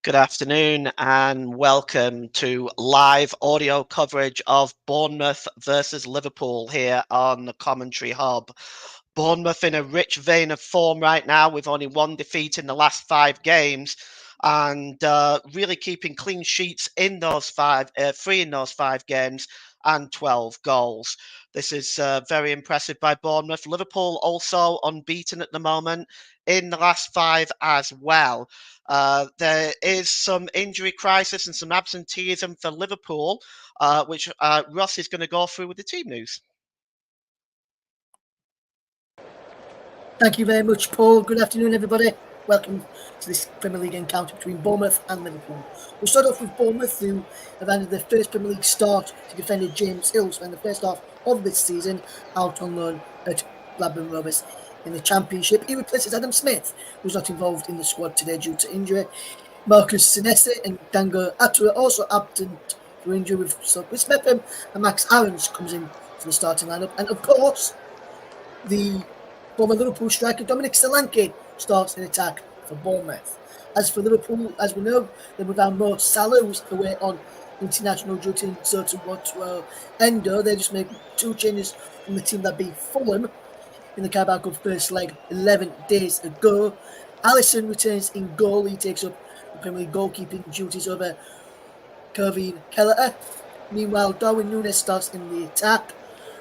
Good afternoon and welcome to live audio coverage of Bournemouth versus Liverpool here on the Commentary Hub. Bournemouth in a rich vein of form right now with only one defeat in the last 5 games and really keeping clean sheets in those three in those 5 games and 12 goals. This is very impressive by Bournemouth. Liverpool also unbeaten at the moment in the last 5 as well. There is some injury crisis and some absenteeism for Liverpool, which Ross is going to go through with the team news. Thank you very much, Paul. Good afternoon, everybody. Welcome to this Premier League encounter between Bournemouth and Liverpool. We'll start off with Bournemouth, who have ended their first Premier League start to defender James Hill spent the first half of this season out on loan at Blackburn Rovers in the Championship. He replaces Adam Smith, who's not involved in the squad today due to injury. Marcus Senesi and Dango Atua also absent for injury with Chris Mepham, and Max Aarons comes in to the starting lineup. And of course, the former Liverpool striker Dominic Solanke starts in attack for Bournemouth. As for Liverpool, as we know, they're without Mo Salah, who's away on international duty, and so to Endo. They just made 2 changes from the team that beat Fulham in the Carabao Cup first leg 11 days ago. Alisson returns in goal. He takes up the Premier League goalkeeping duties over Kevin Kelleher. Meanwhile, Darwin Núñez starts in the attack.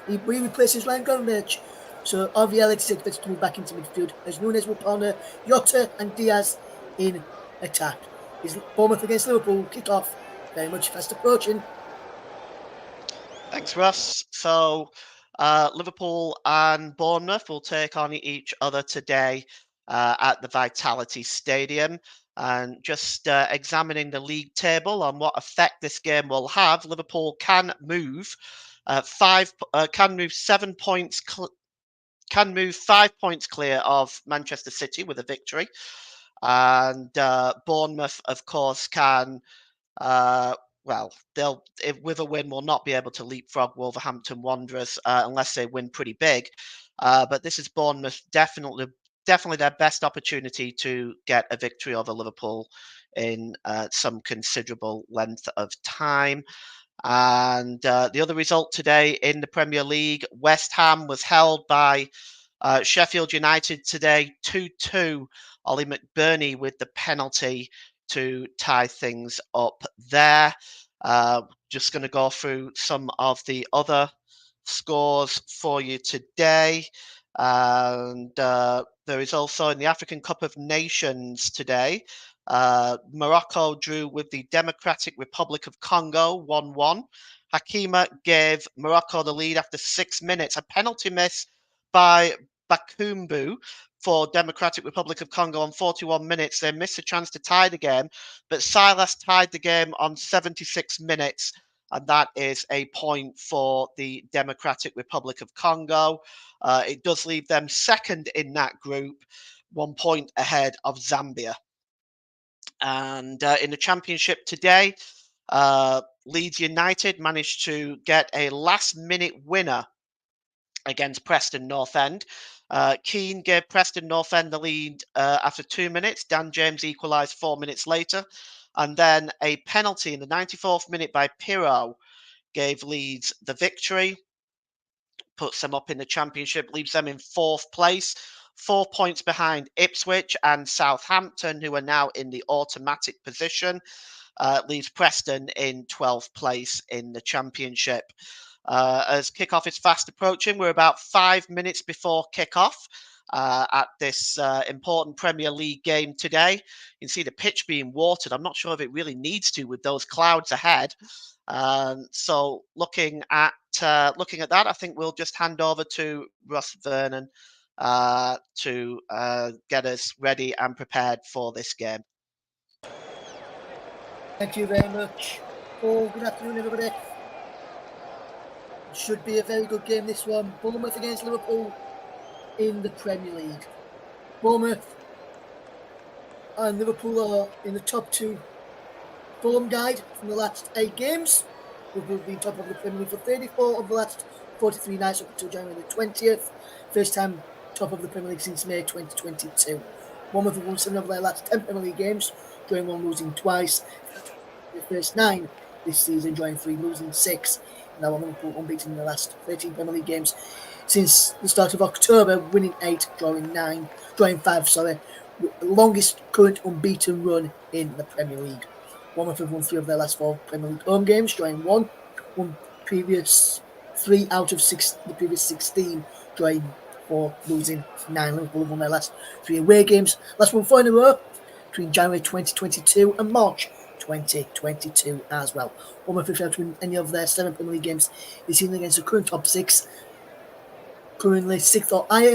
He replaces Ryan Gravenberch. So RVL is expected to move back into midfield as Núñez will partner Jota and Diaz in attack. Is Bournemouth against Liverpool kick-off very much fast approaching. Thanks, Ross. So Liverpool and Bournemouth will take on each other today at the Vitality Stadium. And just examining the league table on what effect this game will have, Liverpool can move 7 points. Can move 5 points clear of Manchester City with a victory, and Bournemouth, of course, can. With a win, will not be able to leapfrog Wolverhampton Wanderers unless they win pretty big. But this is Bournemouth definitely their best opportunity to get a victory over Liverpool in some considerable length of time. And the other result today in the Premier League, West Ham was held by Sheffield United today 2-2. Ollie McBurney with the penalty to tie things up there. Just going to go through some of the other scores for you today. And there is also in the African Cup of Nations today, Morocco drew with the Democratic Republic of Congo 1-1. Hakima gave Morocco the lead after 6 minutes. A penalty miss by Bakumbu for Democratic Republic of Congo on 41 minutes. They missed a chance to tie the game, but Silas tied the game on 76 minutes, and that is a point for the Democratic Republic of Congo. It does leave them second in that group, 1 point ahead of Zambia. And in the Championship today, Leeds United managed to get a last-minute winner against Preston North End. Keane gave Preston North End the lead after 2 minutes. Dan James equalised 4 minutes later. And then a penalty in the 94th minute by Pirro gave Leeds the victory. Puts them up in the Championship, leaves them in 4th place. 4 points behind Ipswich and Southampton, who are now in the automatic position. Leaves Preston in 12th place in the Championship. As kickoff is fast approaching, we're about 5 minutes before kickoff at this important Premier League game today. You can see the pitch being watered. I'm not sure if it really needs to with those clouds ahead. So looking at that, I think we'll just hand over to Russ Vernon to get us ready and prepared for this game. Thank you very much, Paul. Good afternoon, everybody. Should be a very good game, this one. Bournemouth against Liverpool in the Premier League. Bournemouth and Liverpool are in the top 2 form guide from the last 8 games. Liverpool have been top of the Premier League for 34 of the last 43 nights up until January the 20th. First time top of the Premier League since May 2022. Bournemouth have won 7 of their last 10 Premier League games, drawing 1, losing twice. The first 9 this season, drawing 3, losing 6. Now Liverpool unbeaten in the last 13 Premier League games since the start of October, winning 8, drawing 5, sorry. Longest current unbeaten run in the Premier League. Bournemouth have won 3 of their last 4 Premier League home games, drawing 1 previous 3 out of the previous 16, drawing 4, losing 9. Liverpool have won their last 3 away games. Last one 4 in a row between January 2022 and March 2022 as well. Bournemouth have failed to win any of their 7 Premier League games this season against the current top 6, currently 6th or higher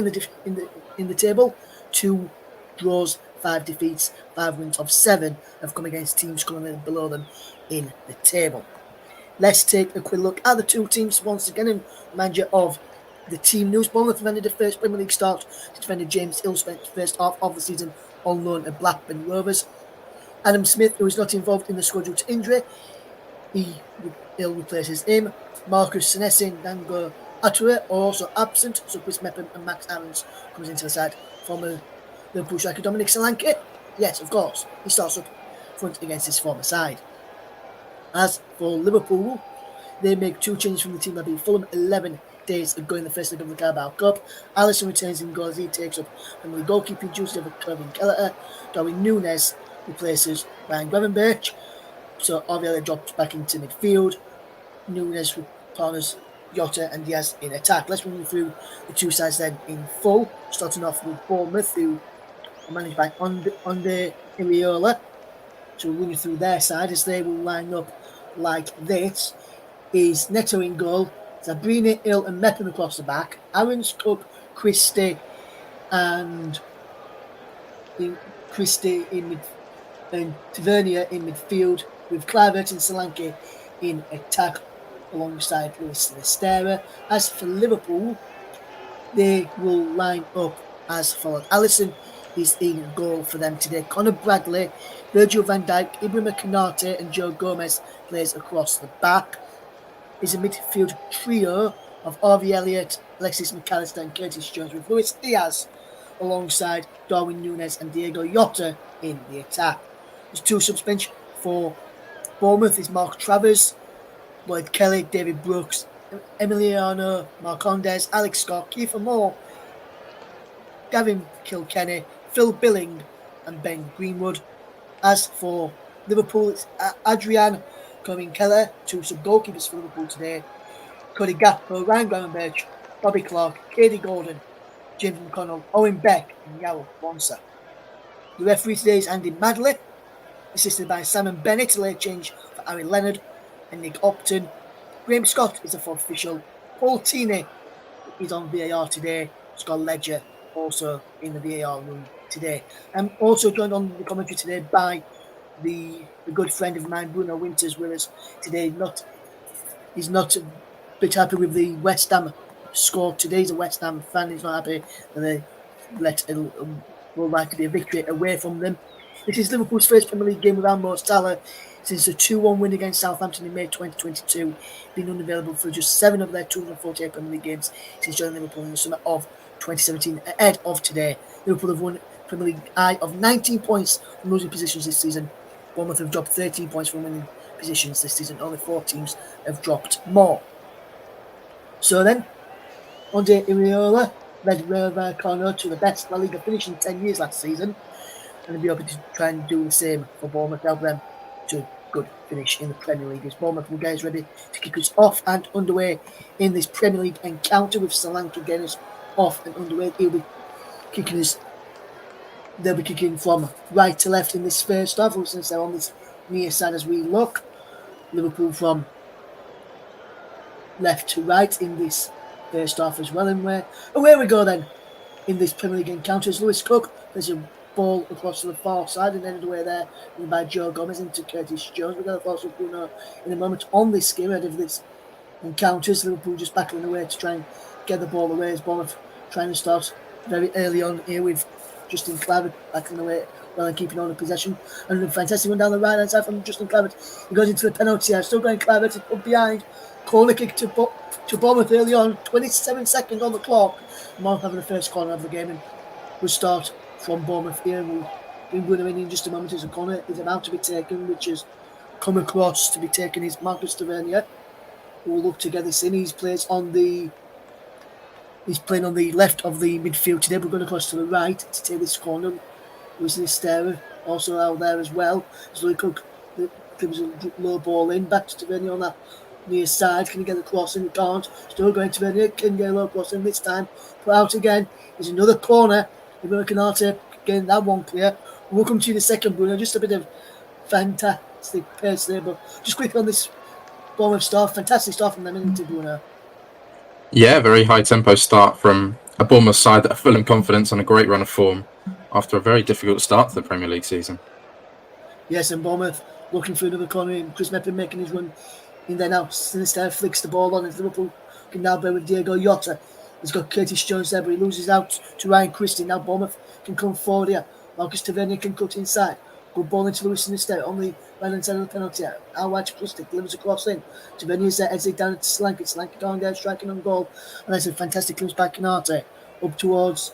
in the table. 2 draws, 5 defeats, 5 wins of 7 have come against teams currently below them in the table. Let's take a quick look at the 2 teams once again and remind you of the team news. Bournemouth defended the first Premier League start to defend James Hill spent the first half of the season on loan at Blackburn Rovers. Adam Smith, who is not involved in the squad due to injury, Hill replaces him. Marcus Senesi and Dango Ature are also absent, so Chris Mepham and Max Aarons comes into the side. Former Liverpool striker Dominic Solanke, yes, of course, he starts up front against his former side. As for Liverpool, they make 2 changes from the team that beat Fulham 11 days ago in the first leg of the Carabao Cup. Alisson returns in goal as he takes up from the goalkeeping duties of Kevin Kelleher. Darwin Núñez replaces Ryan Gravenberch, so Arvela drops back into midfield. Núñez partners Jota and Diaz in attack. Let's run through the 2 sides then in full, starting off with Bournemouth, who are managed by Andre Iraola. So we'll run you through their side as they will line up like this. Is Neto in goal, Sabrina, Hill and Mepham across the back, Aarons, Cook, Christie and Tavernier in midfield, with Kluivert and Solanke in attack alongside Luis Lestera. As for Liverpool, they will line up as follows. Alisson is in goal for them today. Conor Bradley, Virgil van Dijk, Ibrahima Konate and Joe Gomez plays across the back. Is a midfield trio of Harvey Elliott, Alexis McAllister and Curtis Jones, with Luis Diaz alongside Darwin Núñez and Diego Jota in the attack. There's 2 subs bench for Bournemouth is Mark Travers, Lloyd Kelly, David Brooks, Emiliano Marcondes, Alex Scott, Kiefer Moore, Gavin Kilkenny, Phil Billing and Ben Greenwood. As for Liverpool, it's Adrian Kevin Kelleher, 2 sub-goalkeepers for Liverpool today. Cody Gakpo, Ryan Gravenberch, Bobby Clark, Katie Gordon, James McConnell, Owen Beck and Yarrow Bonser. The referee today is Andy Madley, assisted by Simon Bennett, a late change for Harry Leonard and Nick Upton. Graham Scott is the 4th official. Paul Tini is on VAR today. Scott Ledger also in the VAR room today. I'm also joined on the commentary today by the good friend of mine, Bruno Winters, with us today. He's not a bit happy with the West Ham score today. He's a West Ham fan. He's not happy that they let will likely be a victory away from them. This is Liverpool's first Premier League game without Mo Salah since a 2-1 win against Southampton in May 2022, being unavailable for just 7 of their 248 Premier League games since joining Liverpool in the summer of 2017. Ahead of today, Liverpool have won Premier League high of 19 points from losing positions this season. Bournemouth have dropped 13 points from winning positions this season. Only 4 teams have dropped more. So then, Andre Iraola led Rayo Vallecano to the best La Liga finish in 10 years last season, and they'll be hoping to try and do the same for Bournemouth, help them to a good finish in the Premier League. As Bournemouth will get us ready to kick us off and underway in this Premier League encounter, with Solanke getting us off and underway. They'll be kicking from right to left in this first half, since they're on this near side as we look. Liverpool from left to right in this first half as well. And away we go then in this Premier League encounter. Lewis Cook, there's a ball across to the far side and ended away there by Joe Gomez into Curtis Jones. We're going to follow Bruno in a moment on this game ahead of this encounters. Liverpool just battling away to try and get the ball away, as Bournemouth trying to start very early on here with Justin Kluivert battling away well and keeping on the possession. And a fantastic one down the right hand side from Justin Kluivert. He goes into the penalty area, still going Kluivert up behind. Corner kick to Bournemouth early on, 27 seconds on the clock. Bournemouth having the first corner of the game, and we'll start from Bournemouth here. We'll bring Bruno in just a moment as a corner is about to be taken, which has come across to be taken is Marcus Tavernier, who will look to get this in. He's playing on the left of the midfield today. We're going across to the right to take this corner. Luis Estera also out there as well. As Louis Cook gives a low ball in. Back to Tavernier on that near side. Can he get the cross in? He can't. Still going to Tavernier. Can get a low cross in this time. Put out again. There's another corner. Bruno Canate getting that one clear. We'll come to you in a second, Bruno. Just a bit of fantastic pace there. But just quickly on this Bournemouth start. Fantastic start from them into Bruno. Yeah, very high tempo start from a Bournemouth side that are full of confidence on a great run of form after a very difficult start to the Premier League season. Yes, and Bournemouth looking for another corner in. Chris Meppen making his run in there now. Sinister flicks the ball on as Liverpool can now play with Diego Jota. He's got Curtis Jones there, but he loses out to Ryan Christie. Now Bournemouth can come forward here. Marcus Tavernier can cut inside. Good ball into Luis Sinister on the right hand side of the penalty. Al White Plastic delivers a cross in. Tavernier's there, heads it down to Slank. Slank down there, striking on goal. And that's a fantastic clearance by Canate up towards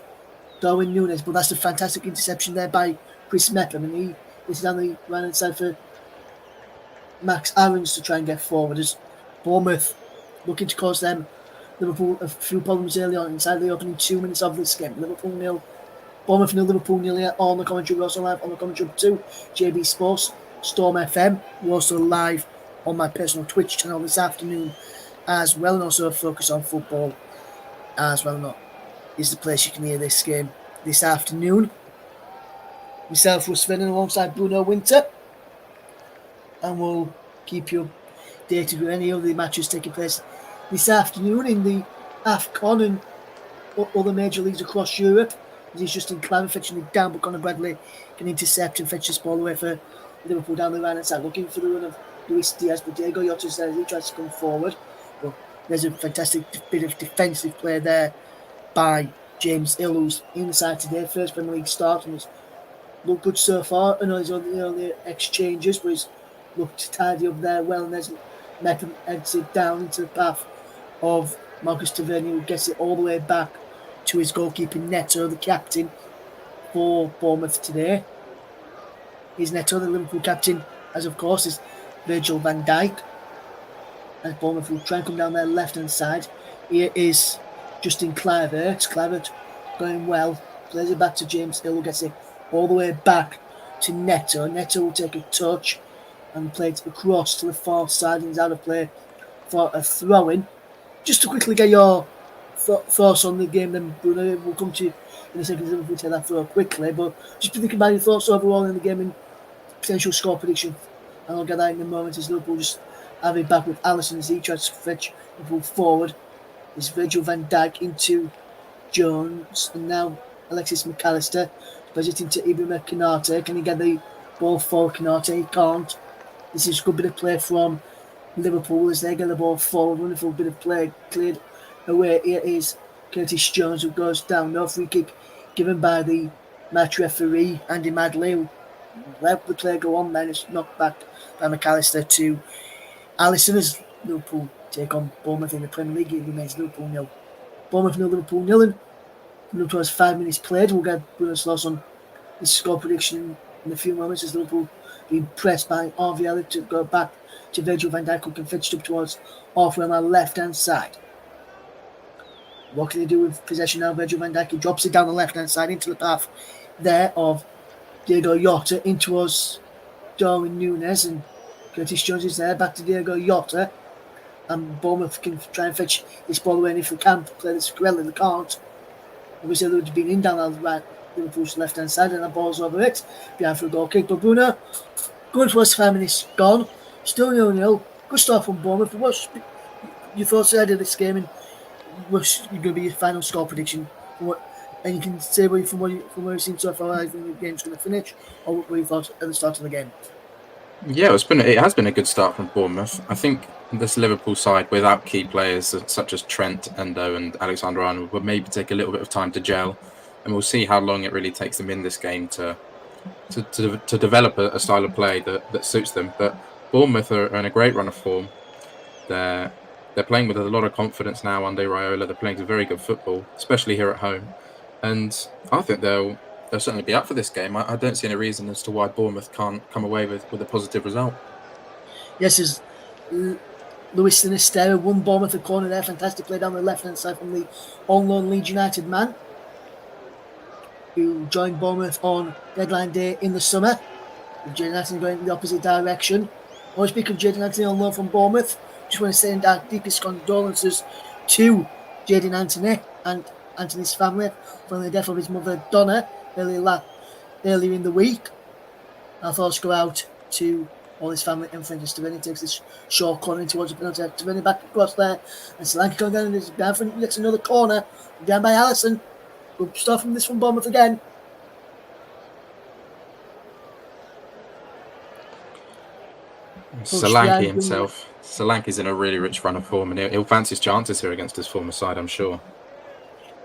Darwin Núñez. But that's a fantastic interception there by Chris Meppen. And this is down the right hand side for Max Aarons to try and get forward as Bournemouth looking to cause them Liverpool a few problems early on inside the opening 2 minutes of this game. Liverpool 0, Bournemouth 0, Liverpool 0 on the commentary. We're also live on the commentary 2, JB Sports, Storm FM. We're also live on my personal Twitch channel this afternoon as well, and also Focus on Football as well. Not is the place you can hear this game this afternoon. Myself, Russ Vennon, alongside Bruno Winter, and we'll keep you updated with any other matches taking place this afternoon in the AFCON and other major leagues across Europe. He's Justin Clymer fetching it down, but Conor Bradley can intercept and fetch this ball away for Liverpool down the right hand side, looking for the run of Luis Diaz, but Diego Jota's there as he tries to come forward. But there's a fantastic bit of defensive play there by James Hill, who's in the side today, first Premier League start, and has looked good so far. I know he's on the exchanges, but he's looked tidy up there well, and there's Meppen heads it down into the path of Marcus Tavernier, who gets it all the way back to his goalkeeping Neto, the captain for Bournemouth today. His Neto, the Liverpool captain, as of course, is Virgil van Dijk. As Bournemouth will try and come down their left-hand side. Here is Justin Kluivert. Kluivert going well. Plays it back to James Hill, who gets it all the way back to Neto. Neto will take a touch and play it across to the far side, and he's out of play for a throw-in. Just to quickly get your thoughts on the game, then Bruno, we'll come to you in a second if we take that throw quickly, but just thinking about your thoughts overall in the game and potential score prediction, and I'll get that in a moment as Liverpool just have it back with Alisson as he tries to fetch Liverpool forward. It's Virgil van Dijk into Jones, and now Alexis McAllister plays it into Ibrahima Konate. Can he get the ball for Konate? He can't. This is a good bit of play from Liverpool as they get the ball forward. Wonderful bit of play cleared away. Here is Curtis Jones, who goes down. No free kick given by the match referee, Andy Madley, who let the play go on then. It's knocked back by McAllister to Alisson as Liverpool take on Bournemouth in the Premier League. It remains Liverpool 0. Bournemouth 0, Liverpool 0. And Liverpool has 5 minutes played. We'll get Bruno's thoughts on this score prediction in a few moments as Liverpool being pressed by RVL to go back to Virgil van Dijk, who can fetch up towards halfway on our left-hand side. What can he do with possession now? Virgil van Dijk, he drops it down the left-hand side into the path there of Diego Jota in towards Darwin Núñez, and Curtis Jones is there, back to Diego Jota, and Bournemouth can try and fetch this ball away, and if they can play this well, they can't. Obviously they would have been in down the right, Liverpool's left-hand side, and the ball's over it, behind for a goal kick, but Bruno, going towards 5 minutes gone, still 0-0, good start from Bournemouth. What's your thoughts ahead of this game, and what's going to be your final score prediction? And you can say from where you've seen so far, I think the game's going to finish, or what you thought at the start of the game. Yeah, it has been a good start from Bournemouth. I think this Liverpool side, without key players such as Trent, Endo, and Alexander-Arnold, will maybe take a little bit of time to gel, and we'll see how long it really takes them in this game to develop a style of play that suits them. But Bournemouth are in a great run of form. They're playing with a lot of confidence now under Raiola. They're playing some very good football, especially here at home. And I think they'll they'll certainly be up for this game. I don't see any reason as to why Bournemouth can't come away with a positive result. Yes, as Luis Sinisterra won Bournemouth a corner there. Fantastic play down the left-hand side from the on-loan Leeds United man, who joined Bournemouth on deadline day in the summer. With Jayden Anthony going in the opposite direction. I want to speak of Jayden Anthony on loan from Bournemouth. Just want to send our deepest condolences to Jayden Anthony and Anthony's family following the death of his mother Donna earlier in the week. Our thoughts go out to all his family and friends. Tavernier takes this short corner in towards the penalty. Tavernier back across there, and Solanke going down and is down for gets another corner. Down by Allison. Good stuff from this from Bournemouth again. Solanke himself. Solanke's in a really rich run of form, and he'll fancy his chances here against his former side, I'm sure.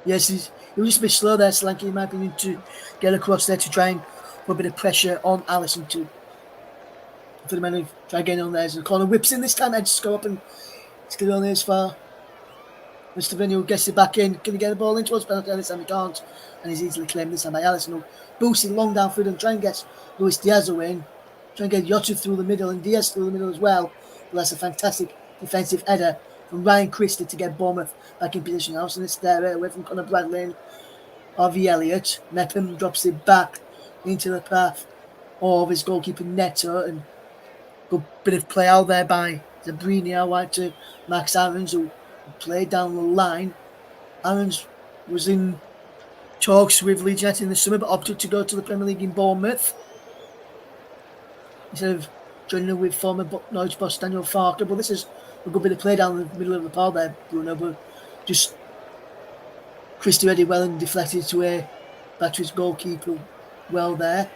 Yes, he was just a bit slow there, Solanke, in my opinion, to get across there to try and put a bit of pressure on Allison for the man who try getting on there. As the corner whips in this time, and just go up and it's get only as far. Mr. Vinny gets it back in. Can he get the ball in towards penalty? This time he can't, and he's easily claimed this time by Allison. Boosting long downfield and try and get Luis Diaz away. And try and get Yota through the middle and Diaz through the middle as well. But that's a fantastic defensive header from Ryan Christie to get Bournemouth back in position. Allison is there away from Conor Bradley and Harvey Elliott. Mepham drops it back into the path of his goalkeeper Neto, and good bit of play out there by Zabrini out wide to Max Aarons, who played down the line. Aarons was in talks with Leeds United in the summer, but opted to go to the Premier League in Bournemouth instead of joining with former Norwich boss Daniel Farker. But this is a good bit of play down the middle of the park there, Bruno. But just Christie read it well and deflected it away back to his goalkeeper well there.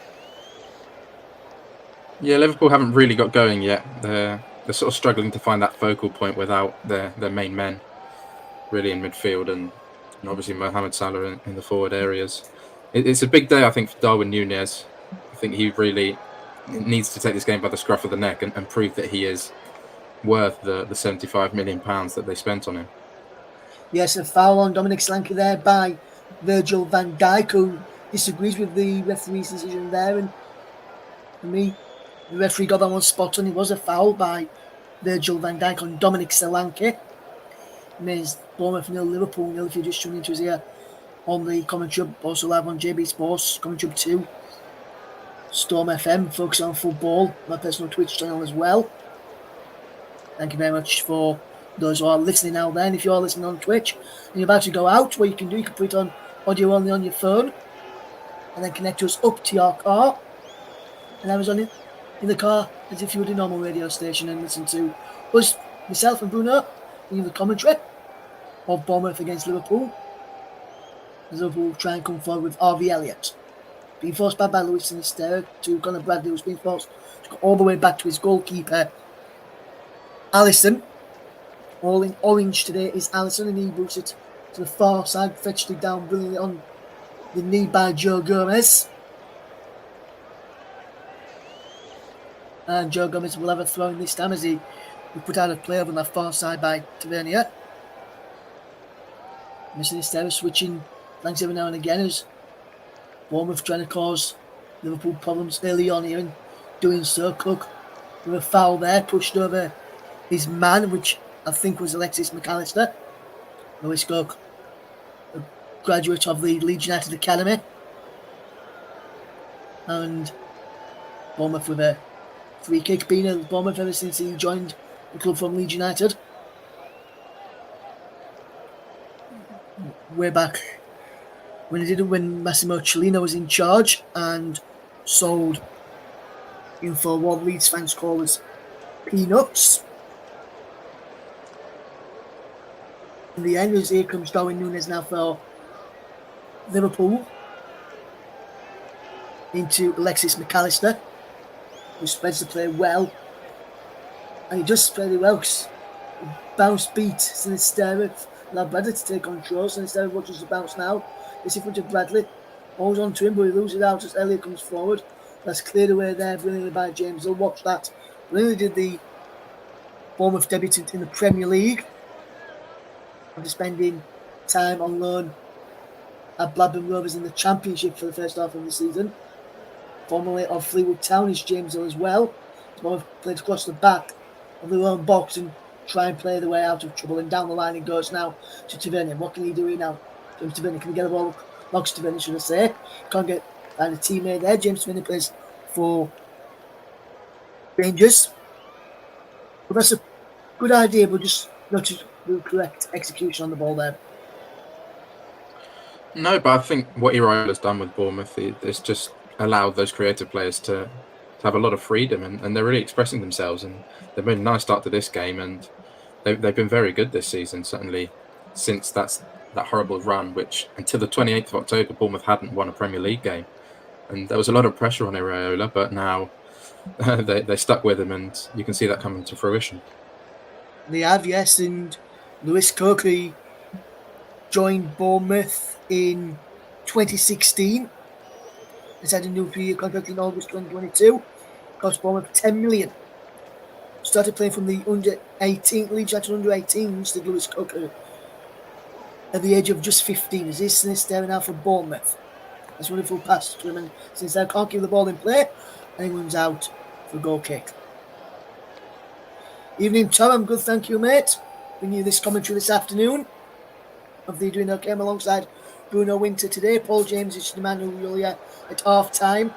Yeah, Liverpool haven't really got going yet. They're sort of struggling to find that focal point without their main men really in midfield and obviously Mohamed Salah in the forward areas. It's a big day, I think, for Darwin Núñez. I think he really needs to take this game by the scruff of the neck and prove that he is worth the £75 million that they spent on him. Yes, a foul on Dominic Solanke there by Virgil van Dijk, who disagrees with the referee's decision there. And for me, the referee got that one spot on. It was a foul by Virgil van Dijk on Dominic Solanke. It means Bournemouth 0, Liverpool 0 if you're just tuning into us here on the commentary, also live on JB Sports, commentary 2, Storm FM, focus on football, my personal Twitch channel as well. Thank you very much for those who are listening out there. And if you are listening on Twitch and you're about to go out, what you can do, you can put it on audio only on your phone and then connect us up to your car. And I was on it in the car as if you were a normal radio station and listen to us, myself and Bruno, in the commentary of Bournemouth against Liverpool. As Liverpool will try and come forward with Harvey Elliott. Being forced back by Luis Sinisterra to Conor Bradley, who's been forced to go all the way back to his goalkeeper, Allison. All in orange today is Allison, and he boots it to the far side, fetched it down brilliantly on the knee by Joe Gomez. And Joe Gomez will have a throw in this time as he will put out a play over on the far side by Tavernier. Sinisterra switching flanks every now and again as Bournemouth trying to cause Liverpool problems early on here, and doing so, Cook with a foul there, pushed over his man, which I think was Alexis McAllister. Lewis Cook, a graduate of the Leeds United Academy. And Bournemouth with a free kick, been at Bournemouth ever since he joined the club from Leeds United. Way back when he did it, when Massimo Cellino was in charge and sold him for what Leeds fans call as peanuts. In the end, as here comes Darwin Núñez now for Liverpool into Alexis McAllister, who spreads the play well, and he does spread it well because bounce beat Sinisterra, allowed Bradley to take control. Sinisterra watches the bounce now. It's in front of Bradley, holds on to him, but he loses it out as Elliott comes forward. That's cleared away there brilliantly by James. They'll watch that. Brilliantly did the Bournemouth debutant in the Premier League after spending time on loan at Blackburn Rovers in the Championship for the first half of the season. Formerly of Fleetwood Town is James Hill as well. Both played across the back of their own box and try and play their way out of trouble. And down the line it goes now to Tavernier. What can he do here now? James Tavernier, can he get the ball? Locks Tavernier, should I say. Can't find a teammate there. James Tavernier plays for Rangers. But that's a good idea, but just not to do correct execution on the ball there. No, but I think what Iraola's done with Bournemouth is just allowed those creative players to have a lot of freedom, and they're really expressing themselves. And they've made a nice start to this game, and they've been very good this season, certainly since that horrible run, which until the 28th of October, Bournemouth hadn't won a Premier League game. And there was a lot of pressure on Iraola, but now they stuck with him, and you can see that coming to fruition. They have, yes, and Lewis Cook, he joined Bournemouth in 2016. He's had a new 3-year contract in August 2022. Cost Bournemouth $10 million. Started playing from the under-18 Leeds United under-18s, the Lewis Cook, at the age of just 15. As he's there now for Bournemouth. That's a wonderful pass to him, and since they can't keep the ball in play, anyone's out for a goal kick. Evening, Tom. I'm good, thank you, mate. Bringing you this commentary this afternoon. Hopefully you're doing okay. I'm alongside Bruno Winter today. Paul James is the man who will be at half time,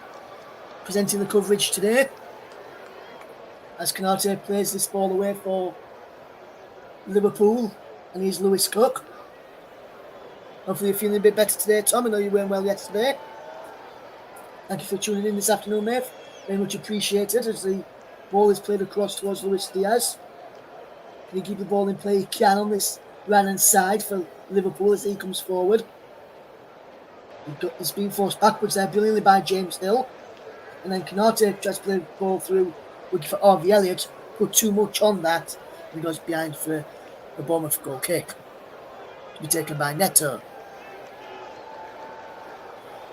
presenting the coverage today. As Canate plays this ball away for Liverpool, and he's Lewis Cook. Hopefully you're feeling a bit better today, Tom. I know you weren't well yesterday. Thank you for tuning in this afternoon, mate. Very much appreciated as the ball is played across towards Luis Diaz. Can he keep the ball in play? He can on this right-hand side for Liverpool as he comes forward. It's being forced backwards there brilliantly by James Hill. And then Canate tries to play the ball through, looking for Harvey Elliott. Put too much on that. And he goes behind for the Bournemouth goal kick. To be taken by Neto.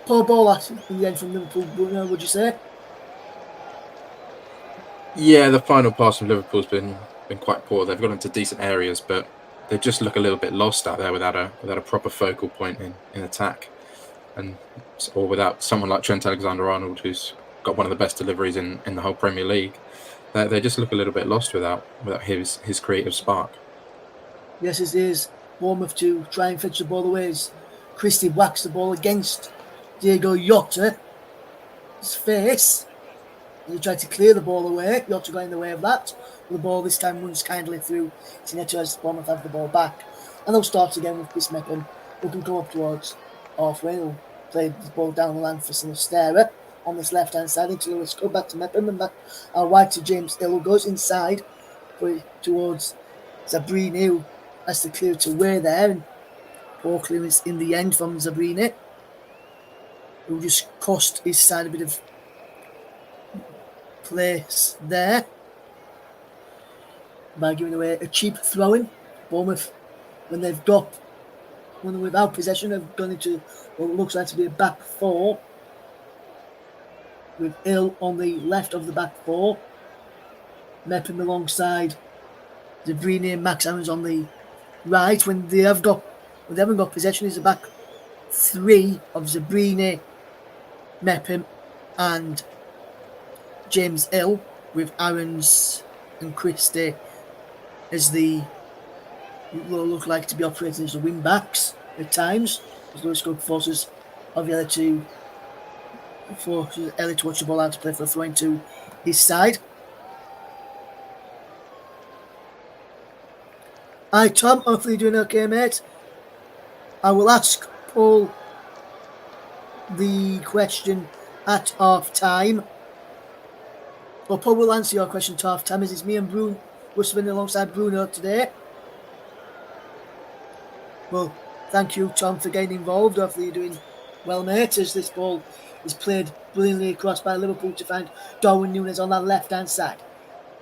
Poor ball in the end from Liverpool, Bruno, would you say? Yeah, the final pass from Liverpool's been quite poor. They've got into decent areas, but they just look a little bit lost out there without a proper focal point in attack, or without someone like Trent Alexander-Arnold, who's got one of the best deliveries in the whole Premier League. They just look a little bit lost without his creative spark. Yes, it is. Bournemouth to try and fetch the ball away as Christie whacks the ball against Diego Jota. His face. He tried to clear the ball away. Jota got in the way of that. The ball this time runs kindly through to Neto as Bournemouth have the ball back. And they'll start again with Chris Mepham, who can come up towards halfway. He'll play the ball down the line for Sinisterra on this left-hand side into Lewis. Go back to Mepham and back wide to James Hill, who goes inside towards Zabrini, who has to clear it away there. And poor clearance in the end from Zabrini, who just cost his side a bit of place there by giving away a cheap throw-in. Bournemouth, when they're without possession, have gone into what looks like to be a back four, with Hill on the left of the back four, Mepham alongside Zabrini and Max Aarons on the right. When they haven't got possession, it's a back three of Zabrini, Mepham and James Hill, with Aarons and Christie as the look like to be operating as the wing backs at times, as Lewis Cook forces Elliott to watch the ball out to play for a throw into his side. Hi Tom, hopefully you're doing okay, mate. I will ask Paul the question at half time. Well, Paul will answer your question to half time, as it's me and Bruno. We're spending alongside Bruno today. Well, thank you, Tom, for getting involved. Hopefully you're doing well, mate, as this ball is played brilliantly across by Liverpool to find Darwin Núñez on that left-hand side.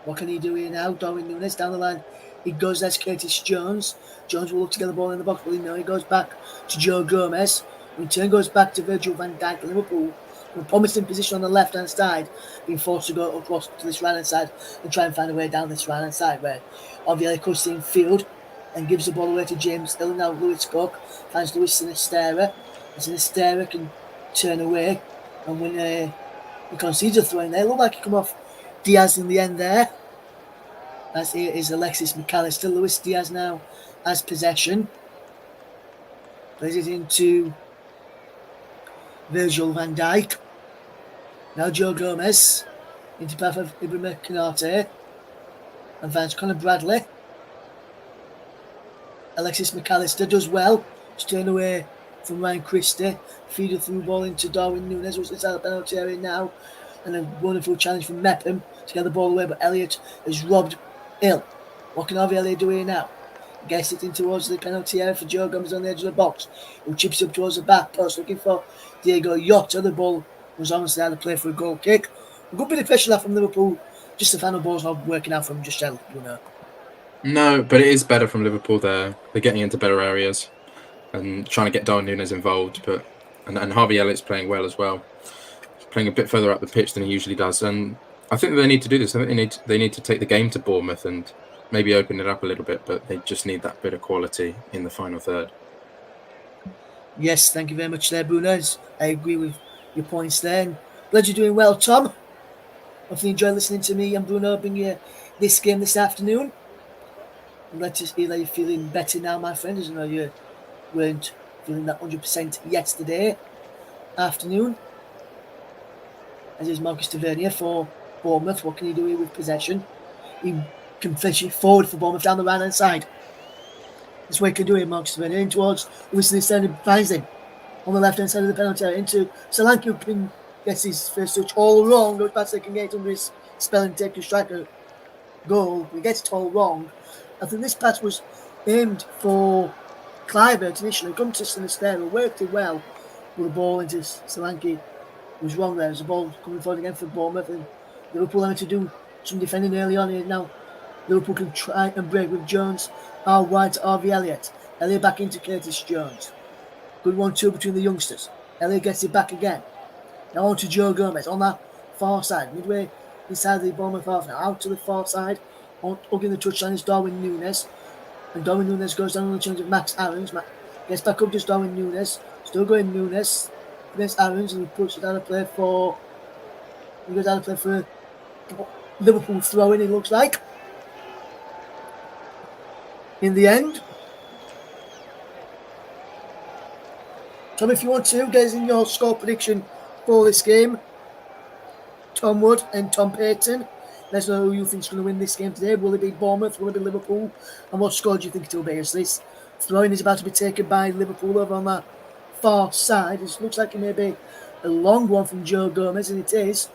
What can he do here now? Darwin Núñez down the line. He goes, there's Curtis Jones. Jones will look to get the ball in the box, but he goes back to Joe Gomez. In turn goes back to Virgil van Dijk. Liverpool, who promised in position on the left-hand side, being forced to go across to this right-hand side and try and find a way down this right-hand side, where Ovielli cuts in field and gives the ball away to James Hill. Now Lewis Cook finds Luis Sinisterra. As Estera can turn away, and when he concedes a throw in there, looked like he come off Diaz in the end there. As here is Alexis McAllister. Luis Diaz now has possession. Plays it into Virgil van Dijk. Now Joe Gomez into path of Ibrahim Konate. And finds Conor Bradley. Alexis McAllister does well. Just turn away from Ryan Christie. Feed a through ball into Darwin Núñez, who's inside the penalty area now. And a wonderful challenge from Mepham to get the ball away, but Elliott is robbed ill. What can Harvey Elliott do here now? Gets it in towards the penalty area for Joe Gomez on the edge of the box, who chips up towards the back post looking for Diego Jota. The ball was almost there to play for a goal kick. A good bit of pressure left from Liverpool. Just the final ball's not working out from just yet, No, but it is better from Liverpool there. They're getting into better areas and trying to get Darwin Núñez involved. And Harvey Elliott's playing well as well. He's playing a bit further up the pitch than he usually does. And I think they need to do this. I think they need to take the game to Bournemouth and maybe open it up a little bit, but they just need that bit of quality in the final third. Yes, thank you very much there, Bruno. I agree with your points there. And glad you're doing well, Tom. Hopefully you enjoy listening to me and Bruno bring you this game this afternoon. I'm glad to hear that you're feeling better now, my friend, as I know you weren't feeling that 100% yesterday afternoon. As is Marcus Tavernier for Bournemouth. What can he do here with possession? He can fetch it forward for Bournemouth down the right-hand side. That's what he can do here, Marcus Tavernier. In towards Winston Stanley, finds him on the left-hand side of the penalty area. Into Solanke, who can gets his first touch all wrong. Goes past second gate under his spell and take a striker goal. He gets it all wrong. I think this pass was aimed for Kluivert initially. Come to Sinistera, worked it well, but the ball into Solanke was wrong there. There's a ball coming forward again for Bournemouth, and Liverpool having to do some defending early on here. Now Liverpool can try and break with Jones out wide to Harvey Elliott. Elliott back into Curtis Jones. Good 1-2 between the youngsters. Elliott gets it back again. Now on to Joe Gomez on that far side, midway inside the Bournemouth half. Now out to the far side, hugging the touchline is Darwin Núñez. And Darwin Núñez goes down on the change of Max Aarons. Gets back up to Darwin Núñez. Still going Núñez against Aarons, and he puts it out of play for. He goes out of play for Liverpool throw in, it looks like. In the end. Tom, if you want to, get us in your score prediction for this game. Tom Wood and Tom Payton. Let us know who you think is going to win this game today. Will it be Bournemouth? Will it be Liverpool? And what score do you think it will be? As this throw-in is about to be taken by Liverpool over on that far side. It looks like it may be a long one from Joe Gomez, and it is.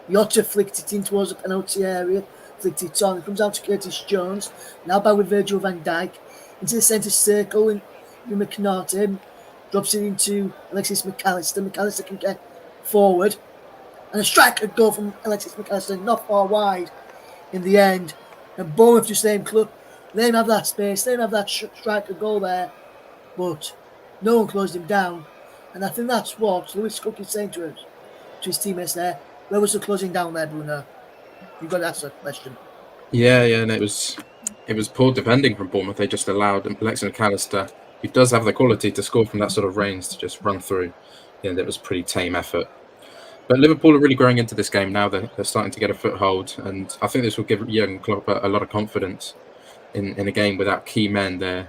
Jota flicked it in towards the penalty area. Flicked it on. It comes out to Curtis Jones. Now back with Virgil van Dijk. Into the centre circle. And McNaughton drops it into Alexis McAllister. McAllister can get forward. And a striker goal from Alexis McAllister, not far wide in the end. And Bournemouth just let him have that space, let him have that striker goal there. But no one closed him down. And I think that's what Lewis Cook is saying to his teammates there. Where was the closing down there, Bruno? You've got to answer that question. Yeah, and it was poor defending from Bournemouth. They just allowed Alexis McAllister, who does have the quality to score from that sort of range, to just run through. And it was a pretty tame effort. But Liverpool are really growing into this game now. They're starting to get a foothold, and I think this will give Jurgen Klopp a lot of confidence in a game without key men. They're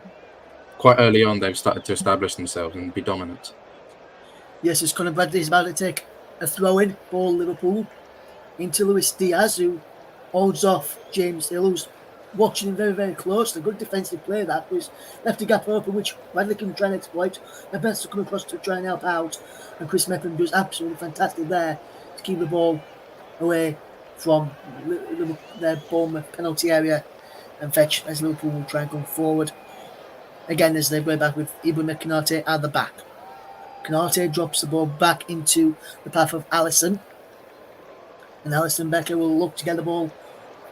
quite early on. They've started to establish themselves and be dominant. Yes, as Conor Bradley is about to take a throw-in for Liverpool into Luis Diaz, who holds off James Hill, who's watching him very, very closely. Good defensive play that was left a gap open, which Bradley can try and exploit. Mepham to come across to try and help out, and Chris Mepham does absolutely fantastic there to keep the ball away from their Bournemouth penalty area and fetch as Liverpool will try and come forward. Again, as they go back with Ibrahim Konate at the back. Konate drops the ball back into the path of Alisson. And Alisson Becker will look to get the ball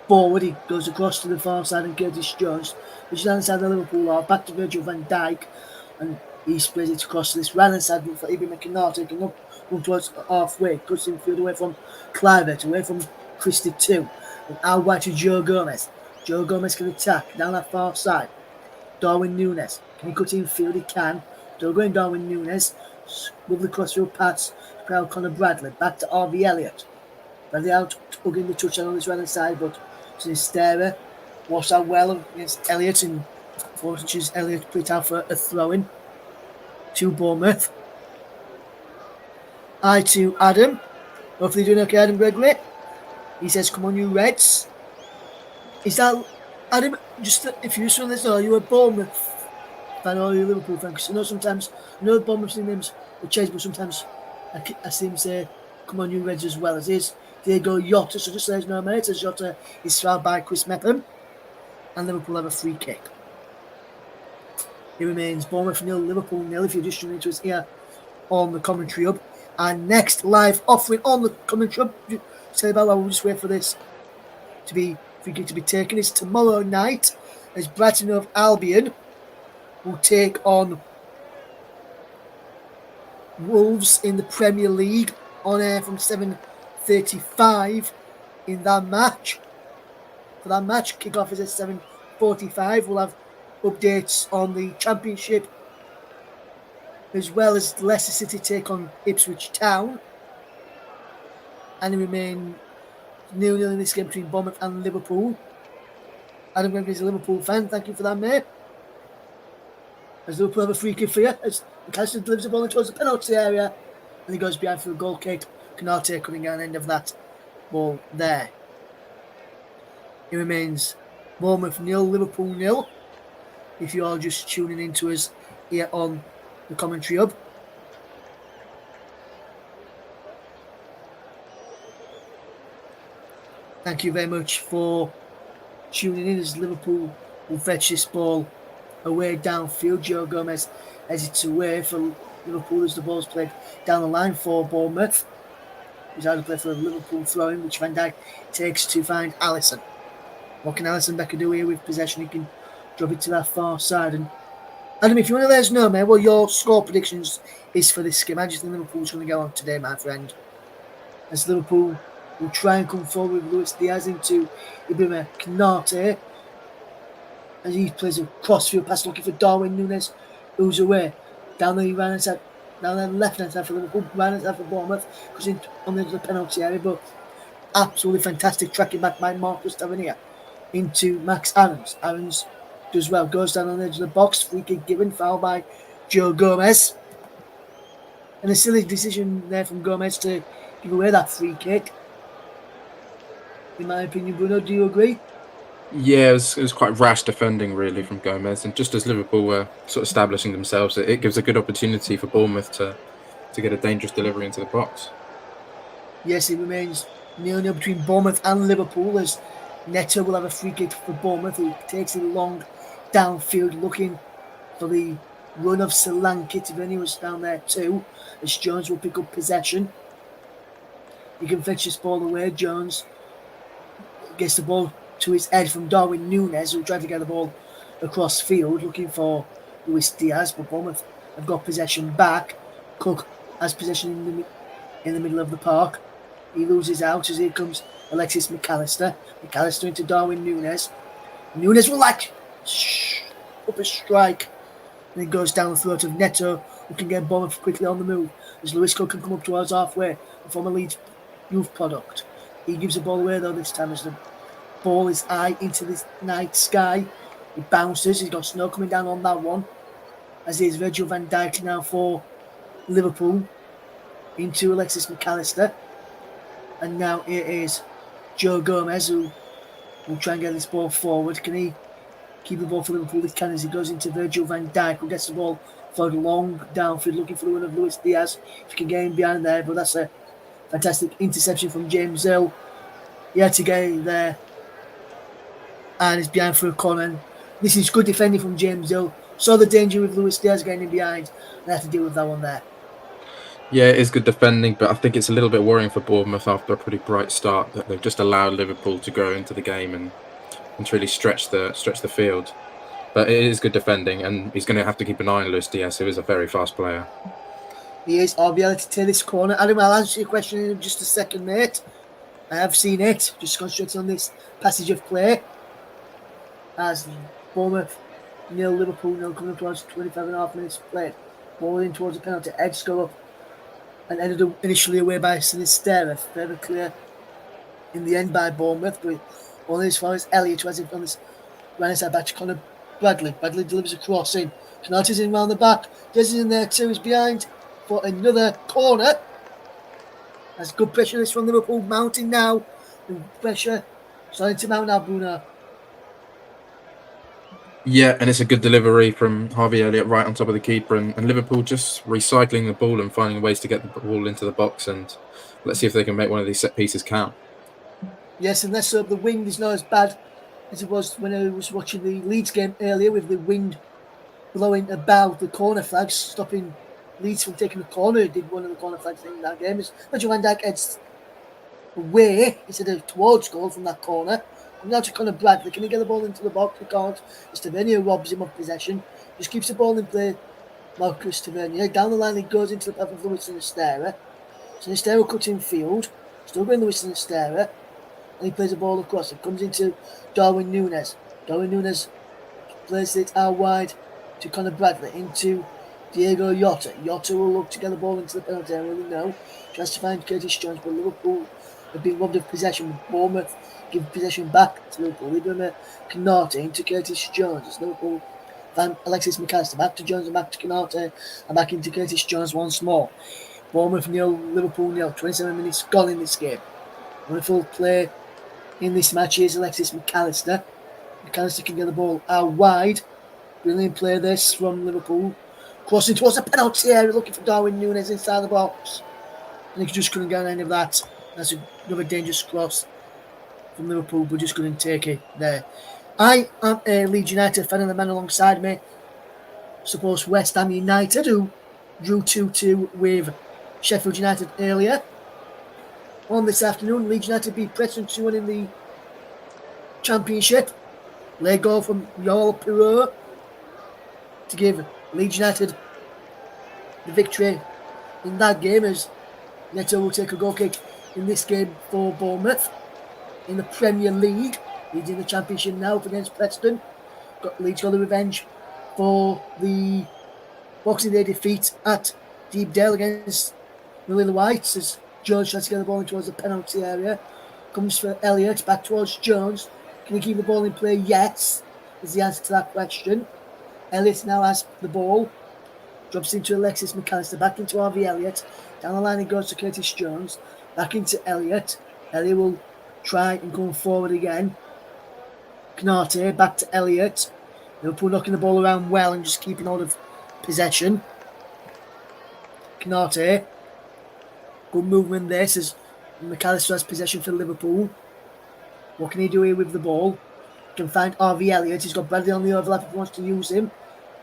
forward. He goes across to the far side and Curtis Jones, which is on the side of the Liverpool half, back to Virgil van Dijk, and he spreads it across to this right hand side for Ibrahim Konate, can up towards halfway, cuts in field away from Kluivert, away from Christie too, and out wide to Joe Gomez. Joe Gomez can attack down that far side. Darwin Núñez, can he cut in field? He can. So going Darwin Núñez, lovely crossfield pass to Conor Bradley, back to RB Elliott. Bradley out, hugging the touchline on his right hand side, but Sinisterra washed out well against Elliott, and fortunately Elliott put it out for a throw-in to Bournemouth. I to Adam. Hopefully doing okay, Adam Gregory. He says, come on, you Reds. Is that, Adam, just if you saw this, are you a Bournemouth fan or are you a Liverpool fan? Because I know sometimes, Bournemouth names will change, but sometimes I see him say, come on, you Reds as well as is. Diego Jota, so just says no, mate, as Jota is fouled by Chris Mepham. And Liverpool have a free kick. It remains Bournemouth 0, Liverpool 0, if you're just tuning into us here on the commentary hub. And next live offering on the commentary hub, tell you about we'll just wait for this to be taken, is tomorrow night as Brighton of Albion will take on Wolves in the Premier League on air from 7:35 in that match. For that match, kickoff is at 7:45. We'll have updates on the Championship as well as Leicester City take on Ipswich Town. And it remain 0-0 in this game between Bournemouth and Liverpool. Adam Gregory is a Liverpool fan. Thank you for that, mate. As Liverpool have a free kick for you, as McAllister delivers the ball towards the penalty area, and he goes behind for a goal kick. Canate coming down the end of that ball there. It remains Bournemouth 0, Liverpool 0. If you are just tuning in to us here on the commentary hub. Thank you very much for tuning in as Liverpool will fetch this ball away downfield. Joe Gomez hesitates away for Liverpool as the ball's played down the line for Bournemouth. He's out of play for a Liverpool throw-in, which Van Dijk takes to find Alisson. What can Alisson Becker do here with possession? He can drop it to that far side. And Adam, if you want to let us know, mate, what your score predictions is for this game. I just think Liverpool's going to go on today, my friend. As Liverpool will try and come forward with Luis Diaz into Ibrahima Konate. As he plays a crossfield pass looking for Darwin Núñez, who's away. Down the right-hand side, down the left-hand side for Liverpool, right-hand side for Bournemouth, goes in on the penalty area, but absolutely fantastic tracking back by Marcus Tavernier into Max Aarons. Aarons does well, goes down on the edge of the box, free kick given, foul by Joe Gomez. And a silly decision there from Gomez to give away that free kick. In my opinion, Bruno, do you agree? Yeah, it was quite rash defending, really, from Gomez. And just as Liverpool were sort of establishing themselves, it gives a good opportunity for Bournemouth to get a dangerous delivery into the box. Yes, it remains 0-0 between Bournemouth and Liverpool as Neto will have a free kick for Bournemouth, who takes it long downfield looking for the run of Solanke. Tavernier was down there too, as Jones will pick up possession. He can fetch this ball away. Jones gets the ball to his head from Darwin Núñez, who tried to get the ball across field looking for Luis Diaz, but Bournemouth have got possession back. Cook has possession in the middle of the park. He loses out as here comes Alexis McAllister. McAllister into Darwin Núñez. Núñez will like up a strike, and it goes down the throat of Neto, who can get Bournemouth quickly on the move as Lewis Cook can come up towards halfway, the former Leeds youth product. He gives the ball away though this time as the ball is high into the night sky. It bounces. He's got snow coming down on that one. As is Virgil van Dijk now for Liverpool into Alexis McAllister. And now it is Joe Gomez who will try and get this ball forward. Can he keep the ball for Liverpool? He can as he goes into Virgil van Dijk, who gets the ball forward long downfield looking for the win of Luis Diaz. If he can get him behind there, but that's a fantastic interception from James Hill. He had to get in there and he's behind for a corner. And this is good defending from James Hill. Saw the danger with Luis Diaz getting in behind and had to deal with that one there. Yeah, it is good defending, but I think it's a little bit worrying for Bournemouth after a pretty bright start that they've just allowed Liverpool to go into the game and to really stretch the field. But it is good defending, and he's going to have to keep an eye on Luis Diaz, who is a very fast player. He is. I'll be able to take this corner. Adam, I'll answer your question in just a second, mate. I have seen it. Just concentrating on this passage of play. As Bournemouth 0, Liverpool 0, coming up towards 25.5 minutes played. Ball in towards the penalty. Edge go up and ended up initially away by Sinisterra. Very clear in the end by Bournemouth, but only as far as Elliott was on this right side back to Conor Bradley. Bradley delivers a cross in. Canarte's in round the back. Des is in there too. He's behind for another corner. That's good pressure this from Liverpool mounting now. The pressure starting to mount now, Bruno. Yeah, and it's a good delivery from Harvey Elliott right on top of the keeper, and Liverpool just recycling the ball and finding ways to get the ball into the box, and let's see if they can make one of these set pieces count. Yes, and let's hope the wind is not as bad as it was when I was watching the Leeds game earlier, with the wind blowing about the corner flags, stopping Leeds from taking the corner. It did one of the corner flags in that game. Virgil van Dijk heads away instead of towards goal from that corner. And now to Conor Bradley. Can he get the ball into the box? He can't. Tavernier robs him of possession. Just keeps the ball in play. Marcus Tavernier. Down the line he goes into the path of Lewis Sinisterra. Sinisterra cuts in field. Still going Lewis Sinisterra. And he plays the ball across. It comes into Darwin Núñez. Darwin Núñez plays it out wide to Conor Bradley. Into Diego Jota. Jota will look to get the ball into the penalty area. We know. Tries to find Curtis Jones, but Liverpool have been robbed of possession. Bournemouth give possession back to Liverpool. Liverpool Canate into Curtis Jones. It's Liverpool find Alexis McAllister back to Jones and back to Canate and back into Curtis Jones once more. Bournemouth 0, Liverpool 0. 27 minutes gone in this game. Wonderful play in this match. Here's Alexis McAllister. McAllister can get the ball out wide. Brilliant play this from Liverpool. Crossing towards the penalty area, looking for Darwin Núñez inside the box. And he just couldn't get any of that. That's another dangerous cross from Liverpool, but just couldn't take it there. I am a Leeds United fan, and the man alongside me supports West Ham United, who drew 2-2 with Sheffield United earlier. On this afternoon, Leeds United beat Preston 2-1 in the Championship. Late goal from Joel Piroe to give Leeds United the victory in that game, as Neto will take a goal kick in this game for Bournemouth. In the Premier League, Leeds in the Championship now up against Preston. Leeds got the revenge for the Boxing Day defeat at Deepdale against Willie the Whites, as Jones tries to get the ball in towards the penalty area. Comes for Elliott, back towards Jones. Can he keep the ball in play? Yes, is the answer to that question. Elliott now has the ball. Drops into Alexis McAllister, back into Harvey Elliott. Down the line he goes to Curtis Jones. Back into Elliott. Elliott will try and go forward again. Canate, back to Elliott. Liverpool knocking the ball around well and just keeping hold of possession. Canate. Good movement there, as McAllister has possession for Liverpool. What can he do here with the ball? He can find Harvey Elliott. He's got Bradley on the overlap if he wants to use him.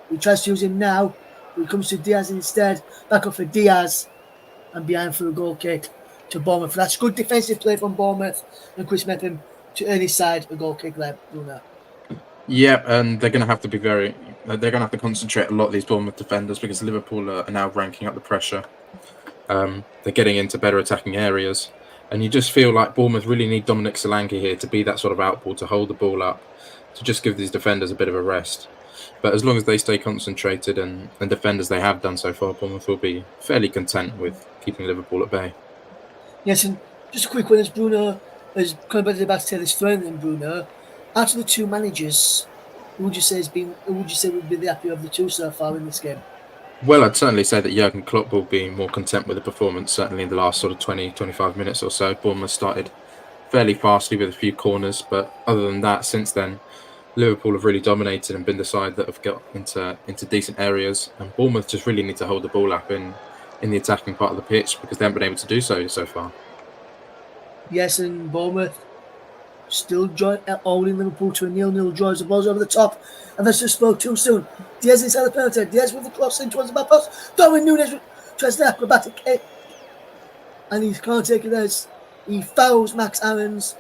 He tries to use him now. But he comes to Diaz instead. Back up for Diaz. And behind for a goal kick to Bournemouth. That's good defensive play from Bournemouth. And Chris Mepham to earn his side a goal kick there, Bruno. Yeah, and they're going to have to be they're going to have to concentrate a lot, these Bournemouth defenders, because Liverpool are now ranking up the pressure. They're getting into better attacking areas. And you just feel like Bournemouth really need Dominic Solanke here to be that sort of outball, to hold the ball up, to just give these defenders a bit of a rest. But as long as they stay concentrated and defend as they have done so far, Bournemouth will be fairly content with keeping Liverpool at bay. Yes, and just a quick one, as Bruno is kind of about to tell his throne, then Bruno. Out of the two managers, who would you say would be the happier of the two so far in this game? Well, I'd certainly say that Jurgen Klopp will be more content with the performance, certainly in the last sort of 20-25 minutes or so. Bournemouth started fairly fastly with a few corners, but other than that, since then, Liverpool have really dominated and been the side that have got into decent areas. And Bournemouth just really need to hold the ball up in the attacking part of the pitch, because they haven't been able to do so far. Yes, and Bournemouth still holding Liverpool to a 0-0 draw as the ball's over the top. And that's just spoke too soon. Diaz inside the penalty. Diaz with the cross in towards the back post. Darwin Núñez tries the acrobatic kick. And he can't take it as he fouls Max Aarons.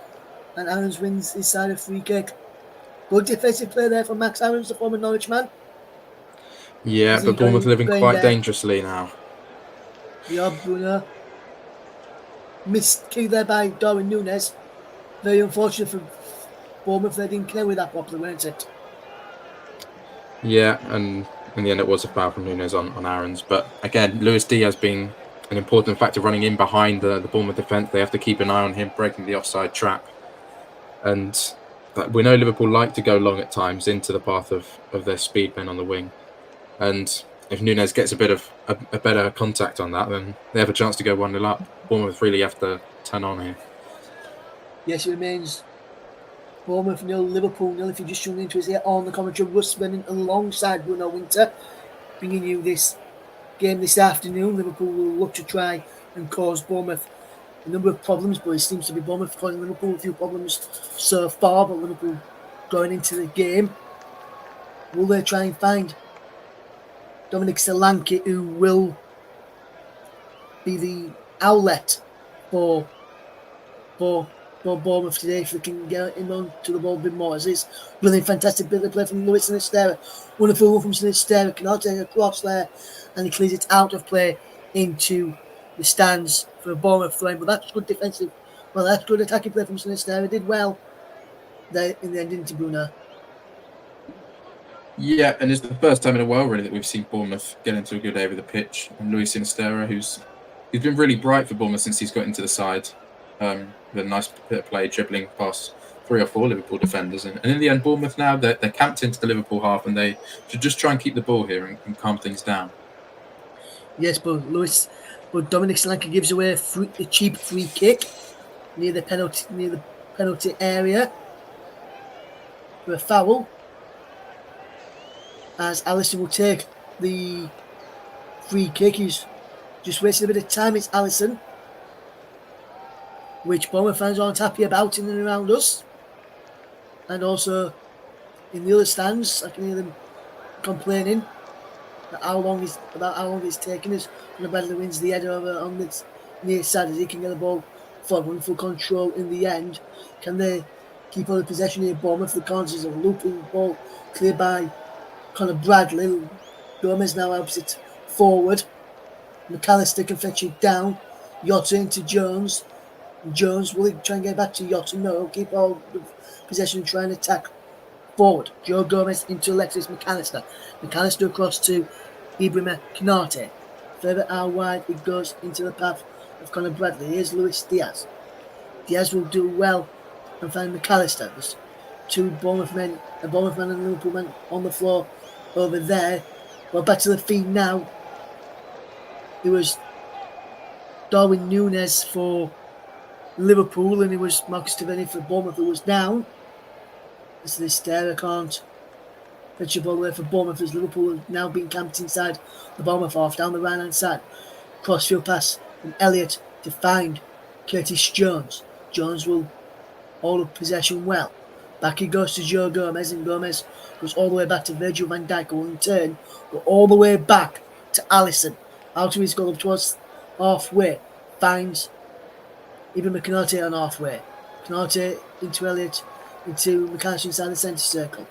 And Aarons wins his side of free kick. Good defensive play there from Max Aarons, the former Norwich man. Yeah, but Bournemouth living quite dangerously now. Yeah, Bruno. Missed kick there by Darwin Núñez. Very unfortunate for Bournemouth. They didn't clear with that properly, weren't it? Yeah, and In the end, it was a foul from Nunes on Aaron's. But again, Luis Diaz being an important factor running in behind the Bournemouth defence. They have to keep an eye on him breaking the offside trap. And we know Liverpool like to go long at times into the path of their speed men on the wing. And if Nunes gets a bit of a better contact on that, then they have a chance to go 1-0 up. Bournemouth really have to turn on here. Yes, it remains Bournemouth 0, Liverpool 0. If you just tuned into us here on the commentary, Russ Brennan alongside Bruno Winter, bringing you this game this afternoon. Liverpool will look to try and cause Bournemouth a number of problems, but it seems to be Bournemouth causing Liverpool a few problems so far. But Liverpool going into the game, will they try and find Dominic Solanke, who will be the outlet for Bournemouth today if they can get him on to the ball a bit more? As it's brilliant, fantastic bit of play from Luis Sinisterra. Wonderful one from Sinisterra. Cannot take a cross there, and he clears it out of play into the stands for a Bournemouth frame. But that's good defensive. Well, that's good attacking play from Sinisterra. Did well there in the end, didn't he, Bruno? Yeah, and it's the first time in a while really that we've seen Bournemouth get into a good area of the pitch. And Luis Sinisterra, he's been really bright for Bournemouth since he's got into the side. With a nice bit of play, dribbling past 3 or 4 Liverpool defenders. And in the end, Bournemouth now, they're camped into the Liverpool half, and they should just try and keep the ball here and calm things down. Yes, but Dominic Solanke gives away a cheap free kick near the penalty area for a foul, as Alisson will take the free kick. He's just wasting a bit of time. It's Alisson, which Bournemouth fans aren't happy about in and around us. And also in the other stands, I can hear them complaining about how long it's taking us. And Bradley wins the header over on this near side as he can get the ball forward. Wonderful control in the end. Can they keep on the possession here? Bournemouth, the corners is a looping ball cleared by Conor Bradley. Gomez now helps it forward. McAllister can fetch it down. Yotta into Jones. Jones, will he try and get back to Yotta? No, keep all the possession and try and attack forward. Joe Gomez into Alexis McAllister. McAllister across to Ibrahima Konate. Further out wide, it goes into the path of Conor Bradley. Here's Luis Diaz. Diaz will do well and find McAllister. There's 2 Bournemouth men, a Bournemouth man and a Liverpool man on the floor over there. Well, back to the feed now. It was Darwin Nunes for Liverpool, and it was Marcus Tavernier for Bournemouth who was down. This is there. I can't fetch the ball away for Bournemouth as Liverpool have now been camped inside the Bournemouth half down the right hand side. Crossfield pass from Elliott to find Curtis Jones. Jones will hold up possession well. Back he goes to Joe Gomez, and Gomez goes all the way back to Virgil van Dijk, who will in turn go all the way back to Alisson. Out to his goal up towards halfway. Finds Ibrahima Konate on halfway. Konate into Elliott, into McAllister inside the centre circle.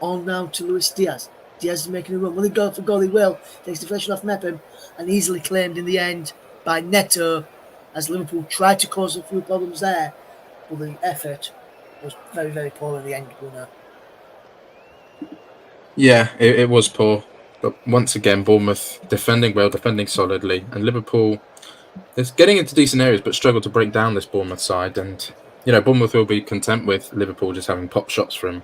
On now to Luis Diaz. Diaz is making a run. Will he go for goal? He will. Takes deflection off Mepham and easily claimed in the end by Neto as Liverpool tried to cause a few problems there. But the effort was very, very poor in the end, Bruno. Yeah, it was poor. But once again, Bournemouth defending well, defending solidly. And Liverpool is getting into decent areas, but struggle to break down this Bournemouth side. And, Bournemouth will be content with Liverpool just having pop shots from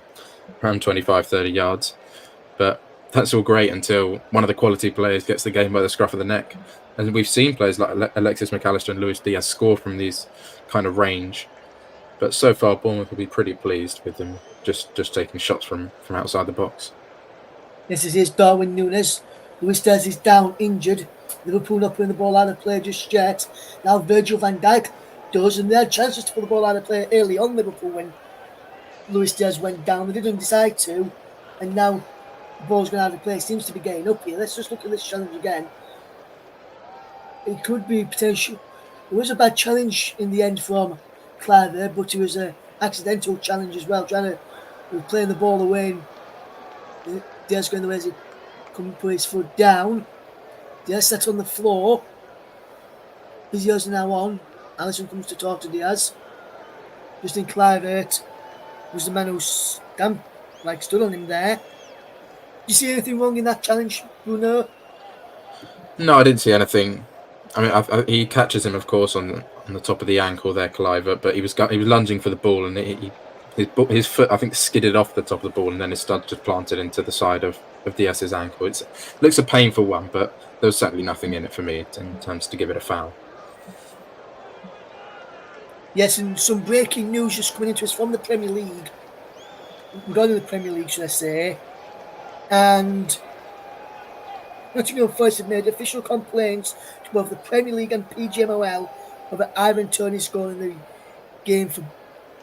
around 25, 30 yards. But that's all great until one of the quality players gets the game by the scruff of the neck. And we've seen players like Alexis McAllister and Luis Diaz score from these kind of range. But so far, Bournemouth will be pretty pleased with them just taking shots from outside the box. This is Darwin Nunes. Luis Diaz is down, injured. Liverpool not putting the ball out of play just yet. Now Virgil van Dijk does, and they had chances to put the ball out of play early on Liverpool when Luis Diaz went down. They didn't decide to, and now the ball's going out of play. It seems to be getting up here. Let's just look at this challenge again. It could be potential. It was a bad challenge in the end from Clive there, but it was an accidental challenge as well, playing the ball away. And Diaz going the way as he couldn't put his foot down. Diaz sat on the floor. Physio's now on. Alisson comes to talk to Diaz. Justin Clivert was the man who stood on him there. you see anything wrong in that challenge, Bruno? No, I didn't see anything. I mean, he catches him, of course, on the top of the ankle there, Cliver. But he was lunging for the ball, and his foot, I think, skidded off the top of the ball, and then his stud just planted into the side of Diaz's ankle. It looks a painful one, but there was certainly nothing in it for me in terms to give it a foul. Yes, and some breaking news just coming into us from the Premier League. Regarding the Premier League, should I say. And Nottingham Forest have made official complaints to both the Premier League and PGMOL over Ivan Toney's goal in the game for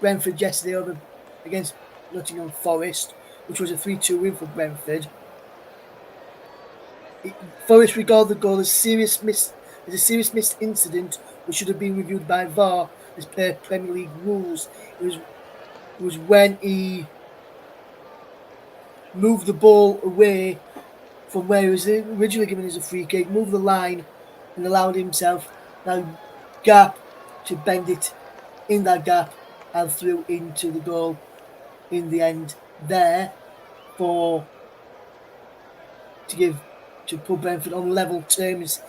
Brentford yesterday against Nottingham Forest, which was a 3-2 win for Brentford. Forest regard the goal as a serious missed incident which should have been reviewed by VAR as per Premier League rules. It was when he moved the ball away from where he was originally given as a free kick, moved the line and allowed himself that gap to bend it in that gap and through into the goal in the end there to put Brentford on level terms.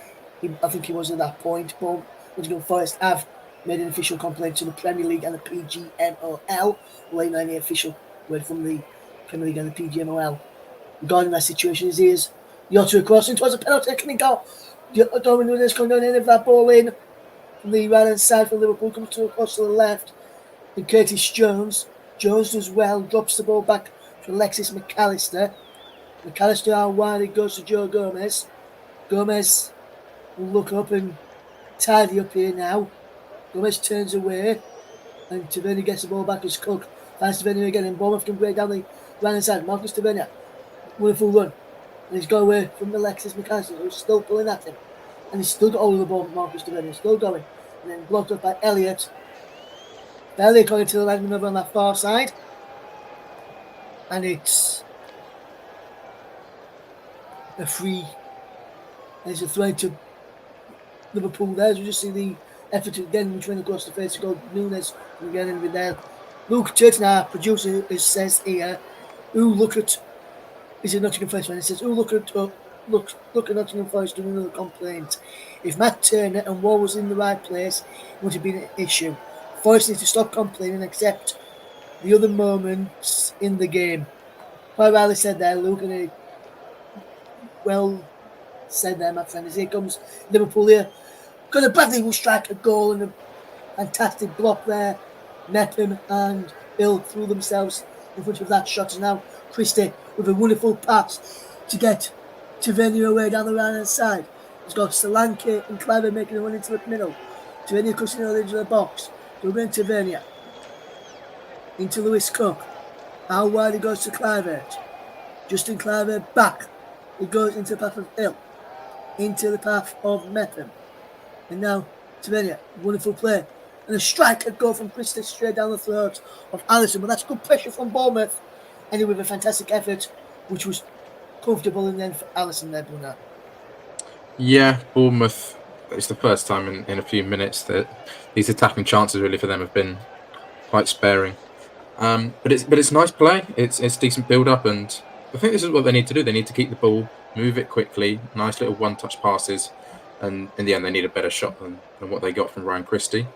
I think he was at that point, but Nottingham Forest have made an official complaint to the Premier League and the PGMOL, laying on the official word from the Premier League and the PGMOL regarding that situation. Is Yotta crossing towards a penalty kicking goal. Darwin Núñez coming down in of that ball in from the right hand side from Liverpool, comes to across to the left. And Curtis Jones does well, drops the ball back to Alexis McAllister. McAllister out wide, it goes to Joe Gomez. Gomez will look up and tidy up here now. Gomez turns away and Tavernier gets the ball back as Cook finds Tavernier again, and Bournemouth can break down the right hand side. Marcus Tavernier, wonderful run, and he's got away from Alexis McAllister, who's still pulling at him, and he's still got hold of the ball. Marcus Tavernier still going, and then blocked up by Elliott. Elliott going to the line over on that far side, and it's a free. There's a threat to Liverpool there. As we just see the effort again, which went across the face to go Núñez again in there. Luke Turton, our producer, says here, look at is a Nottingham Forest fan. He says, look at Nottingham Forest doing another complaint. If Matt Turner and Wall was in the right place, it would have been an issue. Forest needs to stop complaining and accept the other moments in the game. Quite rightly said there, Luke, and it well said there, my friend. As here comes Liverpool here. Conor Bradley will strike a goal and a fantastic block there. Mepham and Bill threw themselves in front of that shot. And now Christie with a wonderful pass to get Tavernier away down the right hand side. He's got Solanke and Cliver making a run into the middle. Tavernier cutting the edge of the box. Ruben Tavernier into Lewis Cook. How wide he goes to Clivert. Justin Clivert back. He goes into the path of Hill. Into the path of Mepham. And now Tavernier, wonderful play. And a strike and goal from Christie straight down the throat of Alisson. But that's good pressure from Bournemouth. Anyway, with a fantastic effort, which was comfortable in the end for Alisson there, Bruno. Yeah, Bournemouth, it's the first time in a few minutes that these attacking chances really for them have been quite sparing. But it's nice play. It's decent build-up, and I think this is what they need to do. They need to keep the ball, move it quickly, nice little one-touch passes, and in the end they need a better shot than what they got from Ryan Christie.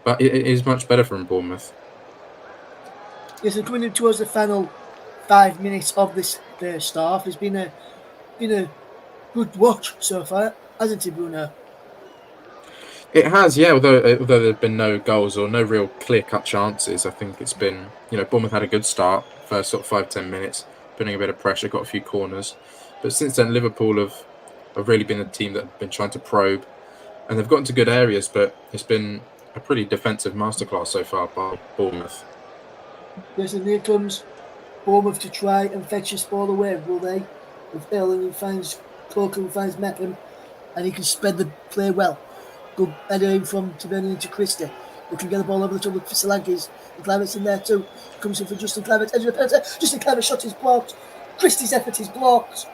But it is much better from Bournemouth. Yes, and coming towards the final 5 minutes of this first half, it's been a good watch so far, hasn't it, Bruno? It has, yeah. Although there have been no goals or no real clear-cut chances, I think it's been, Bournemouth had a good start, first sort of 5-10 minutes, putting a bit of pressure, got a few corners. But since then, Liverpool have really been a team that have been trying to probe, and they've gotten to good areas, but it's been a pretty defensive masterclass so far by Bournemouth. Yes, and here comes Bournemouth to try and fetch this ball away, will they? With Erling, who finds Coker, who finds Mepham, and he can spread the play well. Good header in from Tavernier into Christie. They can get the ball over the top with Solanke. And Clivert's in there too. Comes in for Justin Clivert, edge of the penalty. Justin Clivert's shot is blocked. Christie's effort is blocked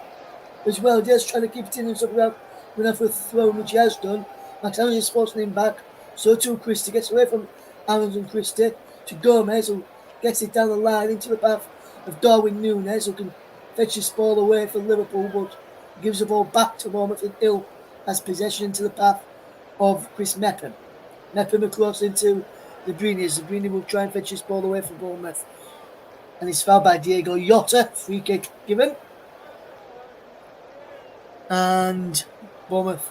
as well. Diaz trying to keep it in and stuff without going for a throw, which he has done. Max Aaron is forcing him back. So too Christie gets away from Aaron and Christie to Gomez, who gets it down the line into the path of Darwin Núñez, who can fetches ball away for Liverpool, but gives the ball back to Bournemouth, and Hill has possession into the path of Chris Mepham. Mepham across into Zabrini. Zabrini will try and fetch his ball away from Bournemouth, and he's fouled by Diego Jota. Free kick given, and Bournemouth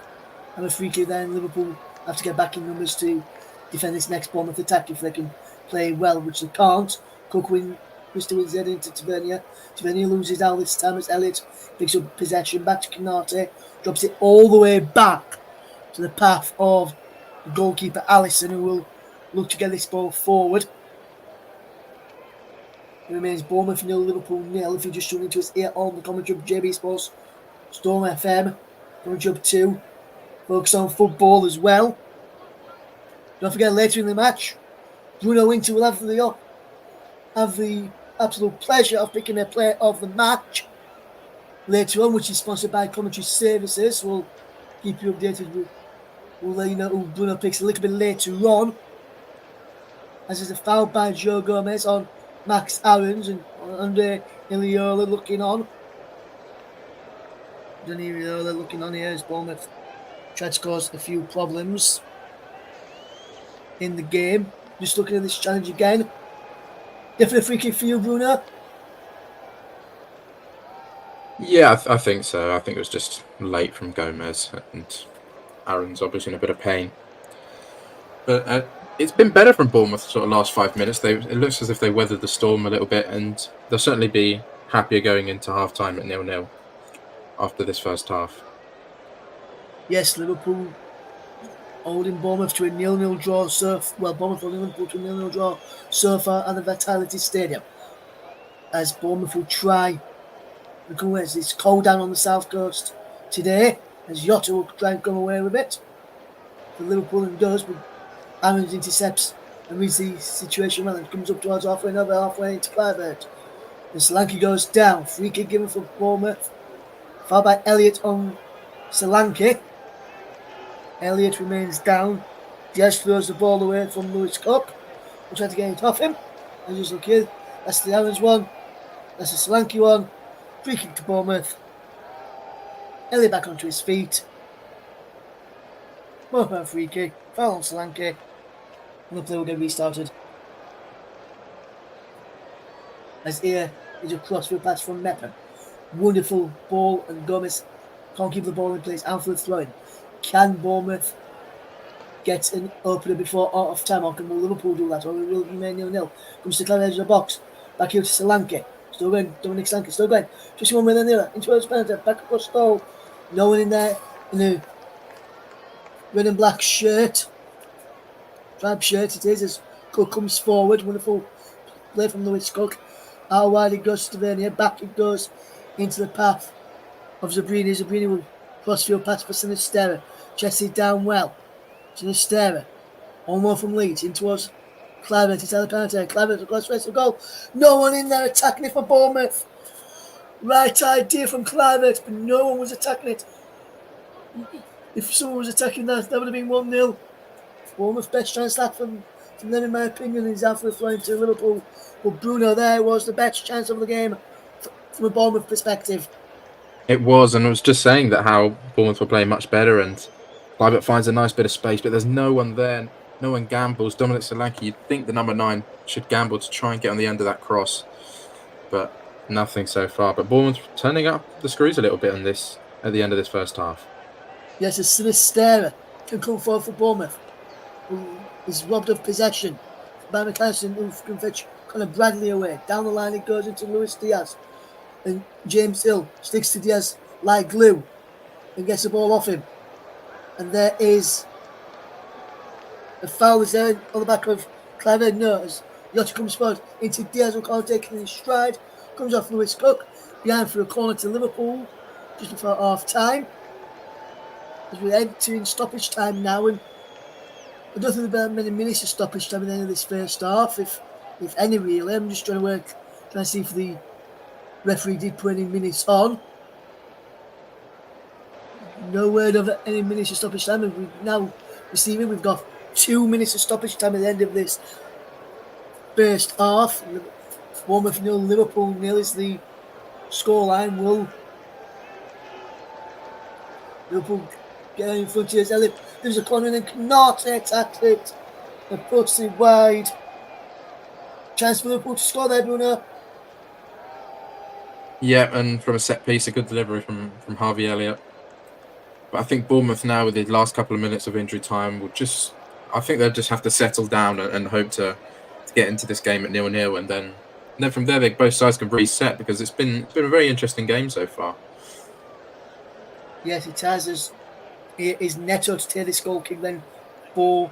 have a free kick. Then Liverpool have to get back in numbers to defend this next Bournemouth attack if they can play well, which they can't. Cook Crystal wins head into Tavernier. Tavernier loses out this time as Elliott picks up possession back to Canate, drops it all the way back to the path of the goalkeeper Allison, who will look to get this ball forward. It remains Bournemouth 0, Liverpool 0. If you're just tuning into us here on the commentary of JB Sports Storm FM, commentary up 2, focus on football as well. Don't forget, later in the match, Bruno Winter will have the absolute pleasure of picking a player of the match later on, which is sponsored by Commentary Services. We'll keep you updated. We'll let you know who Bruno picks a little bit later on. As there's a foul by Joe Gomez on Max Aarons, and Andre Iliola looking on. Iliola looking on here as Bournemouth tried to cause a few problems in the game. Just looking at this challenge again. Definitely a free kick for you, Bruno. Yeah, I think so. I think it was just late from Gomez, and Aaron's obviously in a bit of pain. But it's been better from Bournemouth sort of last 5 minutes. It looks as if they weathered the storm a little bit, and they'll certainly be happier going into half-time at 0-0 after this first half. Yes, Liverpool holding Bournemouth to a 0-0 draw. Bournemouth holding Liverpool to a 0-0 draw so far at the Vitality Stadium. As Bournemouth will try to come away. It's cold down on the south coast today, as Jota will try and come away with it. For Liverpool, and does, but Aarons intercepts and reads the situation well and comes up towards halfway into Clivert. And Solanke goes down. Free kick given for Bournemouth. Foul by Elliott on Solanke. Elliott remains down. Diaz throws the ball away from Lewis Cook. We'll try to get it off him. And just look here. That's the Aarons one. That's the Solanke one. Free kick to Bournemouth. Elliott back onto his feet. More free kick. Foul on Solanke. And the play will get restarted. As here is a crossfield pass from Mepham. Wonderful ball, and Gomez can't keep the ball in place. Alfred throwing. Can Bournemouth get an opener before out of time, or can Liverpool do that, or will it remain 0-0? Comes to the edge of the box. Back here to Solanke. Still going. Dominic Solanke still going. Just one way than the other. Into his penalty. Back across the goal. No one in there in a red and black shirt. Drab shirt it is, as Cook comes forward. Wonderful play from Lewis Cook. Out wide it goes to Tavernier. Back it goes into the path of Zabrini. Zabrini will crossfield pass for Sinisterra. Chests it down well. Sinisterra. One more from Leeds in towards Clivert. It's out of the penalty. Clivert across the rest of the goal. No one in there attacking it for Bournemouth. Right idea from Clivert, but no one was attacking it. If someone was attacking that would have been 1-0. Bournemouth's best chance that from them, in my opinion, is after throwing to Liverpool. But Bruno there was the best chance of the game from a Bournemouth perspective. It was, and I was just saying that how Bournemouth were playing much better, and Clivert finds a nice bit of space, but there's no one there. No one gambles. Dominic Solanke, you'd think the number 9 should gamble to try and get on the end of that cross, but nothing so far. But Bournemouth turning up the screws a little bit on this at the end of this first half. Yes, a Sinisterra can come forward for Bournemouth, who is robbed of possession by McAllister, who can fetch Conor Bradley away. Down the line it goes into Luis Diaz, and James Hill sticks to Diaz like glue and gets the ball off him. And there is a foul is there on the back of Clive Nurse. Jota comes forward into Diaz, who can't take it in his stride. Comes off Lewis Cook, behind for a corner to Liverpool just before half time. As we're entering stoppage time now, and I don't think there are many minutes of stoppage time at the end of this first half, if any really. I'm just trying to see if the referee did put any minutes on. No word of any minutes of stoppage time, and we've now receiving. We've got 2 minutes of stoppage time at the end of this first half. Bournemouth 0, Liverpool 0 is the scoreline. Will Liverpool get in front of us? There's a corner and Canate attacks it and puts it wide. Chance for Liverpool to score there, Bruno. Yeah, and from a set piece, a good delivery from Harvey Elliott. But I think Bournemouth now, with the last couple of minutes of injury time, I think they'll just have to settle down and hope to get into this game at 0-0, and then from there, both sides can reset, because it's been a very interesting game so far. Yes, it has. It is Neto to take this goal kick then for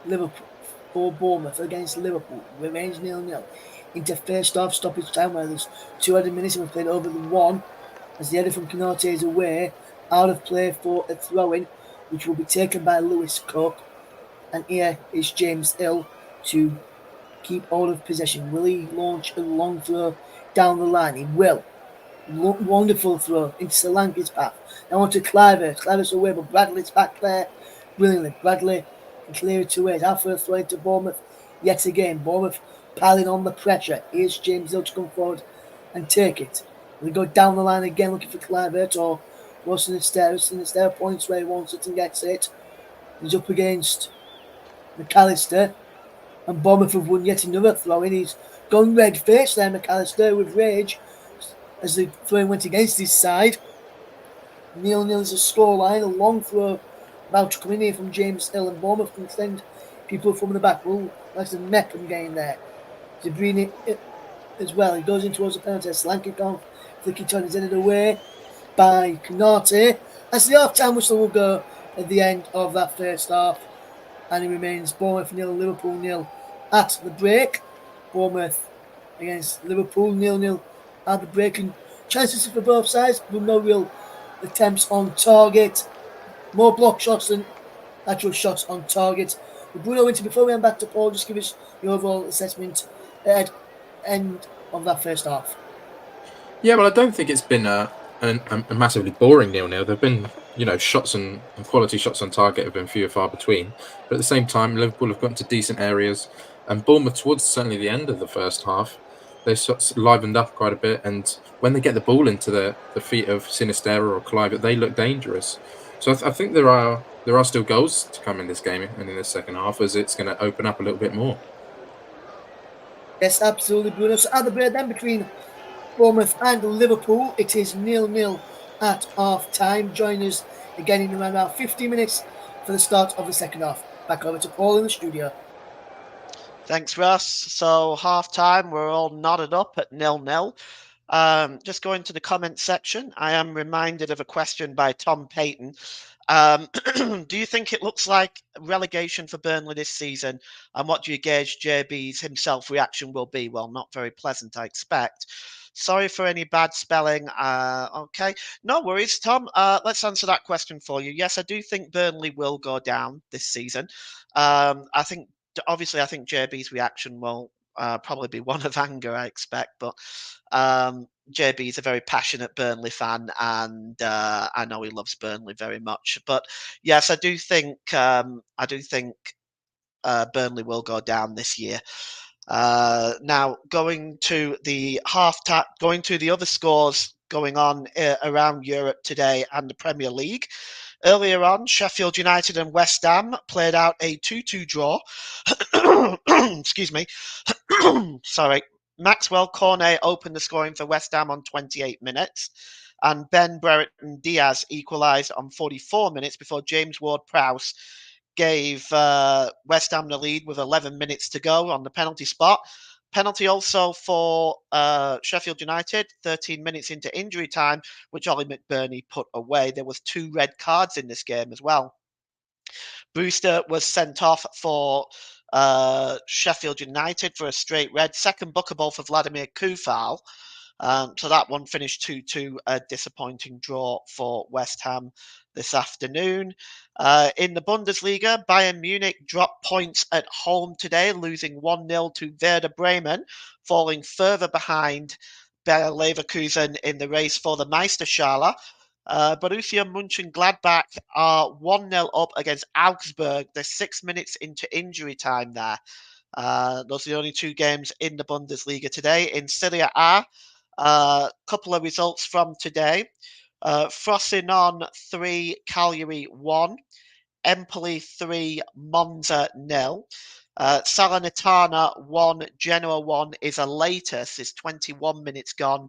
Liverpool, for Bournemouth against Liverpool. Remains 0-0 into first half stoppage time, where there's 200 minutes and we've played over the one, as the header from Canate is away, out of play for a throw-in, which will be taken by Lewis Cook. And here is James Hill to keep hold of possession. Will he launch a long throw down the line? He will. Wonderful throw into Solanke's path. Now on to Cliver. Cliver's away, but Bradley's back there brilliantly. Bradley can clear it away. Our first throw into Bournemouth yet again. Bournemouth piling on the pressure. Here's James Hill to come forward and take it. Will he go down the line again looking for Clivert, or Wilson Sinister points where he wants it and gets it. He's up against McAllister, and Bournemouth have won yet another throw in. He's gone red-faced there, McAllister, with rage as the throw went against his side. 0-0 is a scoreline. A long throw about to come in here from James Hill, and Bournemouth can send people from the back. Well, that's a Meckham game there. Zabrini as well. He goes in towards the penalty. Solanke gone. Flicky turn is headed away by Canate. As the half-time whistle will go at the end of that first half, and it remains Bournemouth 0, Liverpool 0 at the break. Bournemouth against Liverpool 0-0 at the break, and chances for both sides, with no real attempts on target. More block shots than actual shots on target. But Bruno Winter, before we hand back to Paul, just give us your overall assessment at end of that first half. Yeah, well, I don't think it's been a massively boring 0-0. There've been, shots and quality shots on target have been few and far between. But at the same time, Liverpool have got into decent areas, and Bournemouth, towards certainly the end of the first half, they sort of livened up quite a bit. And when they get the ball into the feet of Sinisterra or Clive, they look dangerous. So I think there are still goals to come in this game and in the second half, as it's going to open up a little bit more. Yes, absolutely, Bruno. So at the break then between Bournemouth and Liverpool, it is 0-0 at half time. Join us again in around about 50 minutes for the start of the second half. Back over to Paul in the studio. Thanks, Russ. So half time, we're all knotted up at 0-0. Just going to the comment section, I am reminded of a question by Tom Payton. Do you think it looks like relegation for Burnley this season? And what do you gauge JB's himself reaction will be? Well, not very pleasant, I expect. Sorry for any bad spelling. Okay, no worries, Tom. Let's answer that question for you. Yes, I do think Burnley will go down this season. I think JB's reaction will probably be one of anger, I expect, but JB is a very passionate Burnley fan, and I know he loves Burnley very much. But yes, I do think Burnley will go down this year. Now going to the going to the other scores going on around Europe today and the Premier League. Earlier on, Sheffield United and West Ham played out a 2-2 draw. Excuse me. Sorry. Maxwell Cornet opened the scoring for West Ham on 28 minutes, and Ben Brereton Diaz equalised on 44 minutes before James Ward-Prowse gave West Ham the lead with 11 minutes to go on the penalty spot. Penalty also for Sheffield United, 13 minutes into injury time, which Ollie McBurney put away. There was 2 red cards in this game as well. Brewster was sent off for Sheffield United for a straight red. Second bookable for Vladimir Kufal. So that one finished 2-2, a disappointing draw for West Ham this afternoon. In the Bundesliga, Bayern Munich dropped points at home today, losing 1-0 to Werder Bremen, falling further behind Bayer Leverkusen in the race for the Meisterschale. Borussia Mönchengladbach are 1-0 up against Augsburg. They're 6 minutes into injury time there. Those are the only 2 games in the Bundesliga today. In Serie A, Couple of results from today. Frosinone 3, Cagliari 1. Empoli 3, Monza 0. Salernitana 1, Genoa 1 is a latest. It's 21 minutes gone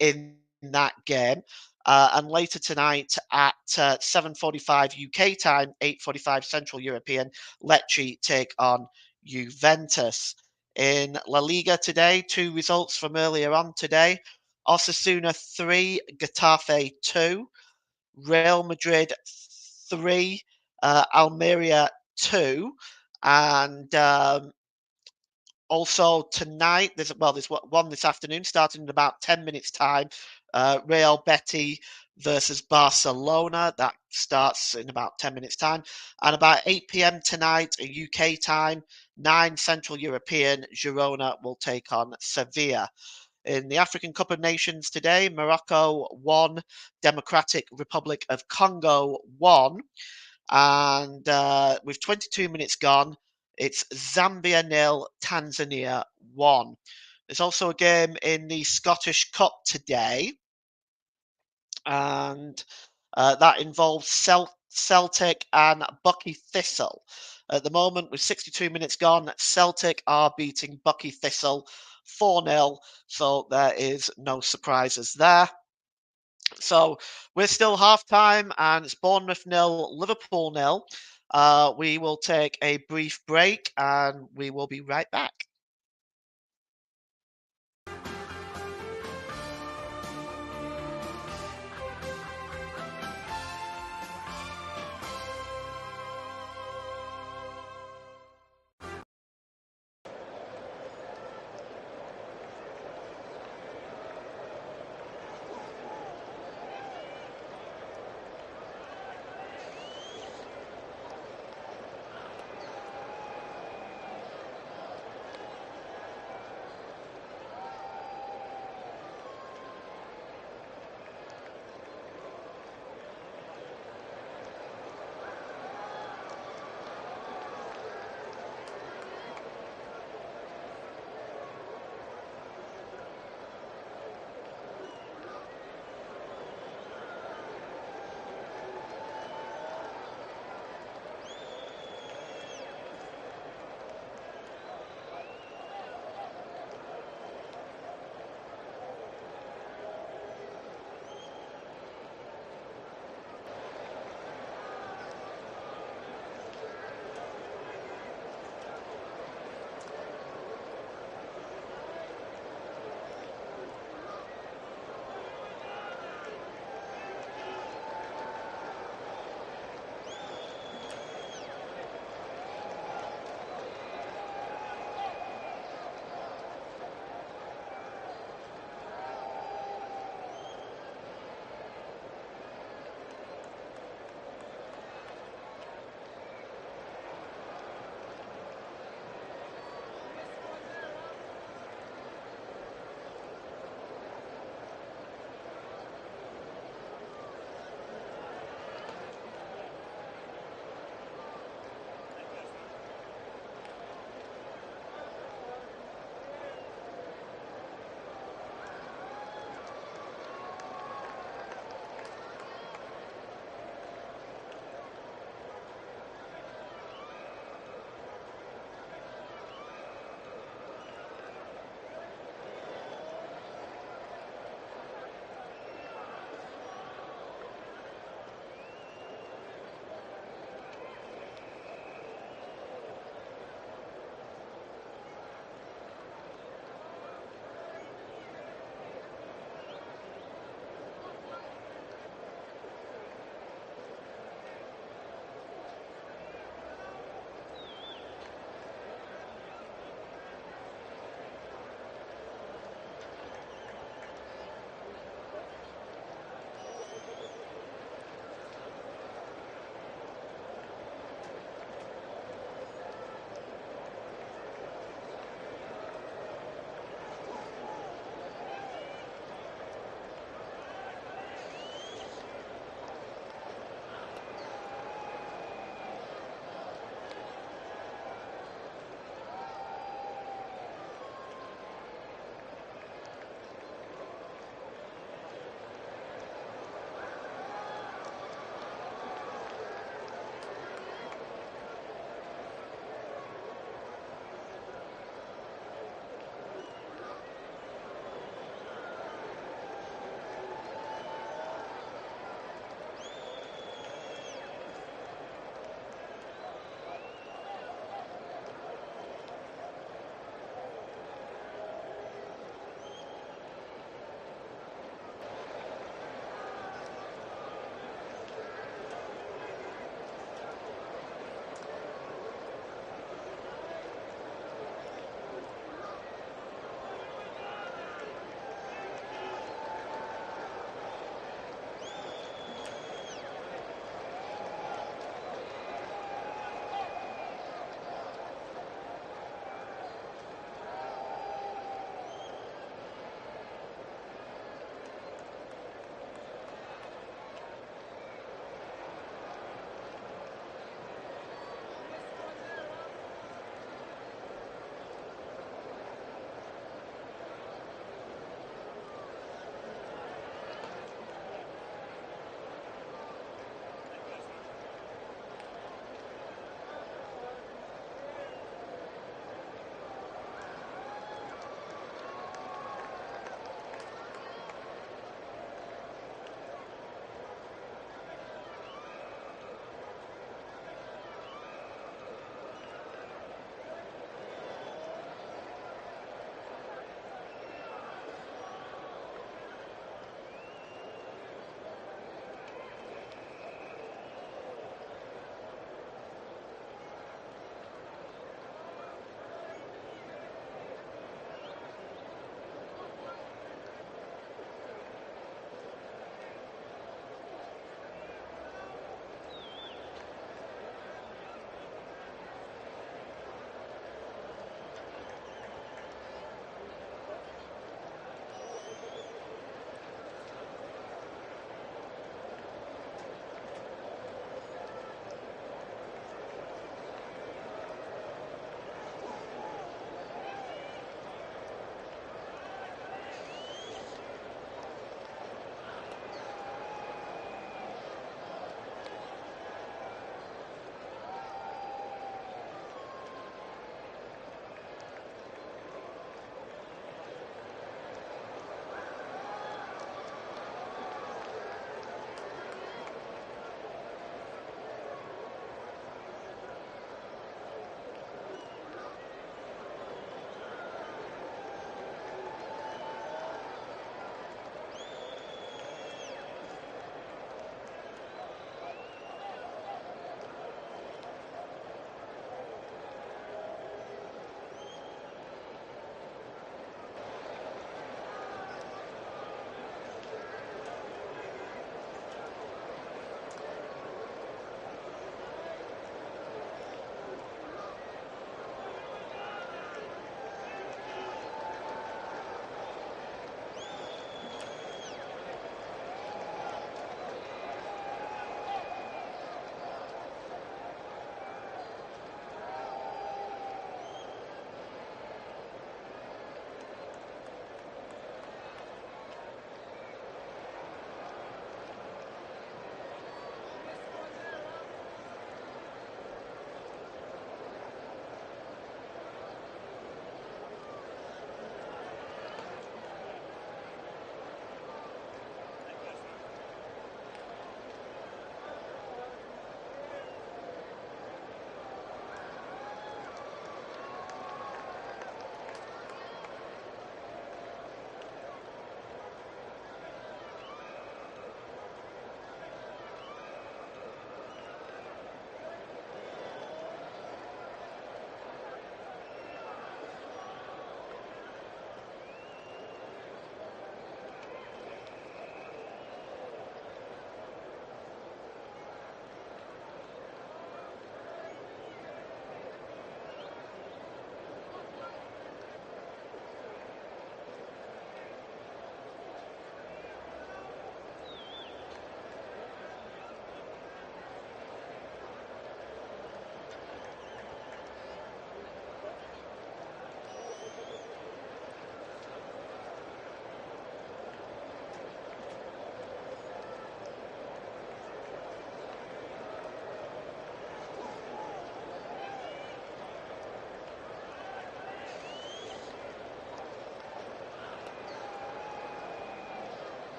in that game. And later tonight at 7:45 UK time, 8:45 Central European, Lecce take on Juventus. In La Liga today, 2 results from earlier on today. Osasuna 3, Getafe 2. Real Madrid 3, Almeria 2, and also tonight there's one this afternoon starting in about 10 minutes time. Real Betis versus Barcelona, that starts in about 10 minutes time, and about 8 p.m. tonight UK time, 9 Central European, Girona will take on Sevilla. In the African Cup of Nations today, Morocco 1, Democratic Republic of Congo 1. And with 22 minutes gone, it's Zambia 0, Tanzania 1. There's also a game in the Scottish Cup today. And that involves Celtic and Bucky Thistle. At the moment, with 62 minutes gone, Celtic are beating Bucky Thistle 4-0, so there is no surprises there. So we're still half-time, and it's Bournemouth 0, Liverpool 0. We will take a brief break, and we will be right back.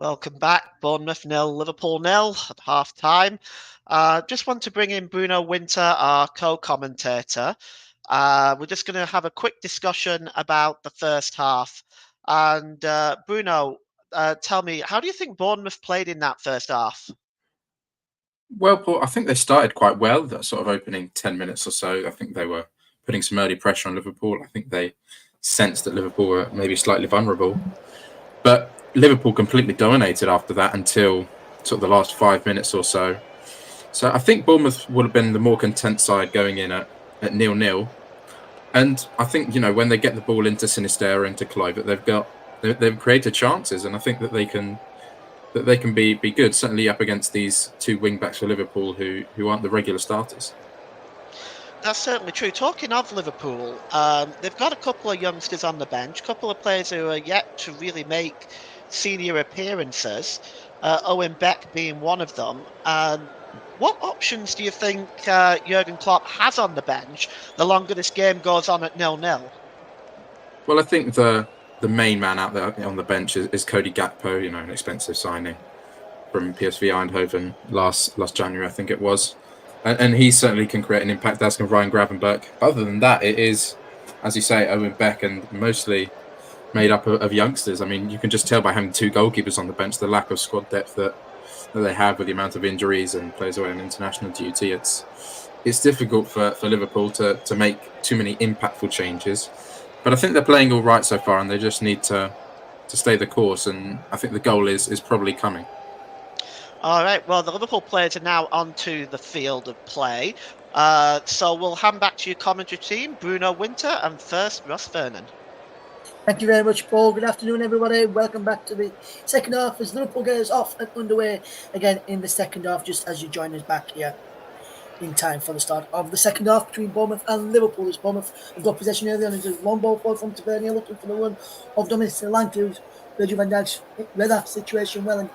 Welcome back. Bournemouth 0, Liverpool 0 at half time. Just want to bring in Bruno Winter, our co-commentator. We're just going to have a quick discussion about the first half. And Bruno, tell me, how do you think Bournemouth played in that first half? Well, Paul, I think they started quite well, that sort of opening 10 minutes or so. I think they were putting some early pressure on Liverpool. I think they sensed that Liverpool were maybe slightly vulnerable. But Liverpool completely dominated after that until sort of the last 5 minutes or so. So I think Bournemouth would have been the more content side going in at 0-0. And I think, when they get the ball into Sinisterra, into Kluivert, they've created chances, and I think that they can be good, certainly up against these two wing backs for Liverpool who aren't the regular starters. That's certainly true. Talking of Liverpool, they've got a couple of youngsters on the bench, a couple of players who are yet to really make senior appearances, Owen Beck being one of them. What options do you think Jurgen Klopp has on the bench the longer this game goes on at 0-0? Well, I think the main man out there on the bench is Cody Gakpo, an expensive signing from PSV Eindhoven last January, I think it was. And he certainly can create an impact, as can Ryan Gravenberch. Other than that, it is, as you say, Owen Beck, and mostly made up of youngsters. I mean, you can just tell by having two goalkeepers on the bench, the lack of squad depth that they have with the amount of injuries and players away on international duty. It's difficult for Liverpool to make too many impactful changes. But I think they're playing all right so far, and they just need to stay the course. And I think the goal is probably coming. All right, well, the Liverpool players are now onto the field of play. So we'll hand back to your commentary team, Bruno Winter, and first, Ross Vernon. Thank you very much, Paul. Good afternoon, everybody. Welcome back to the second half as Liverpool gets off and underway again in the second half, just as you join us back here in time for the start of the second half between Bournemouth and Liverpool. As Bournemouth have got possession early on, it's a long ball forward from Tavernier looking for the run of Dominic Solanke, who's Virgil van Dijk's read that situation well and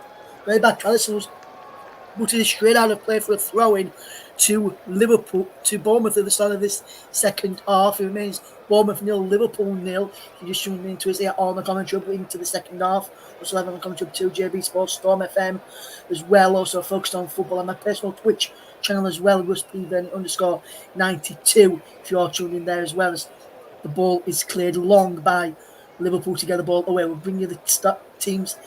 very back. Alisson was booted straight out of play for a throw-in to Bournemouth at the start of this second half. It remains Bournemouth 0, Liverpool 0. You just tuned into us here on the commentary into the second half. Also have on the commentary to JB Sports, Storm FM as well. Also focused on football on my personal Twitch channel as well, RustPven_92. If you are tuned in there as well, as the ball is cleared long by Liverpool to get the ball away. We'll bring you the teams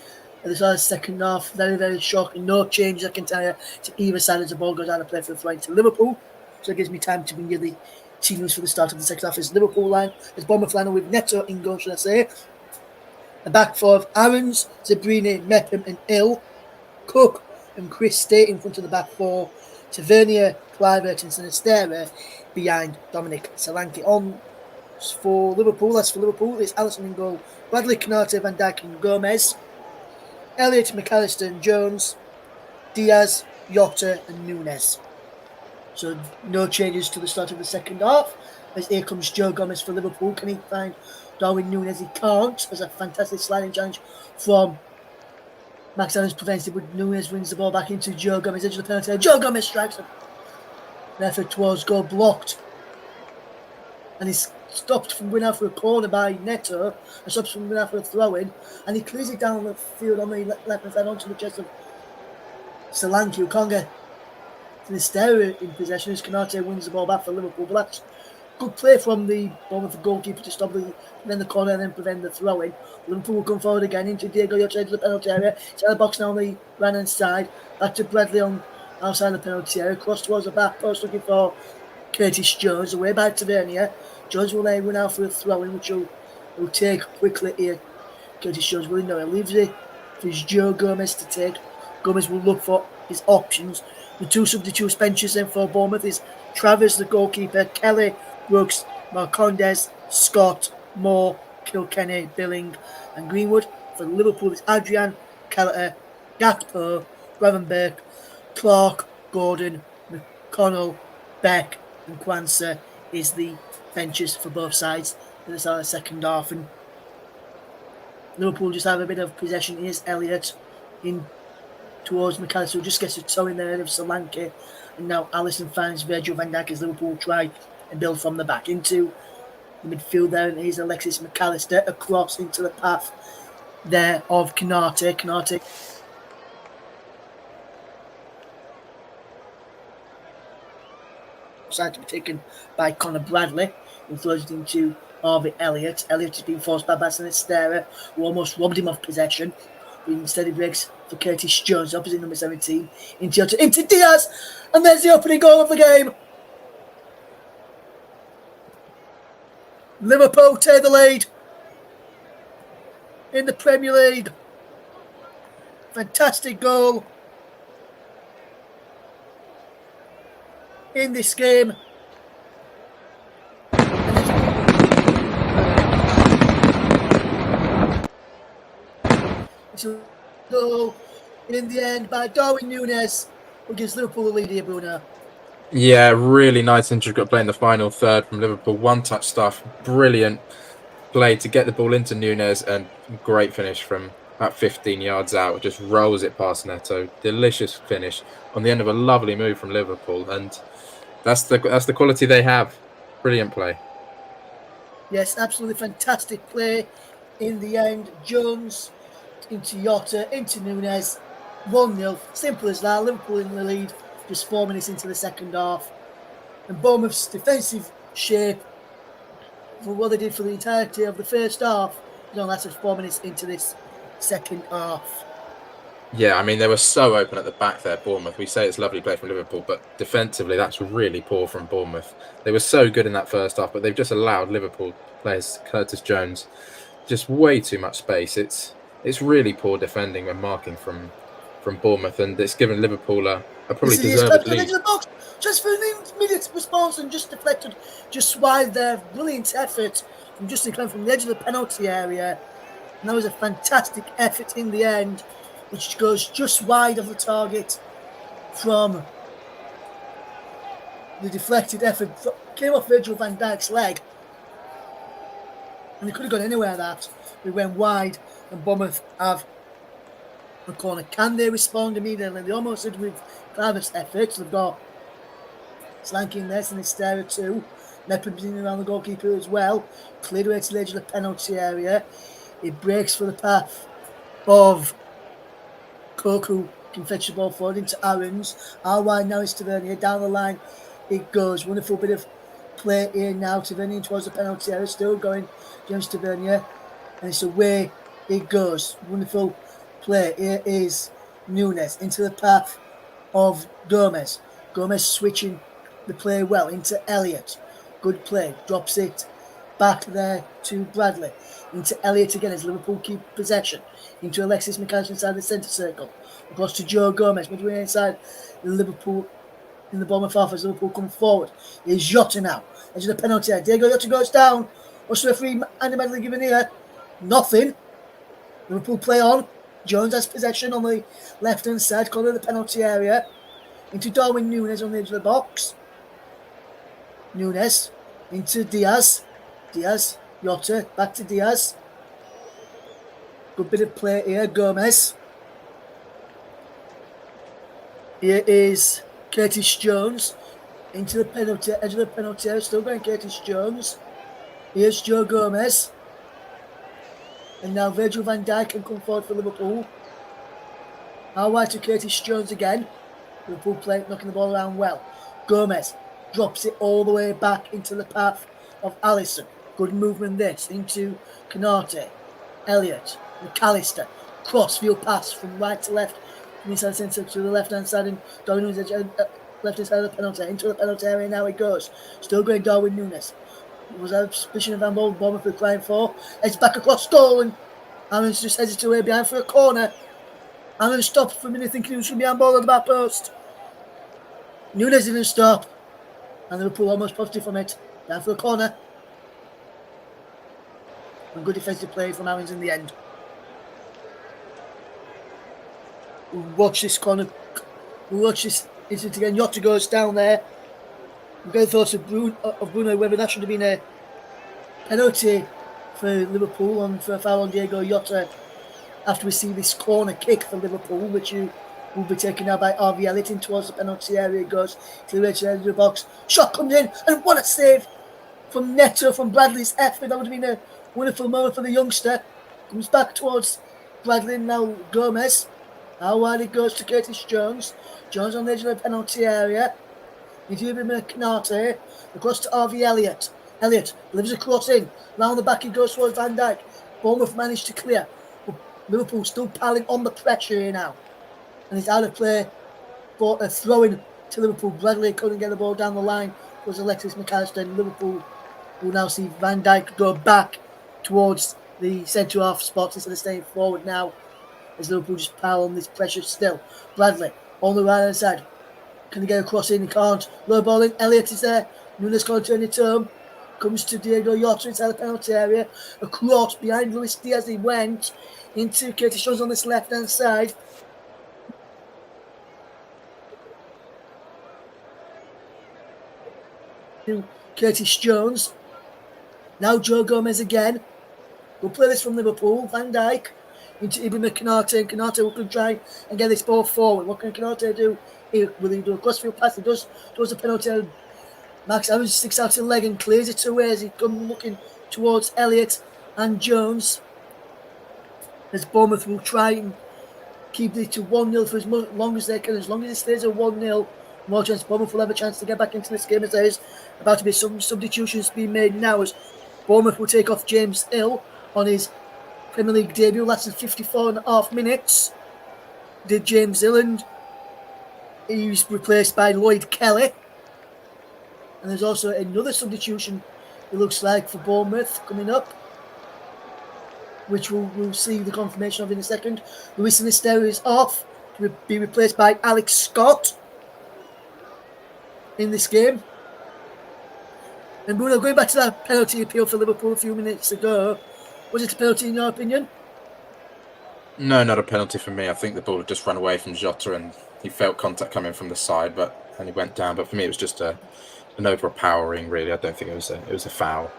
at the start of the second half. Very, very shocking. No changes, I can tell you, to either side as the ball goes out of play for the throw into Liverpool. So it gives me time to bring you the teams for the start of the second half. It's Liverpool line, it's Bournemouth line with Neto in goal, should I say. The back four of Aarons, Zabrini, Mepham and Hill. Cook and Chris stay in front of the back four. Tavernier, Kluivert and Sinisterra behind Dominic Solanke. On for Liverpool, it's Alisson in goal. Bradley, Konate, Van Dijk and Gomez. Elliott, McAllister and Jones. Diaz, Jota and Nunes. So no changes to the start of the second half. As here comes Joe Gomez for Liverpool. Can he find Darwin Nunes? He can't. There's a fantastic sliding challenge from Max Adams, prevents it, but Nunes wins the ball back into Joe Gomez, edge of the penalty. Joe Gomez strikes him. An effort towards goal blocked. And he's stopped from going out for a corner by Neto, and stops from going out for a throw-in, and he clears it down the field on the left-hand side onto the chest of Solanke, who can't get Sinisterra in possession as Konate wins the ball back for Liverpool. But that's good play from the Bournemouth goalkeeper to stop the corner and then prevent the throw-in. Liverpool will come forward again into Diego Jota into the penalty area. It's out of the box now on the right-hand side. Back to Bradley on outside the penalty area. Cross towards the back post looking for Curtis Jones. Away by Tavernier. Jones will then run out for a throw-in, which will take quickly here. Curtis Jones will know. He leaves it for his Joe Gomez to take. Gomez will look for his options. The two substitute benches then for Bournemouth is Travers, the goalkeeper, Kelly, Brooks, Marcondes, Scott, Moore, Kilkenny, Billing and Greenwood. For Liverpool it's Adrian, Kelleher, Gakpo, Gravenberch, Clark, Gordon, McConnell, Beck and Kwanzaa is the benches for both sides in the start of the second half. And Liverpool just have a bit of possession. Here's Elliott in towards McAllister, who just gets a toe in there of Solanke, and now Alisson finds Virgil van Dijk as Liverpool try and build from the back into the midfield there, and here's Alexis McAllister across into the path there of Konate. Konate offside to be taken by Conor Bradley, who throws it into Harvey Elliott. Elliott has been forced by Bassett, who almost robbed him of possession. But instead he breaks for Curtis Jones, opposite number 17, into Diaz, and there's the opening goal of the game. Liverpool take the lead in the Premier League. Fantastic goal in this game. It's a goal in the end by Darwin Núñez, who gives Liverpool the lead here, Bruno. Yeah, really nice intricate play in the final third from Liverpool. One-touch stuff, brilliant play to get the ball into Núñez, and great finish from about 15 yards out. Just rolls it past Neto. Delicious finish on the end of a lovely move from Liverpool, and that's the quality they have. Brilliant play. Yes, absolutely fantastic play in the end. Jones into Jota, into Núñez, 1-0. Simple as that. Liverpool in the lead just 4 minutes into the second half. And Bournemouth's defensive shape for what they did for the entirety of the first half lasted 4 minutes into this second half. Yeah, I mean, they were so open at the back there, Bournemouth. We say it's lovely play from Liverpool, but defensively, that's really poor from Bournemouth. They were so good in that first half, but they've just allowed Liverpool players, Curtis Jones, just way too much space. It's really poor defending and marking from Bournemouth, and it's given Liverpool a probably deserved lead. The box, just for an immediate response and just deflected just wide there. Brilliant effort from Justin Clem from the edge of the penalty area. And that was a fantastic effort in the end, which goes just wide of the target from the deflected effort. Came off Virgil van Dijk's leg. And it could have gone anywhere that. We went wide, and Bournemouth have the corner. Can they respond immediately? They almost did with Clivert's efforts. They've got Slanky in there, Sinisterra too. Neppin around the goalkeeper as well. Cleared away to the edge of the penalty area. It breaks for the path of Cook, who can fetch the ball forward into Aarons. Wide now is Tavernier. Down the line it goes. Wonderful bit of play here now. Tavernier towards the penalty area. Still going. James Tavernier. And it's away it goes. Wonderful play. Here is Núñez into the path of Gomez. Gomez switching the play well into Elliott. Good play. Drops it back there to Bradley. Into Elliott again as Liverpool keep possession. Into Alexis McAllister inside the centre circle. Across to Joe Gomez. Midway inside Liverpool in the Bournemouth half as Liverpool come forward. Here's Jota now. Edge of the penalty area. Diego Jota goes down. What's the referee Andy Medley giving here? Nothing. Liverpool play on. Jones has possession on the left-hand side, corner of the penalty area. Into Darwin Núñez on the edge of the box. Núñez into Diaz. Diaz, Jota, back to Diaz. Good bit of play here, Gomez. Here is Curtis Jones into the penalty, edge of the penalty area. Still going Curtis Jones. Here's Joe Gomez. And now Virgil van Dijk can come forward for Liverpool. Now wide to Curtis Jones again. Liverpool play, knocking the ball around well. Gomez drops it all the way back into the path of Alisson. Good movement this into Canate, Elliott, McAllister. Crossfield pass from right to left, from inside the centre to the left-hand side, and Darwin Núñez left-hand side of the penalty. Into the penalty area now it goes. Still going Darwin Núñez. Was that a suspicion of handball? Bournemouth replying for. It's back across goal, and Aaron's just headed away behind for a corner. Aaron stopped for a minute thinking he was going to be handball on the back post. Núñez didn't stop, and Liverpool almost positive from it. Down for a corner. And good defensive play from Aaron's in the end. We'll watch this corner. We'll watch this incident again. Jota goes down there. I'm getting thoughts of Bruno, whether that should have been a penalty for Liverpool and for a foul on Diego Jota after we see this corner kick for Liverpool, which will be taken now by Harvey Elliott in towards the penalty area. It goes to the edge of the box. Shot comes in, and what a save from Neto, from Bradley's effort. That would have been a wonderful moment for the youngster. Comes back towards Bradley, now Gomez. How wide it goes to Curtis Jones. Jones on the edge of the penalty area. into Canate, across to RV Elliott. Elliott delivers a cross in. Round the back he goes towards Van Dijk. Bournemouth managed to clear. But Liverpool still piling on the pressure here now. And it's out of play for a throw-in to Liverpool. Bradley couldn't get the ball down the line. It was Alexis McAllister, and Liverpool will now see Van Dijk go back towards the centre-half spots instead of staying forward now, as Liverpool just pile on this pressure still. Bradley on the right-hand side. Can he get a cross in? He can't. Low ball in. Elliott is there. Nunes can't turn it home. Comes to Diego Jota inside the penalty area. A cross behind Luis Diaz. He went into Curtis Jones on this left-hand side. Curtis Jones. Now Joe Gomez again. We'll play this from Liverpool. Van Dijk into Ibrahim Konate, and Konate will try and get this ball forward. What can Konate do? Will he do a crossfield pass? He does a penalty. Max Evans sticks out his leg and clears it away as he comes looking towards Elliott and Jones. As Bournemouth will try and keep it to 1-0 for as long as they can. As long as it stays at 1-0, more chance Bournemouth will have a chance to get back into this game, as there is about to be some substitutions being made now, as Bournemouth will take off James Hill on his Premier League debut. Lasted 54.5 minutes. Did James Hill, and he's replaced by Lloyd Kelly. And there's also another substitution, it looks like, for Bournemouth coming up, which we'll see the confirmation of in a second. Luis Sinisterra is off to be replaced by Alex Scott in this game. And Bruno, going back to that penalty appeal for Liverpool a few minutes ago, was it a penalty in your opinion? No, not a penalty for me. I think the ball had just run away from Jota and he felt contact coming from the side, and he went down. But for me, it was just an overpowering, really. I don't think it was a foul.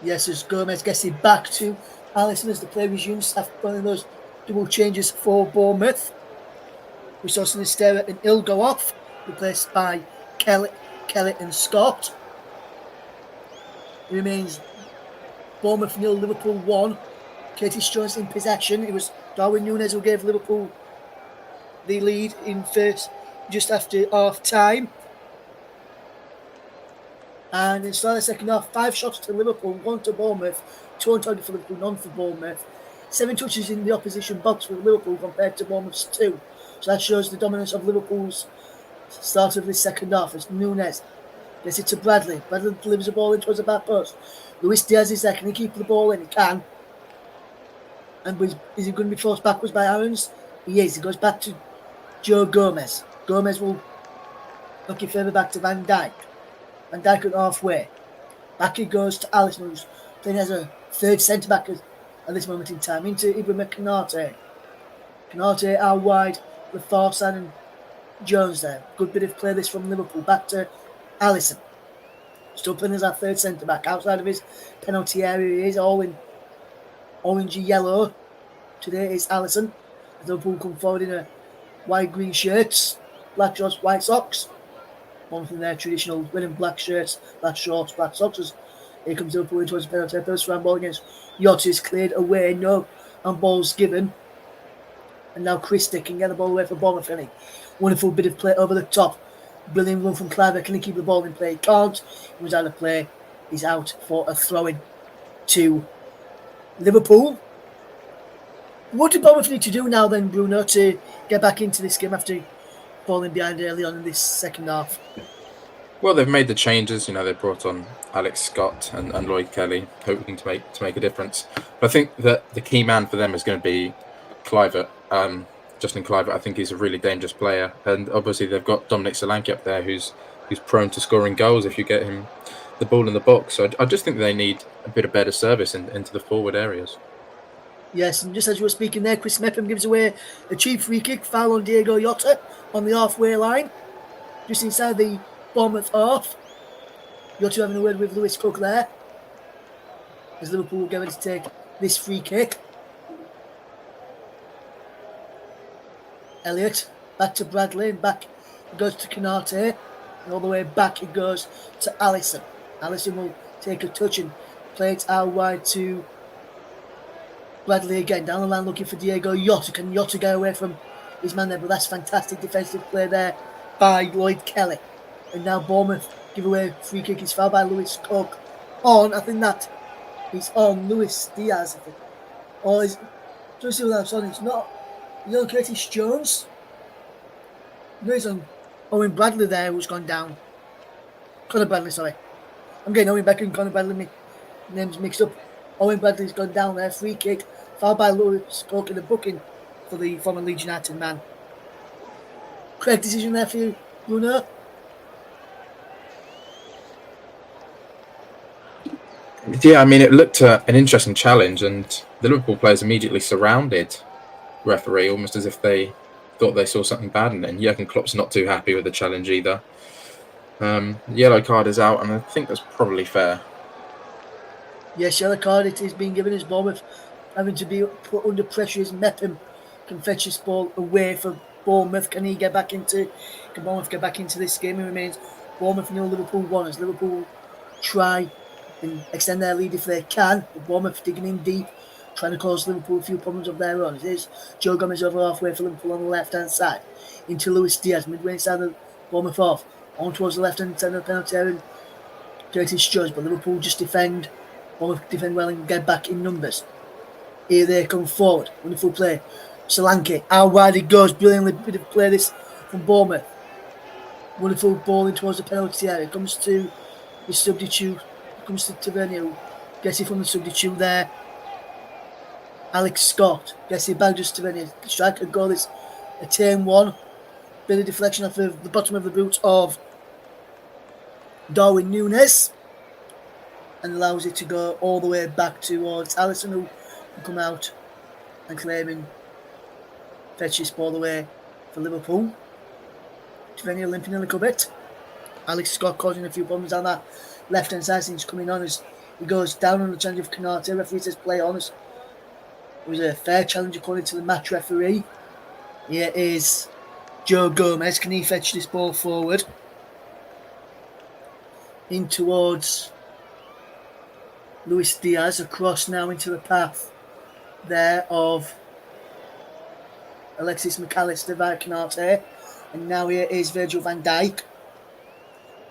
Yes, as Gomez gets it back to Alisson as the play resumes after one of those double changes for Bournemouth. We saw Sinisterra and Hill go off, replaced by Kelly and Scott. It remains Bournemouth 0, Liverpool 1. Curtis Jones in possession. It was Darwin Nunes who gave Liverpool the lead in first just after half time. And in the start of the second half, 5 shots to Liverpool, 1 to Bournemouth, 2 on target for Liverpool, none for Bournemouth. 7 touches in the opposition box for Liverpool compared to Bournemouth's 2. So that shows the dominance of Liverpool's start of the second half as Nunes gets it to Bradley. Bradley delivers the ball in towards the back post. Luis Diaz is there. Can he keep the ball in? He can. And is he going to be forced backwards by Aarons? He is. He goes back to Joe Gomez. Gomez will knock it further back to Van Dijk. Van Dijk at halfway. Back he goes to Alisson, who's playing as a third centre-back at this moment in time. Into Ibrahim Konate. Konate out wide, the far side, and Jones there. Good bit of play this from Liverpool. Back to Alisson. Still playing as our third centre-back. Outside of his penalty area, he is all in orangey yellow. Today is Alisson. Liverpool come forward in a white green shirts, black shorts, white socks. One from their traditional winning black shirts, black shorts, black socks. As here comes Liverpool in towards the penalty. First round ball against Jota is cleared away. No handballs given. And now Christie can get the ball away for Bournemouth. Wonderful bit of play over the top. Brilliant run from Clive. Can he keep the ball in play? He can't. He was out of play. He's out for a throw-in to Liverpool. What do Bournemouth need to do now then, Bruno, to get back into this game after falling behind early on in this second half? Well, they've made the changes. They brought on Alex Scott and Lloyd Kelly, hoping to make a difference. But I think that the key man for them is going to be Kluivert. Justin Kluivert, I think he's a really dangerous player, and obviously they've got Dominic Solanke up there, who's prone to scoring goals if you get him the ball in the box. So I just think they need a bit of better service into the forward areas. Yes, and just as you were speaking there, Chris Mepham gives away a cheap free kick, foul on Diego Jota on the halfway line, just inside the Bournemouth half. Jota having a word with Lewis Cook there, as Liverpool will get ready to take this free kick. Elliott, back to Bradley, and back it goes to Konate, and all the way back it goes to Alisson. Alisson will take a touch and play it out wide to Bradley again, down the line looking for Diego Jota. Can Jota get away from his man there? But that's fantastic defensive play there by Lloyd Kelly. And now Bournemouth give away free kick. It's fouled by Lewis Cook. I think that is on Luis Diaz, I think. Or is just see what that's on. It's not. You know, Curtis Jones. No, he's on Owen Bradley there, who's gone down. Conor Bradley, sorry. I'm getting Owen Beck and Conor Bradley names mixed up. Owen Bradley's gone down there. Free kick. Fouled by Lewis Cook in the booking for the former Leeds United man. Correct decision there for you, Bruno? Yeah, I mean, it looked an interesting challenge, and the Liverpool players immediately surrounded referee, almost as if they thought they saw something bad in it. And Jurgen Klopp's not too happy with the challenge either. Yellow card is out, and I think that's probably fair. Yes, yellow card it is being given as Bournemouth having to be put under pressure as Mepham can fetch this ball away for Bournemouth. Can Bournemouth get back into this game? It remains Bournemouth 0, Liverpool 1 as Liverpool try and extend their lead if they can. But Bournemouth digging in deep, trying to cause Liverpool a few problems of their own. It is Joe Gomez over halfway for Liverpool on the left-hand side. Into Luis Diaz, midway inside the Bournemouth off. On towards the left-hand side of the penalty area. Curtis Jones, but Liverpool just defend. Bournemouth defend well and get back in numbers. Here they come forward. Wonderful play. Solanke, how wide it goes. Brilliantly bit of play this from Bournemouth. Wonderful ball in towards the penalty area. Comes to the substitute. Comes to Tavernier. Gets it from the substitute there. Alex Scott gets it back just Tavernier. The striker goal is a turn one. Bit of deflection off of the bottom of the boot of Darwin Núñez. And allows it to go all the way back towards Alisson, who will come out and claim and fetch this ball away for Liverpool. Tavernier limping a little bit. Alex Scott causing a few problems on that left-hand side since coming on as he goes down on the challenge of Canate. Referee says play on. It was a fair challenge according to the match referee. Here is Joe Gomez. Can he fetch this ball forward? In towards Luis Diaz, across now into the path there of Alexis McAllister via Canate. And now here is Virgil van Dijk.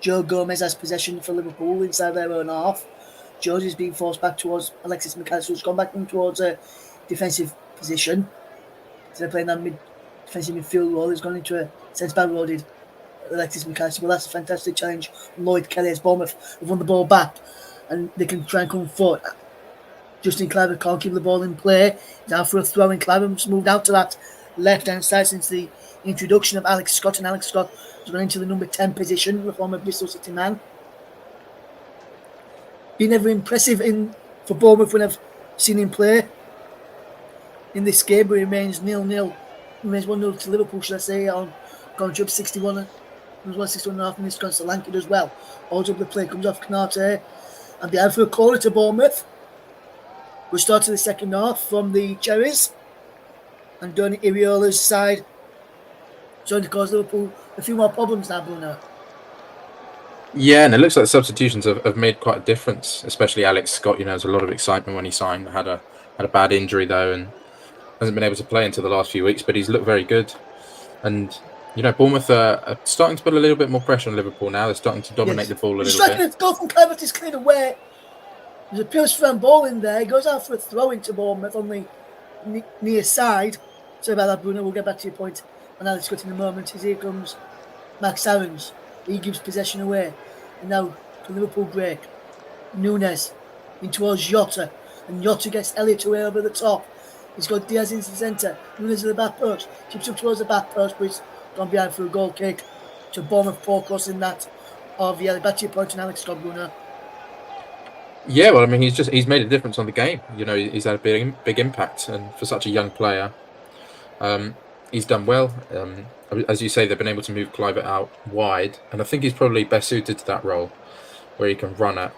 Joe Gomez has possession for Liverpool inside their own half. Jones is being forced back towards Alexis McAllister, who's gone back in towards a defensive position. Instead of playing that defensive midfield role, he's gone into a centre-back role, did Alexis McAllister. Well, that's a fantastic challenge from Lloyd Kelly as Bournemouth have won the ball back and they can try and come forward. Justin Cliver can't keep the ball in play. Now for a throw in. Cliver's moved out to that left-hand side since the introduction of Alex Scott, and Alex Scott has gone into the number 10 position, the former Bristol City man. Been ever impressive for Bournemouth when I've seen him play in this game, but he remains 0-0. Remains 1-0 to Liverpool, should I say, on gone up 61. It was 61.5 minutes gone to Lankard as well. Holds up the play, comes off Canate, and behind for a corner to Bournemouth. We'll start to the second half from the Cherries. And Donny Iriola's side trying to cause Liverpool a few more problems now, Bruno. Yeah, and it looks like the substitutions have made quite a difference, especially Alex Scott. You know, there's a lot of excitement when he signed. Had a bad injury though, and hasn't been able to play until the last few weeks, but he's looked very good. And you know, Bournemouth are starting to put a little bit more pressure on Liverpool now. They're starting to dominate the ball a little bit. Striking a goal from Cleverton is cleared away. There's a pure strand ball in there. He goes out for a throw into Bournemouth on the near side. Sorry about that, Bruno. We'll get back to your point on Alex Scott in a moment. As here comes Max Aarons. He gives possession away. And now to Liverpool break. Núñez in towards Jota. And Jota gets Elliott away over the top. He's got Diaz into the centre. Núñez at the back post. Keeps up towards the back post, but he's gone behind for a goal kick. To Bournemouth, poor crossing that of back to your point on Alex Scott, Bruno. Yeah, well, I mean, he's made a difference on the game. You know, he's had a big impact, and for such a young player, he's done well. As you say, they've been able to move Clivert out wide, and I think he's probably best suited to that role, where he can run at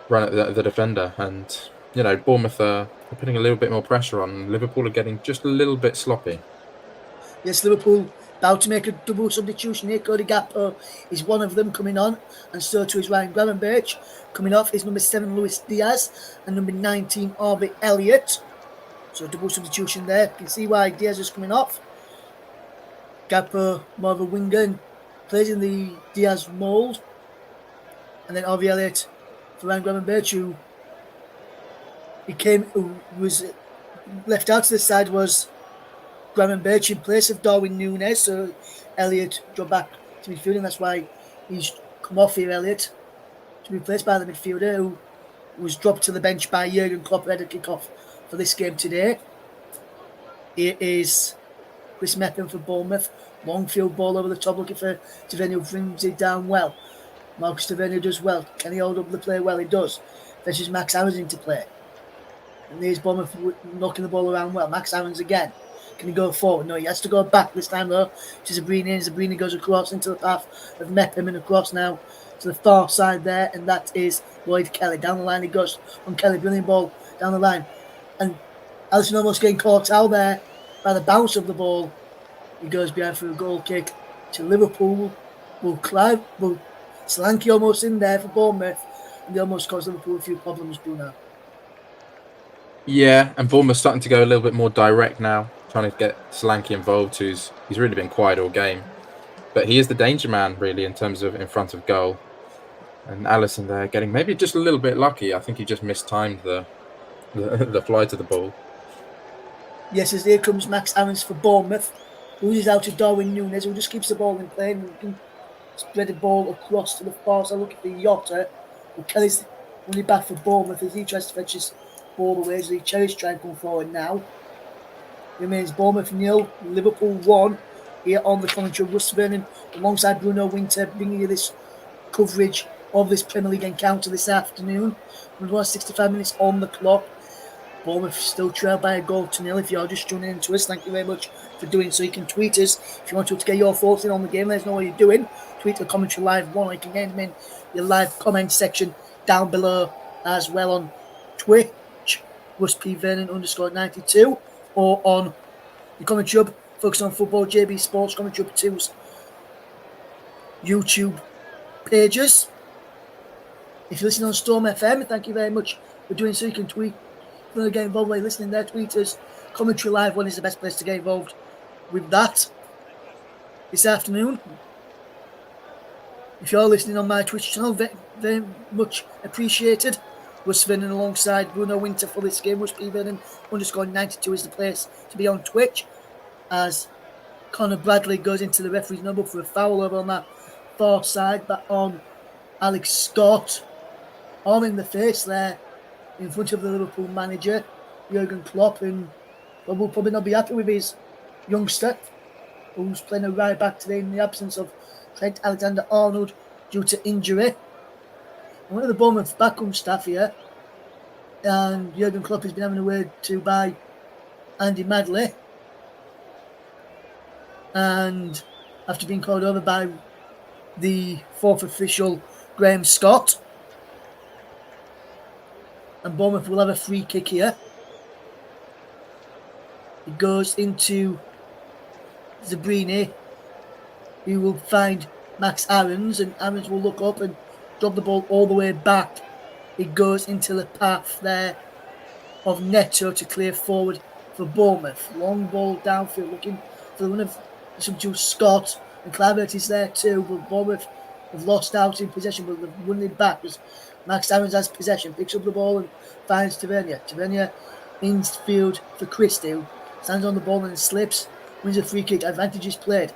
the defender. And you know, Bournemouth are putting a little bit more pressure on. Liverpool are getting just a little bit sloppy. Yes, Liverpool about to make a double substitution here. Cody Gakpo is one of them coming on, and so too is Ryan Gravenberch. Coming off is number 7 Luis Diaz and number 19 Harvey Elliott. So double substitution there. You can see why Diaz is coming off. Gakpo more of a winger and plays in the Diaz mould. And then Harvey Elliott for Ryan Gravenberch, who was left out to the side, was Gravenberch in place of Darwin Núñez. So Elliott dropped back to midfield, and that's why he's come off here, Elliott, to be replaced by the midfielder who was dropped to the bench by Jurgen Klopp ahead of kick-off for this game today. It is Chris Mepham for Bournemouth. Long field ball over the top, looking for Tavernier, who brings it down well. Marcus Tavernier does well. Can he hold up the play? Well, he does. Fetches Max Aarons into play. And there's Bournemouth knocking the ball around well. Max Aarons again. Can he go forward? No, he has to go back this time though. To Zabrini, and Zabrini goes across into the path of Mepham and across now to the far side there, and that is Lloyd Kelly. Down the line he goes on Kelly, brilliant ball down the line. And Alisson almost getting caught out there by the bounce of the ball. He goes behind for a goal kick to Liverpool. Solanke almost in there for Bournemouth, and they almost caused Liverpool a few problems, Bruno. Yeah, and Bournemouth starting to go a little bit more direct now, trying to get Solanke involved, he's really been quiet all game. But he is the danger man, really, in terms of in front of goal. And Alisson there getting maybe just a little bit lucky. I think he just mistimed the flight of the ball. Yes, as here comes Max Aarons for Bournemouth. Loses out to Darwin Núñez, who just keeps the ball in play and can spread the ball across to the far side, looking for Yotta. And Kelly's running back for Bournemouth as he tries to fetch his ball away. So Cherry's trying to come forward now. Remains Bournemouth 0, Liverpool 1. Here on the commentary, Russ Vernon alongside Bruno Winter, bringing you this coverage of this Premier League encounter this afternoon. We've 65 minutes on the clock. Bournemouth still trailed by a goal to 0. If you're just tuning in to us, thank you very much for doing so. You can tweet us if you want to get your thoughts in on the game. Let us know what you're doing. Tweet the commentary live one. You can get them in your live comment section down below as well on Twitch, Russ P Vernon _92, or on the commentary hub, Focus on Football, JB Sports Commentary Hub 2's YouTube pages. If you're listening on Storm FM, thank you very much for doing so. You can tweet. If you want to get involved by listening there, tweet us. Commentary Live 1 is the best place to get involved with that this afternoon. If you're listening on my Twitch channel, very, very much appreciated. Russ Vernon alongside Bruno Winter for this game. Russ P Vernon _92 is the place to be on Twitch, as Connor Bradley goes into the referee's number for a foul over on that far side, but on Alex Scott. Arm in the face there in front of the Liverpool manager, Jurgen Klopp, and will probably not be happy with his youngster, who's playing a right back today in the absence of Trent Alexander-Arnold due to injury. And one of the Bournemouth backroom staff here, and Jurgen Klopp has been having a word to by Andy Madley, and after being called over by the fourth official, Graham Scott. And Bournemouth will have a free kick here. It goes into Zabrini, who will find Max Aarons, and Aarons will look up and drop the ball all the way back. It goes into the path there of Neto to clear forward for Bournemouth. Long ball downfield, looking for the one of subdued Scott, and Clavert is there too, but Bournemouth have lost out in possession, but they've won it back as Max Aarons has possession, picks up the ball and finds Tavernier. Tavernier infield for Christie, who stands on the ball and slips, wins a free kick. Advantage is played.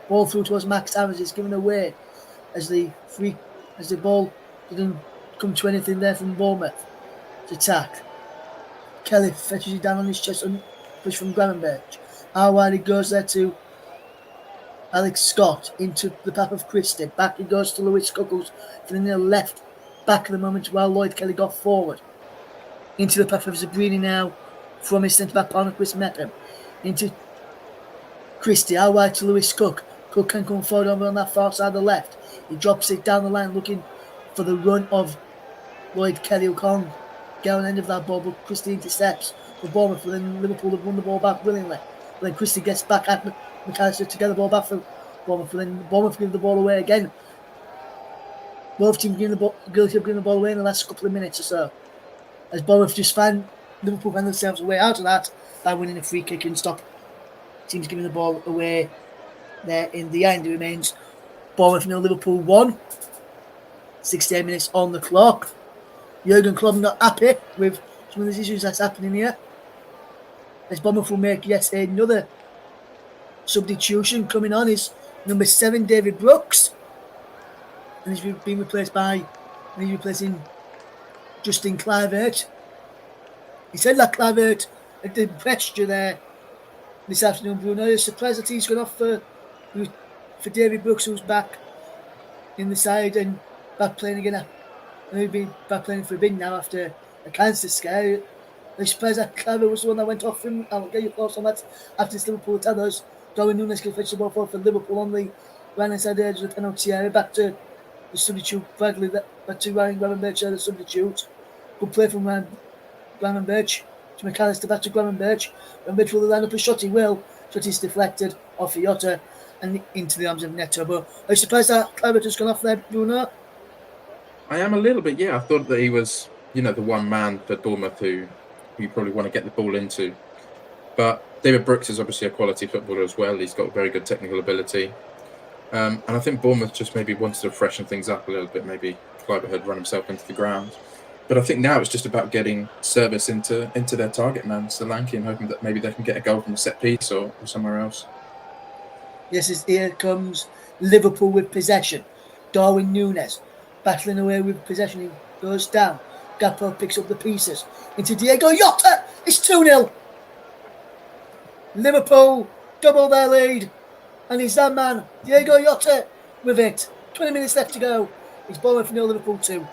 Ball through towards Max Aarons is given away as the ball didn't come to anything there from Bournemouth to attack. Kelly fetches it down on his chest and push from Gravenberch. How wide it goes there to Alex Scott into the path of Christie. Back it goes to Lewis Cuckles from the left back at the moment while Lloyd Kelly got forward. Into the path of Zabrini now from his centre-back partner Chris Mepham. Into Christie, out wide to Lewis Cook. Cook can come forward over on that far side of the left. He drops it down the line looking for the run of Lloyd Kelly, who can't get on the end of that ball, but Christie intercepts for Bournemouth, but then Liverpool have won the ball back brilliantly. But then Christie gets back at McAllister to get the ball back for Bournemouth, but then Bournemouth give the ball away again. Both teams giving the ball away in the last couple of minutes or so, as Bournemouth just find Liverpool find themselves a way out of that by winning a free kick and stop teams giving the ball away there in the end. It remains Bournemouth 0, Liverpool 1. 68 minutes on the clock. Jurgen Klopp not happy with some of these issues that's happening here. As Bournemouth will make yet another substitution. Coming on is number 7, David Brooks. And he's been replaced by, he's replacing Justin Kluivert. He said that Kluivert had impressed you there this afternoon, Bruno. You're surprised that he's gone off for David Brooks, who's back in the side and back playing again. And he's been back playing for a bit now after a cancer scare. I'm surprised that Kluivert was the one that went off him. I'll get your thoughts on that after this Liverpool attack. Darwin Núñez can fetch the ball forward for Liverpool on the right-hand side edge of the penalty area. Back to the substitute, Bradley, back to Ryan Gravenberch, the substitute. Good play from Gravenberch to McAllister, back to Gravenberch. Gravenberch will line up a shot, he will. Shot is deflected off Iota and into the arms of Neto. But are you surprised that Kluivert has gone off there, Bruno? I am a little bit, yeah. I thought that he was, the one man for Bournemouth who you probably want to get the ball into. But David Brooks is obviously a quality footballer as well. He's got very good technical ability. And I think Bournemouth just maybe wanted to freshen things up a little bit. Maybe Kluivert had run himself into the ground. But I think now it's just about getting service into their target man, Solanke, and hoping that maybe they can get a goal from a set piece or somewhere else. Yes, here comes Liverpool with possession. Darwin Núñez battling away with possession. He goes down. Gakpo picks up the pieces. Into Diego Jota. It's 2-0. Liverpool double their lead. And he's that man, Diego Jota, with it. 20 minutes left to go. It's Bournemouth 0, Liverpool 2.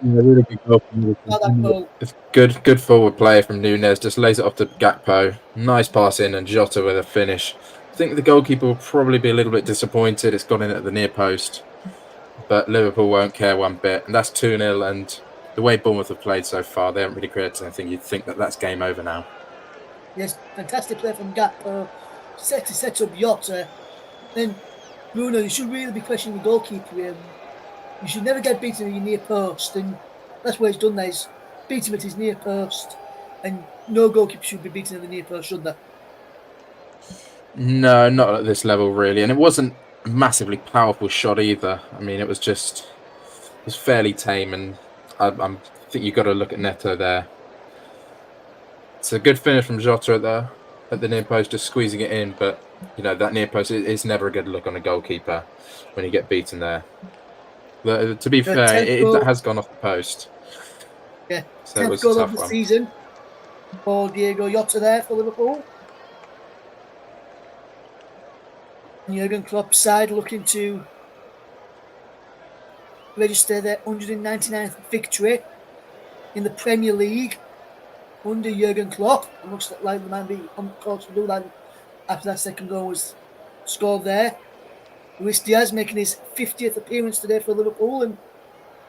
Yeah, really good goal from Liverpool. It's good forward play from Núñez. Just lays it off to Gakpo. Nice pass in, and Jota with a finish. I think the goalkeeper will probably be a little bit disappointed. It's gone in at the near post, but Liverpool won't care one bit. And that's 2-0. And the way Bournemouth have played so far, they haven't really created anything. You'd think that that's game over now. Yes, fantastic play from Gakpo. Set up Jota. Then Bruno, you should really be questioning the goalkeeper here. You should never get beaten at your near post, and that's what he's done there. He's beat him at his near post, and no goalkeeper should be beaten at the near post, should they? No, not at this level, really. And it wasn't a massively powerful shot either. I mean, it was fairly tame, and I think you've got to look at Neto there. It's a good finish from Jota at the near post, just squeezing it in, but that near post is never a good look on a goalkeeper when you get beaten there. To be fair, it has gone off the post. Yeah, so 10th goal of the season for Diego Jota there for Liverpool. Jurgen Klopp's side looking to register their 199th victory in the Premier League under Jurgen Klopp. It looks like the man being on course to do that after that second goal was scored there. Luis Diaz making his 50th appearance today for Liverpool, and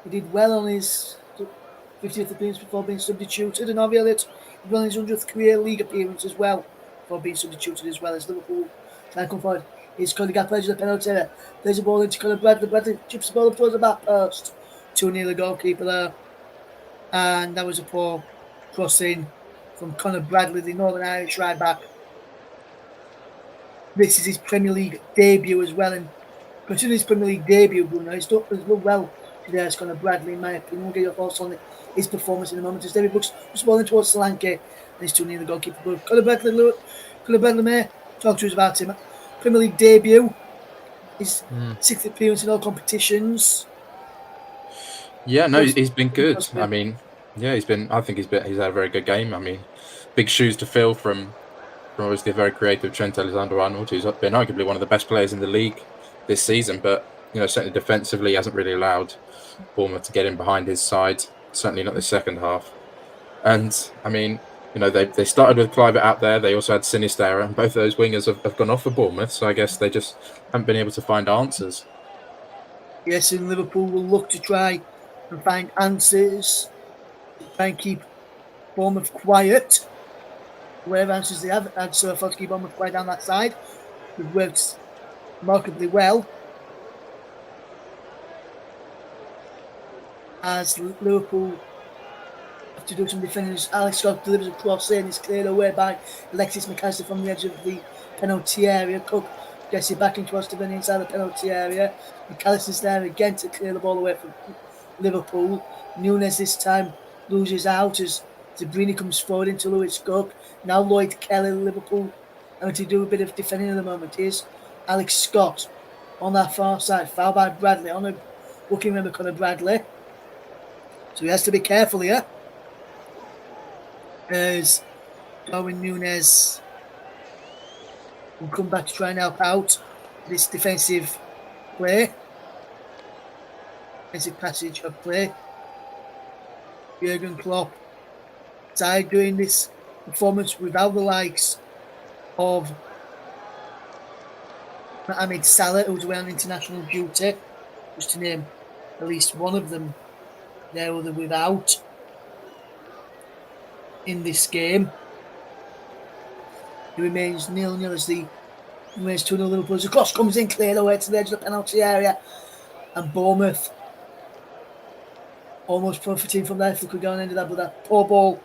he did well on his 50th appearance before being substituted. And Javier Elliott well on his 100th career league appearance as well before being substituted as well as Liverpool trying to come forward. He's Cody Gakpo edge of the penalty area. There's a ball into Conor Bradley. Bradley chips the ball up towards the back post. 2-0 the goalkeeper there. And that was a poor crossing from Conor Bradley, the Northern Irish right back. This is his Premier League debut as well. And considering his Premier League debut, Bruno, he's done well today as Conor Bradley, in my opinion. We'll get your thoughts on his performance in a moment. As David Brooks was balling towards Solanke. And he's 2-0 the goalkeeper. But Conor Bradley may talk to us about him. Premier League debut, his 6th appearance in all competitions. Yeah, no, he's been good. I mean, yeah, I think he's had a very good game. I mean, big shoes to fill from obviously a very creative Trent Alexander-Arnold, who's been arguably one of the best players in the league this season, but certainly defensively hasn't really allowed Bournemouth to get in behind his side. Certainly not the second half. And I mean, they started with Kluivert out there. They also had Sinisterra, and both of those wingers have gone off for Bournemouth. So I guess they just haven't been able to find answers. Yes, and Liverpool will look to try and find answers, try and keep Bournemouth quiet. Whatever answers they have had so far to keep Bournemouth quiet down that side, it works remarkably well. As Liverpool back to do some defending. Alex Scott delivers a cross in. It's cleared away by Alexis McAllister from the edge of the penalty area. Cook gets it back in towards the inside the penalty area. McAllister's there again to clear the ball away from Liverpool. Nunes this time loses out as Zabrini comes forward into Lewis Cook. Now Lloyd Kelly, Liverpool, having to do a bit of defending at the moment. Here's Alex Scott on that far side. Foul by Bradley on a booking member, Conor Bradley. So he has to be careful here. As Darwin Nunes will come back to try and help out this defensive play. Defensive passage of play. Jurgen Klopp started doing this performance without the likes of Mohamed Salah, who's away on international duty, just to name at least one of them there or without in this game. It remains 0-0 as the remains 2-0 Liverpool. The cross comes in, cleared away to the edge of the penalty area, and Bournemouth almost profiting from that if we could go on into that, but that poor ball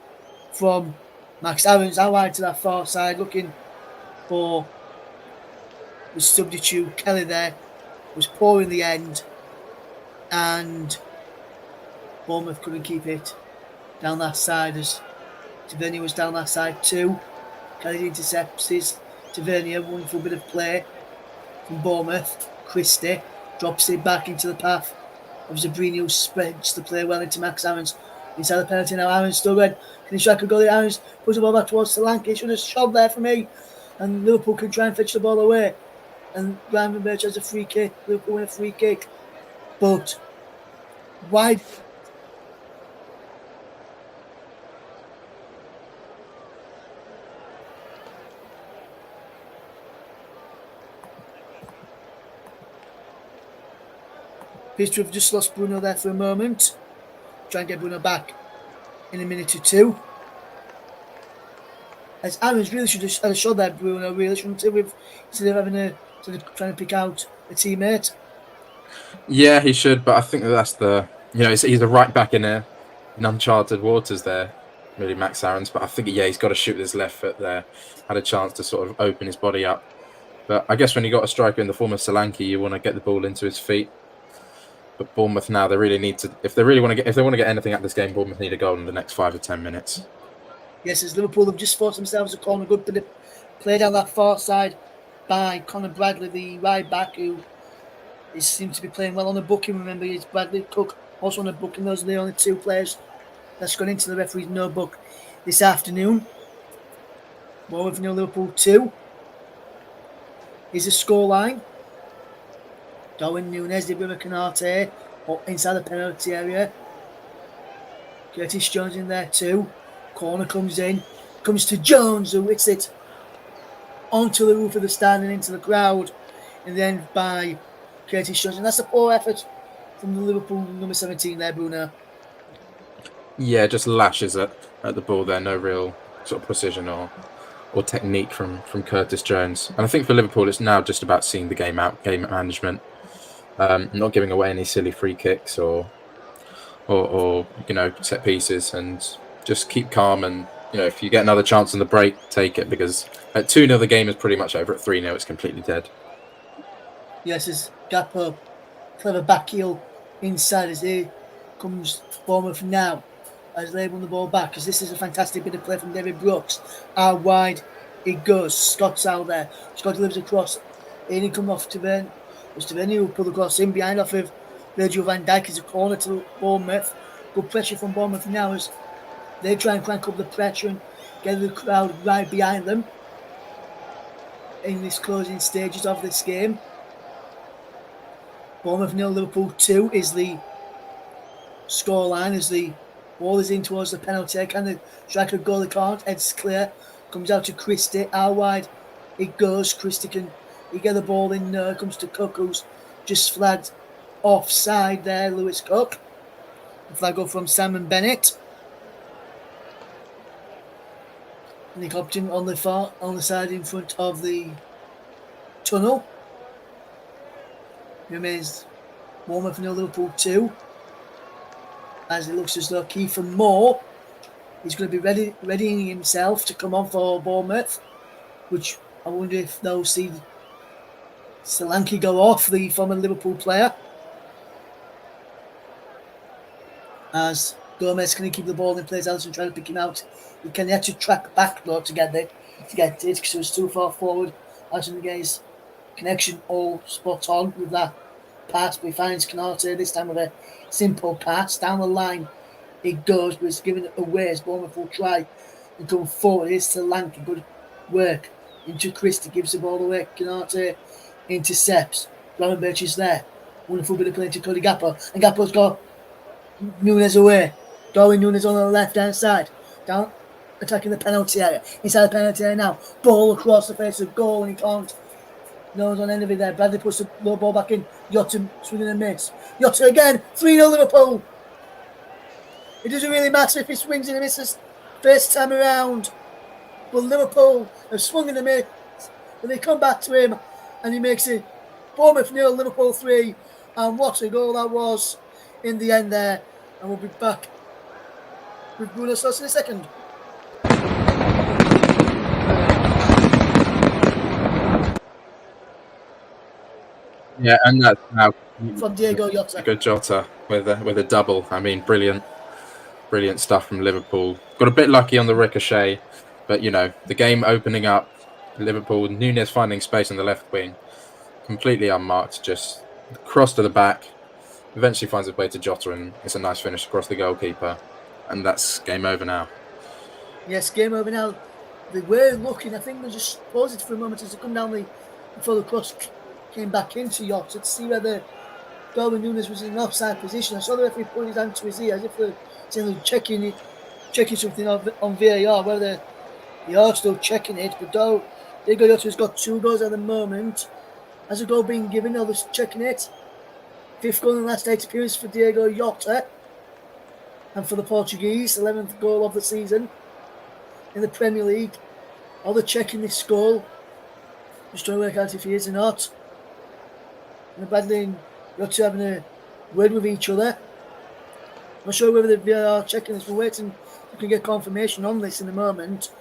from Max Aarons out wide to that far side, looking for the substitute. Kelly there was poor in the end, and Bournemouth couldn't keep it down that side as Tavernier was down that side too. Kelly intercepts his Tavernier, wonderful bit of play from Bournemouth. Christie drops it back into the path of Zabrini, who spreads the play well into Max Aarons. Inside the penalty now, Aarons still red. Can he strike a goal? Aarons puts the ball back towards Solanke. Should have shot there for me. And Liverpool can try and fetch the ball away. And Ryan Birch has a free kick. Liverpool win a free kick. But why? Appears to have just lost Bruno there for a moment. Try and get Bruno back in a minute or two. As Aarons really should have had a shot there, Bruno, really shouldn't have, instead of having a sort of trying to pick out a teammate. Yeah, he should, but I think that's the he's a right back in uncharted waters there, really, Max Aarons. But I think he's got to shoot with his left foot there. Had a chance to sort of open his body up, but I guess when you got a striker in the form of Solanke, you want to get the ball into his feet. But Bournemouth now, they really need to, if they want to get anything out of this game, Bournemouth need a goal in the next 5 or 10 minutes. Yes, as Liverpool have just forced themselves a corner, good bit of play down that far side by Conor Bradley, the right back, who seems to be playing well on the booking. Remember, it's Bradley, Cook also on the booking. Those are the only two players that's gone into the referee's no book this afternoon. Bournemouth 0, Liverpool 2. Here's the scoreline. Darwin Nunes, De Bruyne, Canate inside the penalty area. Curtis Jones in there too. Corner comes in. Comes to Jones, who hits it onto the roof of the stand and into the crowd. And then by Curtis Jones. And that's a poor effort from the Liverpool number 17 there, Bruno. Yeah, just lashes at the ball there. No real sort of precision or technique from Curtis Jones. And I think for Liverpool, it's now just about seeing the game out, game management. Not giving away any silly free kicks or set pieces, and just keep calm. And if you get another chance on the break, take it, because at 2-0 the game is pretty much over. At 3-0 it's completely dead. Yes, as Gakpo, clever back heel inside as here comes Bournemouth now as they won the ball back, because this is a fantastic bit of play from David Brooks. Out wide it goes. Scott's out there. Scott delivers across. In he comes off to Ben. It's Tavernier who pulled the cross in behind off of Virgil van Dijk as a corner to Bournemouth. Good pressure from Bournemouth now as they try and crank up the pressure and get the crowd right behind them in these closing stages of this game. Bournemouth 0, Liverpool 2 is the scoreline as the ball is in towards the penalty. Can the striker goal? They can't. Ed's clear. Comes out to Christie. Out wide it goes. Christie can get the ball in. Comes to Cook, who's just flagged offside there. Lewis Cook. The flag go from Simon Bennett. Nick Hopton on the side in front of the tunnel. Remains Bournemouth 0, Liverpool 2. As it looks as though Kiefer Moore He's going to be readying himself to come on for Bournemouth, which I wonder if they'll see Solanke go off, the former Liverpool player, as Gomez can keep the ball in place. Alisson trying to pick him out. He can actually track back though to get it because it was too far forward. Alisson gets connection all spot on with that pass, but he finds Canate this time with a simple pass down the line. It goes, but it's given away as Bournemouth will try and come forward. It's Solanke, good work into Christie, gives the ball away. Canate intercepts. Gravenberch is there. Wonderful bit of play to Cody Gakpo, and Gakpo's got Nunes away. Darwin Nunes on the left hand side. Down attacking the penalty area. Inside the penalty area now. Ball across the face of goal, and he can't. No one's on end of it there. Bradley puts the low ball back in. Jota swinging and miss. Jota again. 3-0 Liverpool. It doesn't really matter if he swings and misses first time around. But Liverpool have swung and miss. And they come back to him, and he makes it Bournemouth 0, Liverpool 3. And what a goal that was in the end there. And we'll be back with Bruno Sos in a second. Yeah, and that's now from Diego Jota. Good Jota with a double. I mean, brilliant stuff from Liverpool. Got a bit lucky on the ricochet, but the game opening up. Liverpool, Nunes finding space on the left wing, completely unmarked, just cross to the back. Eventually finds his way to Jota, and it's a nice finish across the goalkeeper, and that's game over now. Yes, game over now. They were looking. I think they just paused it for a moment as they come down before the cross came back into Jota to see whether Darwin Nunes was in an offside position. I saw the referee put his hand to his ear as if they're checking something on VAR, whether they are still checking it. But Diego Jota has got 2 goals at the moment. Has a goal being given? Others checking it. 5th goal in the last 8 appearances for Diego Jota. And for the Portuguese, 11th goal of the season in the Premier League. Are they checking this goal? Just trying to work out if he is or not. And Bradley and Jota having a word with each other. I'm not sure whether the VAR are checking this. We're waiting. We can get confirmation on this in a moment.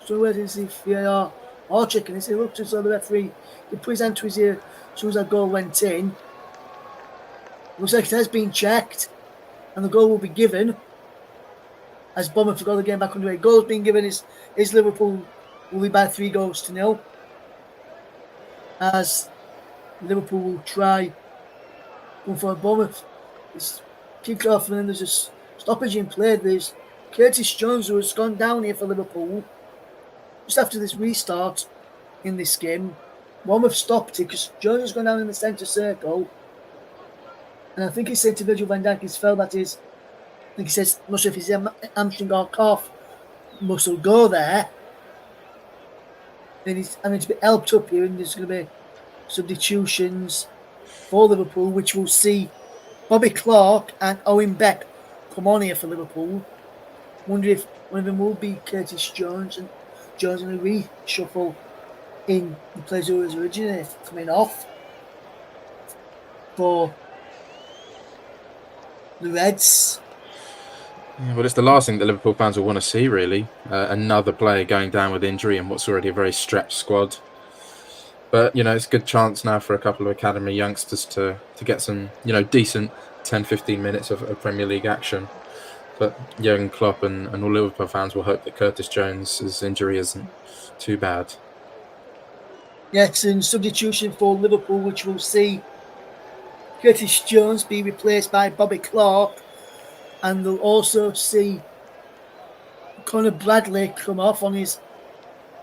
So we're waiting to see if VAR are checking this. It looked as though the referee he put his hand to his ear as soon as that goal went in. Looks like it has been checked, and the goal will be given as Bournemouth got the game back underway. Goals being given is Liverpool will be by 3-0 as Liverpool will try going for Bournemouth. It's kicked off, and then there's a stoppage in play. There's Curtis Jones, who has gone down here for Liverpool just after this restart in this game. Bournemouth stopped it because Jones has gone down in the centre circle. And I think he said to Virgil van Dijk, his fell that is, I think he says, I'm not sure if his hamstring or calf muscle go there. Then he's having to be helped up here, and there's going to be substitutions for Liverpool, which will see Bobby Clark and Owen Beck come on here for Liverpool. Wonder if one of them will be Curtis Jones, and Jones going to reshuffle in the players who was originally coming off for the Reds. Yeah, well, it's the last thing that Liverpool fans will want to see, really. Another player going down with injury in what's already a very stretched squad. But, it's a good chance now for a couple of academy youngsters to get some, decent 10-15 minutes of Premier League action. But Jurgen Klopp and all Liverpool fans will hope that Curtis Jones' injury isn't too bad. Yes, and substitution for Liverpool, which will see Curtis Jones be replaced by Bobby Clark, and they'll also see Conor Bradley come off on his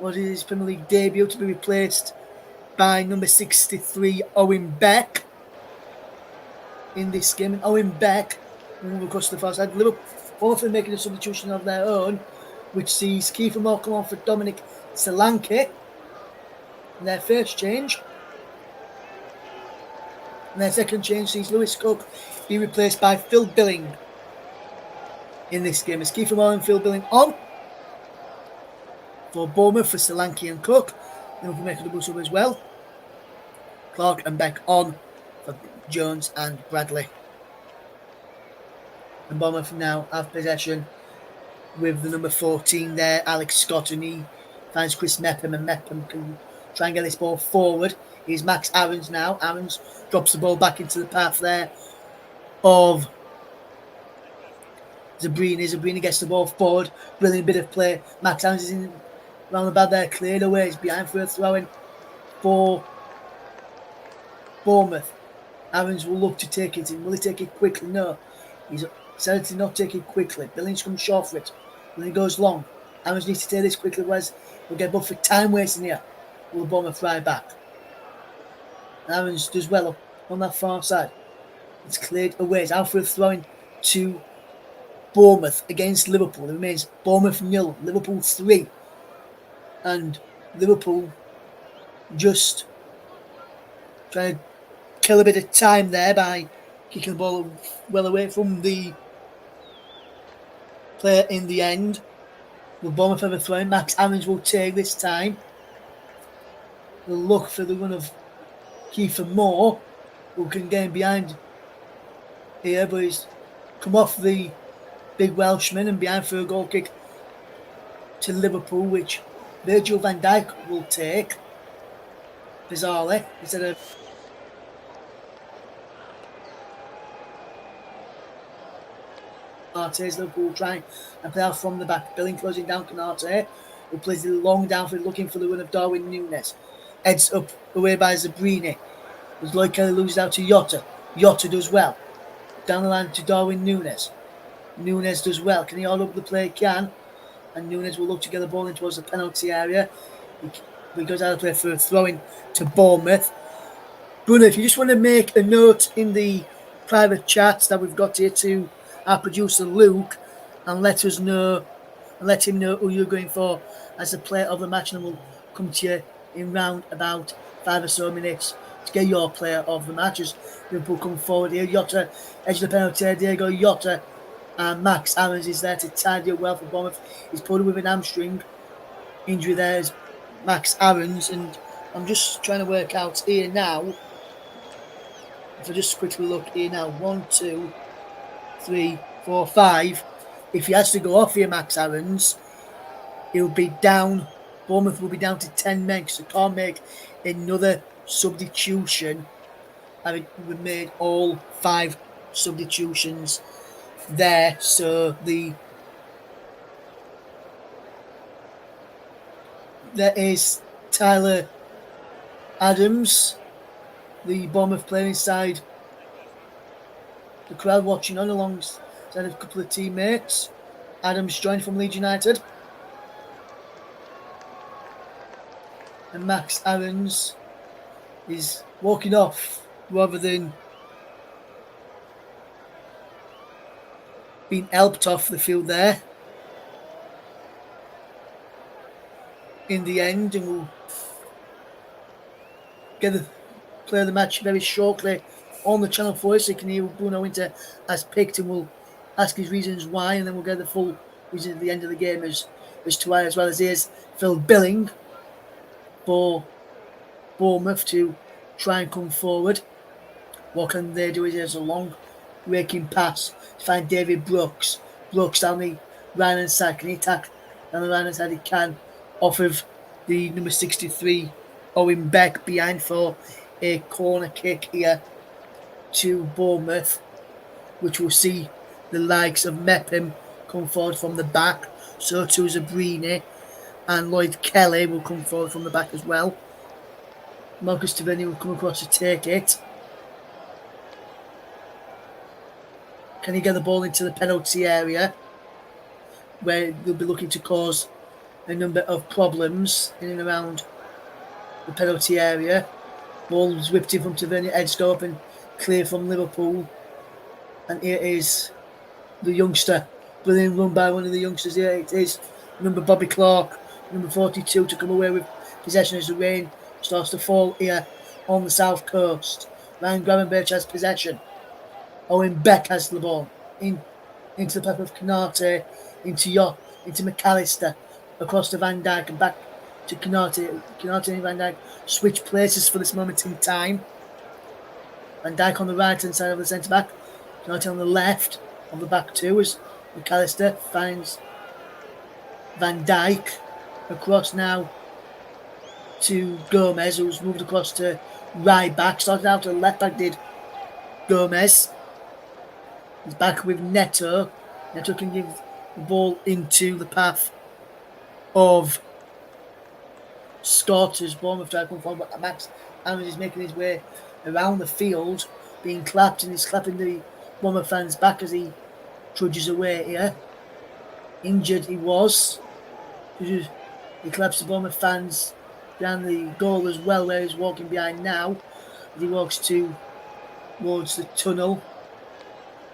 Premier League debut to be replaced by number 63 Owen Beck in this game. And Owen Beck will move across to the far side. Liverpool also making a substitution of their own, which sees Kiefer Moore come on for Dominic Solanke in their first change. And their second change sees Lewis Cook be replaced by Phil Billing in this game. It's Kiefer Moore and Phil Billing on for Bournemouth for Solanke and Cook. Liverpool make a double sub as well. Clark and Beck on for Jones and Bradley. And Bournemouth now have possession with the number 14 there, Alex Scott, and he finds Chris Mepham, and Mepham can try and get this ball forward. Here's Max Aarons now. Aarons drops the ball back into the path there of Zabrini. Zabrini gets the ball forward. Brilliant bit of play. Max Aarons is in round about there, cleared away. He's behind for a throw-in for Bournemouth. Aarons will look to take it in. Will he take it quickly? No. He's decided to not take it quickly. Billings comes short for it. Then he goes long. Aarons needs to take this quickly, otherwise we'll get both for time wasting here. Will Bournemouth fly back? Aarons does well up on that far side. It's cleared away. It's out for a throw-in to Bournemouth against Liverpool. It remains Bournemouth 0, Liverpool 3. And Liverpool just trying to kill a bit of time there by kicking the ball well away from the player in the end. Will Bournemouth have a throw-in? Max Aarons will take this time. They'll look for the run of Kiefer Moore, who can get behind here, but he's come off the big Welshman and behind for a goal kick to Liverpool, which Virgil van Dijk will take, bizarrely, instead of Canarte's. Liverpool trying and play out from the back. Billing closing down Canarte, who plays it long down for looking for the run of Darwin Núñez. Heads up away by Zabrini. As Lloyd Kelly loses out to Jota. Jota does well. Down the line to Darwin Núñez. Núñez does well. Can he hold up the play? Can. And Núñez will look to get the ball in towards the penalty area. He goes out of play for a throw-in to Bournemouth. Bruno, if you just want to make a note in the private chats that we've got here to our producer Luke, and let us know, and let him know who you're going for as the player of the match, and we'll come to you in round about 5 or so minutes to get your player of the match. As Liverpool come forward here, Jota edge of the penalty. Diego Jota, and Max Aarons is there to tidy up well for Bournemouth. He's pulled with an hamstring injury. There's Max Aarons, and I'm just trying to work out here now. If I just quickly look here now, 1, 2, 3, 4, 5. If he has to go off here, Max Aarons, he'll be down. Bournemouth will be down to 10 men, so can't make another substitution. I mean, we've made all 5 substitutions there, so there is Tyler Adams, the Bournemouth player, inside the crowd watching on alongside a couple of teammates. Adams joined from Leeds United. And Max Aarons is walking off rather than being helped off the field there in the end, and we'll get the player of the match very shortly on the channel for us, so you can hear Bruno Winter has picked, and we'll ask his reasons why, and then we'll get the full reason at the end of the game as to why, as well as here's Phil Billing for Bournemouth to try and come forward. What can they do? Is a long raking pass to find David Brooks. Brooks down the right hand side. Can he attack down the right hand side? He can, off of the number 63 Owen Beck, behind for a corner kick here to Bournemouth, which will see the likes of Mepham come forward from the back. So too Zabrini, and Lloyd Kelly will come forward from the back as well. Marcus Tavernier will come across to take it. Can he get the ball into the penalty area, where they'll be looking to cause a number of problems in and around the penalty area? Ball's whipped in from Tavernier, edged up and clear from Liverpool. And here is the youngster. Brilliant run by one of the youngsters here. It is number Bobby Clark, number 42, to come away with possession as the rain starts to fall here on the south coast. Ryan Gravenberch has possession. Owen Beck has the ball into the path of Canarte, into McAllister, across to Van Dijk and back to Canarte. Canarte and Van Dijk switch places for this moment in time. Van Dijk on the right hand side of the centre back, Canarte on the left of the back two, as McAllister finds Van Dijk across now to Gomez, who's moved across to right back. Started out to the left back, did Gomez. He's back with Neto. Neto can give the ball into the path of Scott as Bournemouth try to come forward, but Max Aaron is making his way around the field, being clapped, and he's clapping the Bournemouth fans back as he trudges away here. Injured he was. He claps the Bournemouth fans behind the goal as well, where he's walking behind now. As he walks towards the tunnel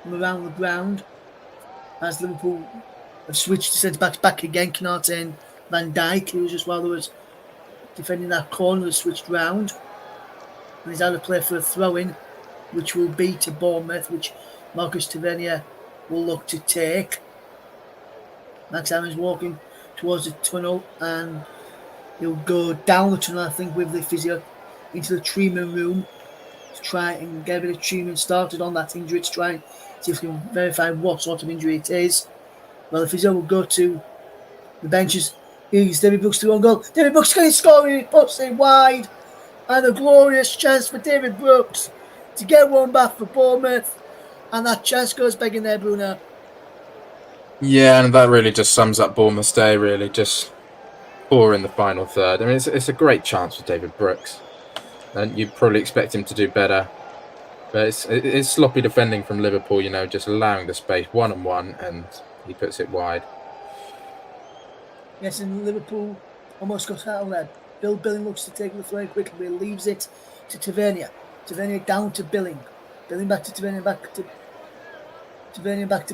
from around the ground. As Liverpool have switched to centre-backs back again, Canate and Van Dijk, who was just while there was defending that corner, has switched round. And he's out of play for a throw-in, which will be to Bournemouth, which Marcus Tavernier will look to take. Max Aaron's walking towards the tunnel, and he'll go down the tunnel, I think, with the physio into the treatment room to try and get a bit of treatment started on that injury, to try and see if we can verify what sort of injury it is. Well, the physio will go to the benches. Here's David Brooks to one goal. David Brooks can score, and he puts it wide. And a glorious chance for David Brooks to get one back for Bournemouth. And that chance goes begging there, Bruno. Yeah, and that really just sums up Bournemouth's day, really. Just poor in the final third. I mean, it's a great chance for David Brooks. And you'd probably expect him to do better. But it's sloppy defending from Liverpool, just allowing the space one-on-one, and he puts it wide. Yes, and Liverpool almost got out of there. Bill Billing looks to take the throw quickly, but leaves it to Tavernier. Tavernier down to Billing. Billing back to Tavernier, back to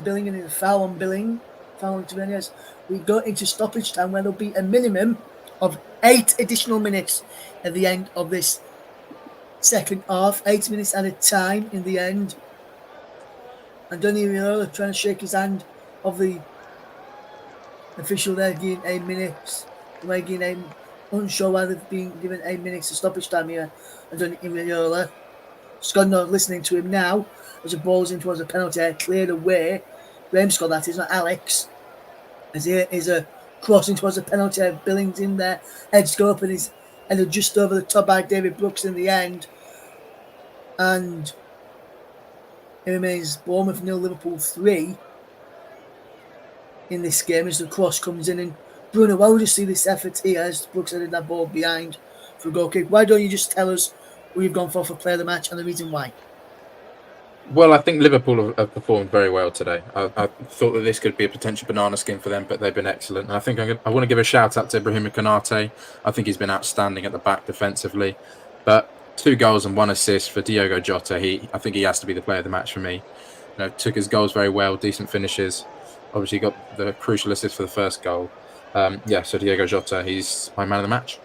Billing, and a foul on Billing. Foul on Tavernier. We go into stoppage time, where there'll be a minimum of 8 additional minutes at the end of this second half. 8 minutes at a time in the end. And Donny Riola trying to shake his hand of the official there, giving 8 minutes. Unsure why they've been given 8 minutes of stoppage time here. And Donny Riola. Scott not listening to him now as the ball's in towards a penalty, cleared away. Graham Scott, that is, not Alex. As here is a crossing towards a penalty. Billings in there, heads go up, and he's headed just over the top by David Brooks in the end. And it remains Bournemouth 0, Liverpool 3 in this game as the cross comes in. And Bruno, why would you see this effort here as Brooks headed that ball behind for a goal kick? Why don't you just tell us who you've gone for player of the match and the reason why? Well, I think Liverpool have performed very well today. I thought that this could be a potential banana skin for them, but they've been excellent. And I think I want to give a shout out to Ibrahim Konate. I think he's been outstanding at the back defensively. But 2 goals and 1 assist for Diogo Jota. I think he has to be the player of the match for me. Took his goals very well, decent finishes. Obviously got the crucial assist for the first goal. So Diogo Jota, he's my man of the match.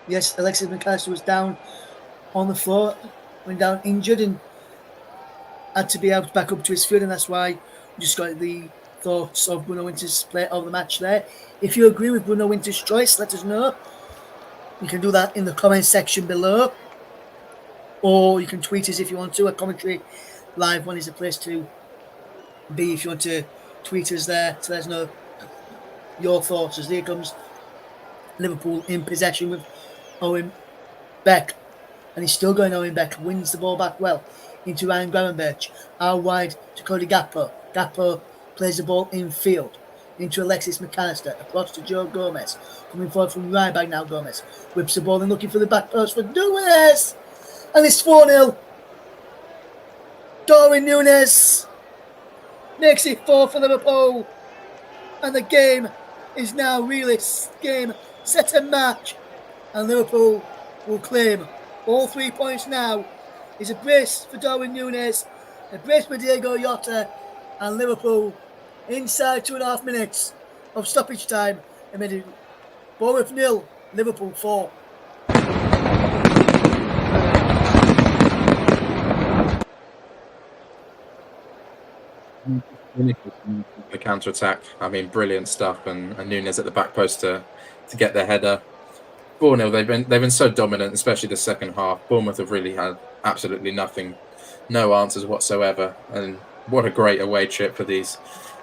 Yes, Alexis McAllister was down on the floor, went down injured, and had to be able back up to his field, and that's why we just got the thoughts of Bruno Winter's player of the match there. If you agree with Bruno Winter's choice, let us know. You can do that in the comment section below, or you can tweet us if you want to. A commentary live one is a place to be if you want to tweet us there to let us know your thoughts. As here comes Liverpool in possession with Owen Beck, and he's still going. Owen Beck wins the ball back well into Ryan Gravenberch, out wide to Cody Gakpo. Gakpo plays the ball in field into Alexis McAllister, across to Joe Gomez, coming forward from right back now. Gomez whips the ball and looking for the back post for Nunez, and it's 4-0. Darwin Nunez makes it 4 for Liverpool, and the game is now really game, set and match, and Liverpool will claim all 3 points now. It's a brace for Darwin Nunez, a brace for Diogo Jota, and Liverpool inside 2.5 minutes of stoppage time. Amid Bournemouth 0, Liverpool 4. The counter attack, brilliant stuff, and Nunez at the back post to get their header. 4-0. They've been so dominant, especially the second half. Bournemouth have really had absolutely nothing, no answers whatsoever, and what a great away trip for these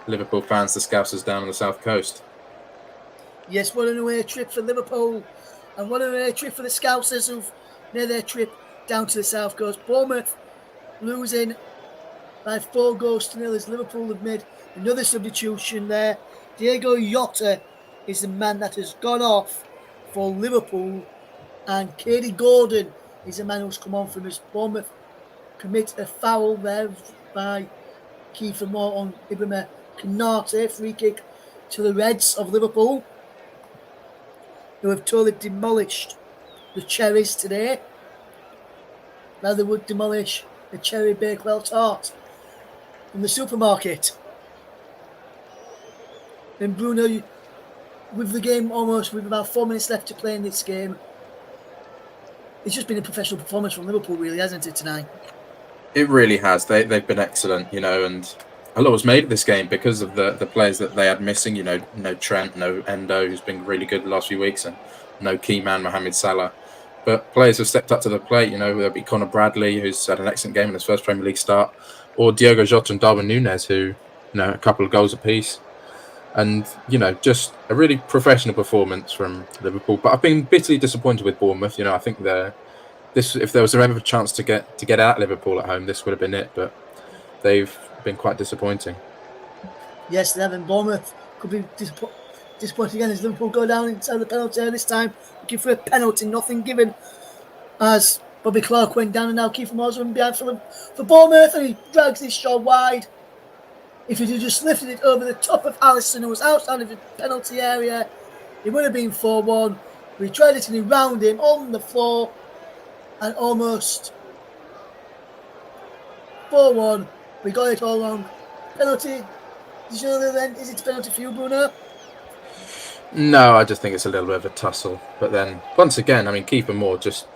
Liverpool fans, the Scousers down on the south coast. Yes, what an away trip for Liverpool, and what an away trip for the Scousers who've made their trip down to the South Coast. Bournemouth losing by 4-0 as Liverpool have made another substitution there. Diego Jota is the man that has gone off for Liverpool, and Katie Gordon is the man who's come on from us. Bournemouth commit a foul there by Kiefer Moore on Ibrahima Konate, free kick to the Reds of Liverpool, who have totally demolished the Cherries today. Now they would demolish the Cherry Bakewell tart from the supermarket. And Bruno, with the game almost with about 4 minutes left to play in this game, it's just been a professional performance from Liverpool, really, hasn't it, tonight? It really has. They've been excellent, and a lot was made of this game because of the players that they had missing. No Trent, no Endo, who's been really good the last few weeks, and no key man Mohamed Salah. But players have stepped up to the plate. There'll be Conor Bradley, who's had an excellent game in his first Premier League start, or Diogo Jota and Darwin Núñez, who a couple of goals apiece. And, just a really professional performance from Liverpool. But I've been bitterly disappointed with Bournemouth. I think if there was ever a chance to get out Liverpool at home, this would have been it. But they've been quite disappointing. Yes, they have. And Bournemouth could be disappointed again as Liverpool go down inside the penalty area this time, looking for a penalty, nothing given. As Bobby Clark went down, and now Kiefer Moore's running behind for Bournemouth, and he drags his shot wide. If he had just lifted it over the top of Alisson, who was outside of the penalty area, it would have been 4-1. We tried it and he rounded him on the floor, and almost 4-1. We got it all wrong. Penalty. Is it a penalty for you, Bruno? No, I just think it's a little bit of a tussle. But then, once again, Kiefer Moore just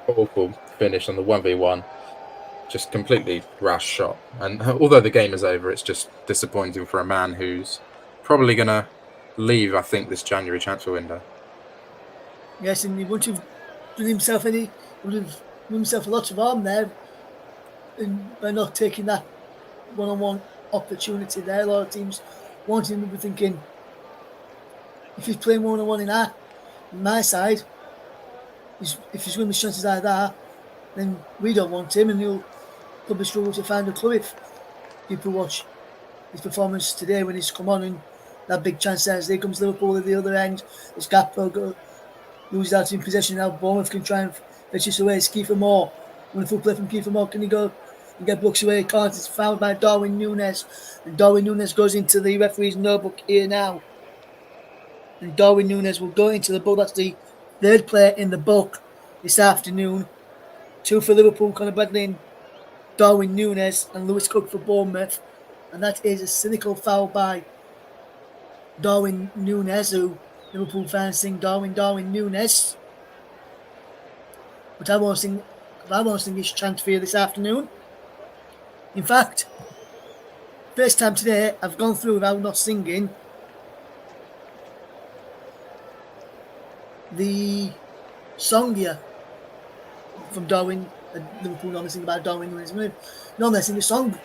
awful finish on the 1v1. Just completely rash shot. And although the game is over, it's just disappointing for a man who's probably going to leave, I think, this January transfer window. Yes, and he wouldn't have done himself a lot of harm there by not taking that one-on-one opportunity there. A lot of teams wanting him to be thinking, if he's playing one-on-one on my side, if he's winning the chances like that, then we don't want him, and he'll probably struggle to find a club if people watch his performance today when he's come on, and that big chance there. There comes Liverpool at the other end. It's Gakpo loses out in possession now. Bournemouth can try and fetch this away. It's Kiefer Moore. Wonderful play from Kiefer Moore. Can he go and get blocks away? Can't. It's fouled by Darwin Núñez. And Darwin Núñez goes into the referee's notebook here now. And Darwin Núñez will go into the book. That's the third player in the book this afternoon. 2 for Liverpool, Conor Bradley and Darwin Núñez, and Lewis Cook for Bournemouth. And that is a cynical foul by Darwin Núñez, who Liverpool fans sing Darwin Núñez. But I won't sing this chant for you this afternoon. In fact, first time today I've gone through without not singing the song here from Darwin. Liverpool normally sing about Darwin Núñez. Normally I sing the song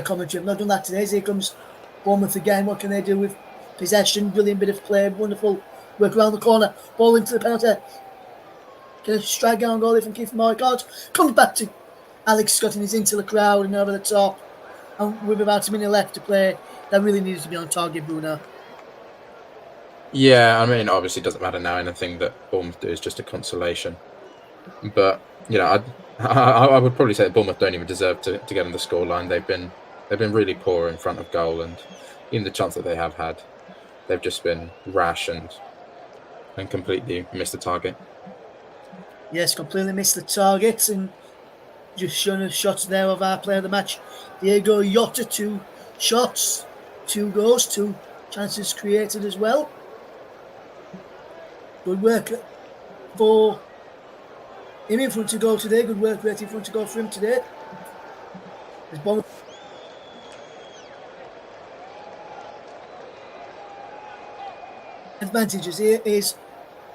commentary. I've not done that today. Here comes Bournemouth again. What can they do with possession? Brilliant bit of play. Wonderful work around the corner. Ball into the penalty. Can a strike down goal from Kiefer Moore? Comes back to Alex Scott and he's into the crowd and over the top. And with about a minute left to play, that really needs to be on target, Bruno. Yeah, obviously it doesn't matter now. Anything that Bournemouth do is just a consolation. But I would probably say that Bournemouth don't even deserve to get on the scoreline. They've been really poor in front of goal, and even the chance that they have had, they've just been rash and completely missed the target. Yes, completely missed the target, and just showing us shots there of our player of the match, Diego Jota. 2 shots, 2 goals, 2 chances created as well. Good work for him in front of goal today. Good work rate in front of goal for him today. Advantages here is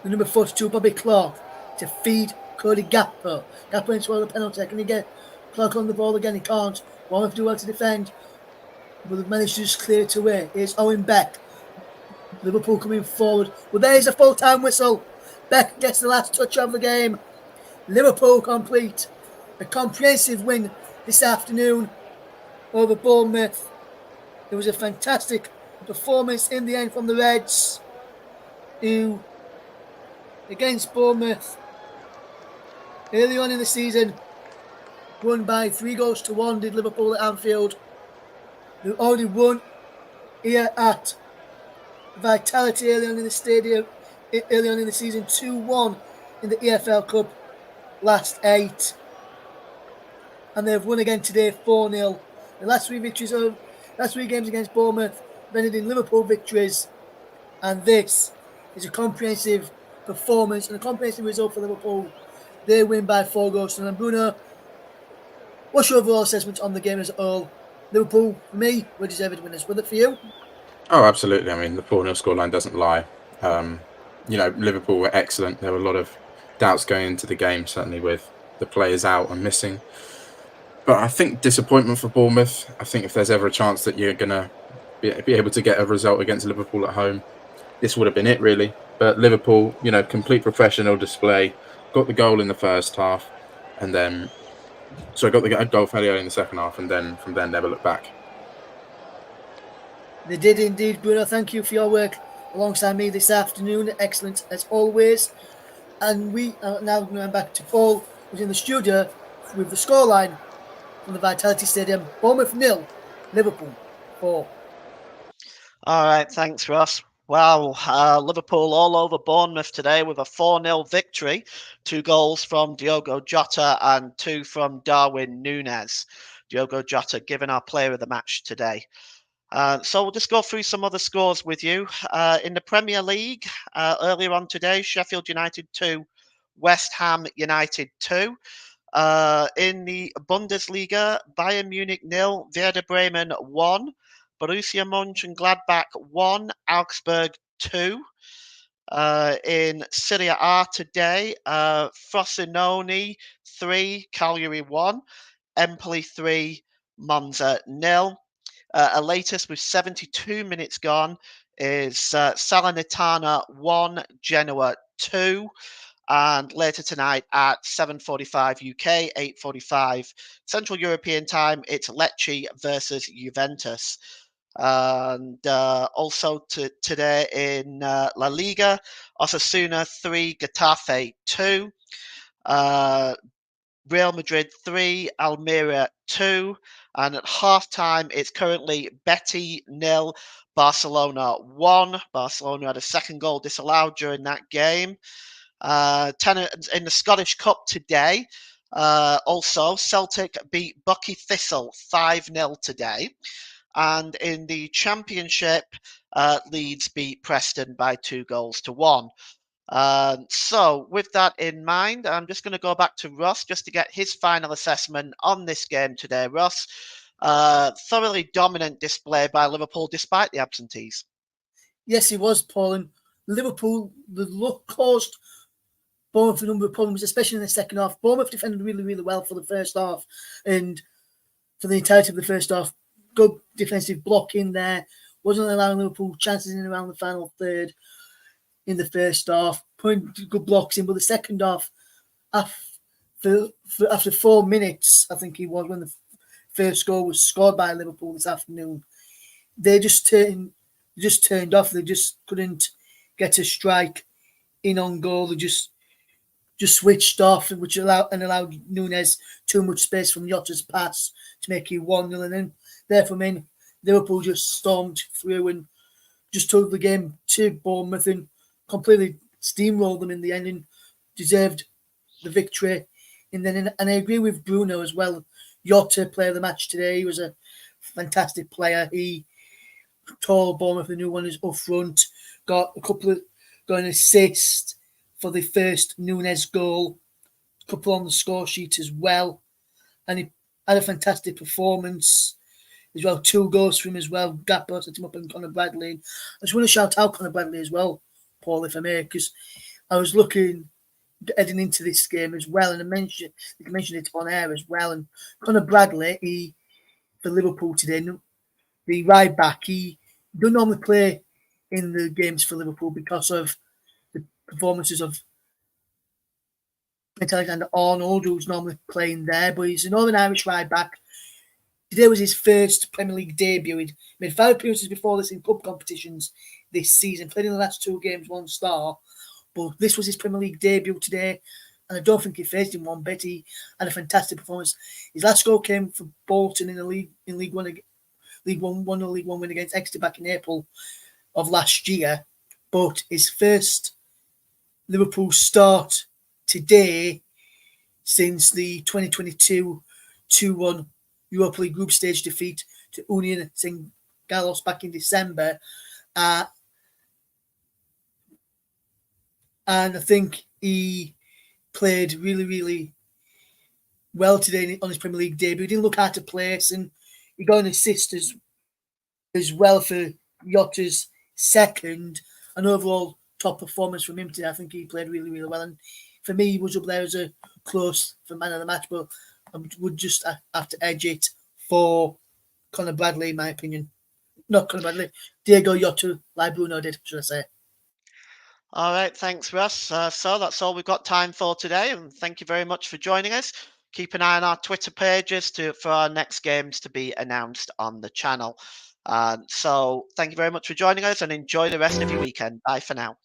the number 42, Bobby Clark, to feed Cody Gakpo. Gakpo into the penalty. Can he get Clark on the ball again? He can't. Bournemouth do well to defend, but they've managed to just clear it away. Here's Owen Beck. Liverpool coming forward. Well, there's a full-time whistle. Beck gets the last touch of the game. Liverpool complete a comprehensive win this afternoon over Bournemouth. It was a fantastic performance in the end from the Reds, who, against Bournemouth, early on in the season, won by 3-1, did Liverpool at Anfield. They already won here at Vitality early on in the stadium, early on in the season, 2-1 in the EFL Cup last 8. And they've won again today 4-0. The last three games against Bournemouth have ended in Liverpool victories. And this is a comprehensive performance and a comprehensive result for Liverpool. They win by 4-0. And Bruno, what's your overall assessment on the game as a whole? Liverpool, for me, were deserved winners. Was it for you? Oh, absolutely. I mean, the 4-0 scoreline doesn't lie. Liverpool were excellent. There were a lot of doubts going into the game, certainly with the players out and missing. But I think disappointment for Bournemouth. I think if there's ever a chance that you're going to be able to get a result against Liverpool at home, this would have been it, really. But Liverpool, complete professional display, got the goal in the first half, and then... So I got the goal fairly early in the second half, and then from then never looked back. They did indeed, Bruno. Thank you for your work alongside me this afternoon. Excellent as always. And we are now going back to Paul, who's in the studio with the scoreline from the Vitality Stadium. Bournemouth 0, Liverpool 4. All right, thanks, Ross. Wow, Liverpool all over Bournemouth today with a 4-0 victory. 2 goals from Diogo Jota and 2 from Darwin Núñez. Diogo Jota given our player of the match today. So we'll just go through some other scores with you. In the Premier League, earlier on today, Sheffield United 2, West Ham United 2. In the Bundesliga, Bayern Munich 0, Werder Bremen 1, Borussia Mönchengladbach 1, Augsburg 2. In Serie A today, Frosinone 3, Cagliari 1, Empoli 3, Monza 0. A latest with 72 minutes gone is Salernitana 1, Genoa 2. And later tonight at 7:45 UK, 8:45 Central European Time, it's Lecce versus Juventus. And also today in La Liga, Osasuna 3, Getafe 2. Real Madrid 3, Almeria 2. And at half-time, it's currently Betis 0, Barcelona 1. Barcelona had a second goal disallowed during that game. In the Scottish Cup today, also Celtic beat Bucky Thistle 5-0 today. And in the Championship, Leeds beat Preston by 2-1. So with that in mind, I'm just going to go back to Ross just to get his final assessment on this game today. Ross, thoroughly dominant display by Liverpool despite the absentees. Yes, it was, Paul. And Liverpool, the luck caused Bournemouth a number of problems, especially in the second half. Bournemouth defended really, really well for the first half. And for the entirety of the first half, good defensive block in there. Wasn't allowing Liverpool chances in around the final third in the first half. Putting good blocks in. But the second half, after 4 minutes, I think it was, when the first goal was scored by Liverpool this afternoon, they just turned off. They just couldn't get a strike in on goal. They just switched off, which allowed Núñez too much space from Jota's pass to make it 1-0. And then therefore, Liverpool just stormed through and just took the game to Bournemouth and completely steamrolled them in the end and deserved the victory. And I agree with Bruno as well. Jota, player of the match today, he was a fantastic player. He tore Bournemouth a new one up front, got an assist for the first Núñez goal, a couple on the score sheet as well. And he had a fantastic performance as well. 2 goals for him as well. Gakpo set him up, and Conor Bradley. I just want to shout out Conor Bradley as well, Paul, if I may, because I was looking heading into this game as well, and I mentioned it on air as well. And Conor Bradley, for Liverpool today, the right back, he don't normally play in the games for Liverpool because of the performances of Alexander-Arnold, who's normally playing there, but he's a Northern Irish right back. Today was his first Premier League debut. He'd made 5 appearances before this in club competitions this season, played in the last 2 games, 1 star. But this was his Premier League debut today, and I don't think he faced him one bit. He had a fantastic performance. His last goal came for Bolton in League One win against Exeter back in April of last year. But his first Liverpool start today since the 2022 2-1 Europa League group stage defeat to Union St. Gallos back in December. And I think he played really, really well today on his Premier League debut. He didn't look out of place, and he got an assist as well for Yotta's second. An overall top performance from him today. I think he played really, really well. And for me, he was up there as a close for man of the match, but I would just have to edge it for Conor Bradley, in my opinion. Not Conor Bradley, Diego Yotta, like Bruno did, should I say. All right, thanks, Russ. So that's all we've got time for today, and thank you very much for joining us. Keep an eye on our Twitter pages for our next games to be announced on the channel. So thank you very much for joining us, and enjoy the rest of your weekend. Bye for now.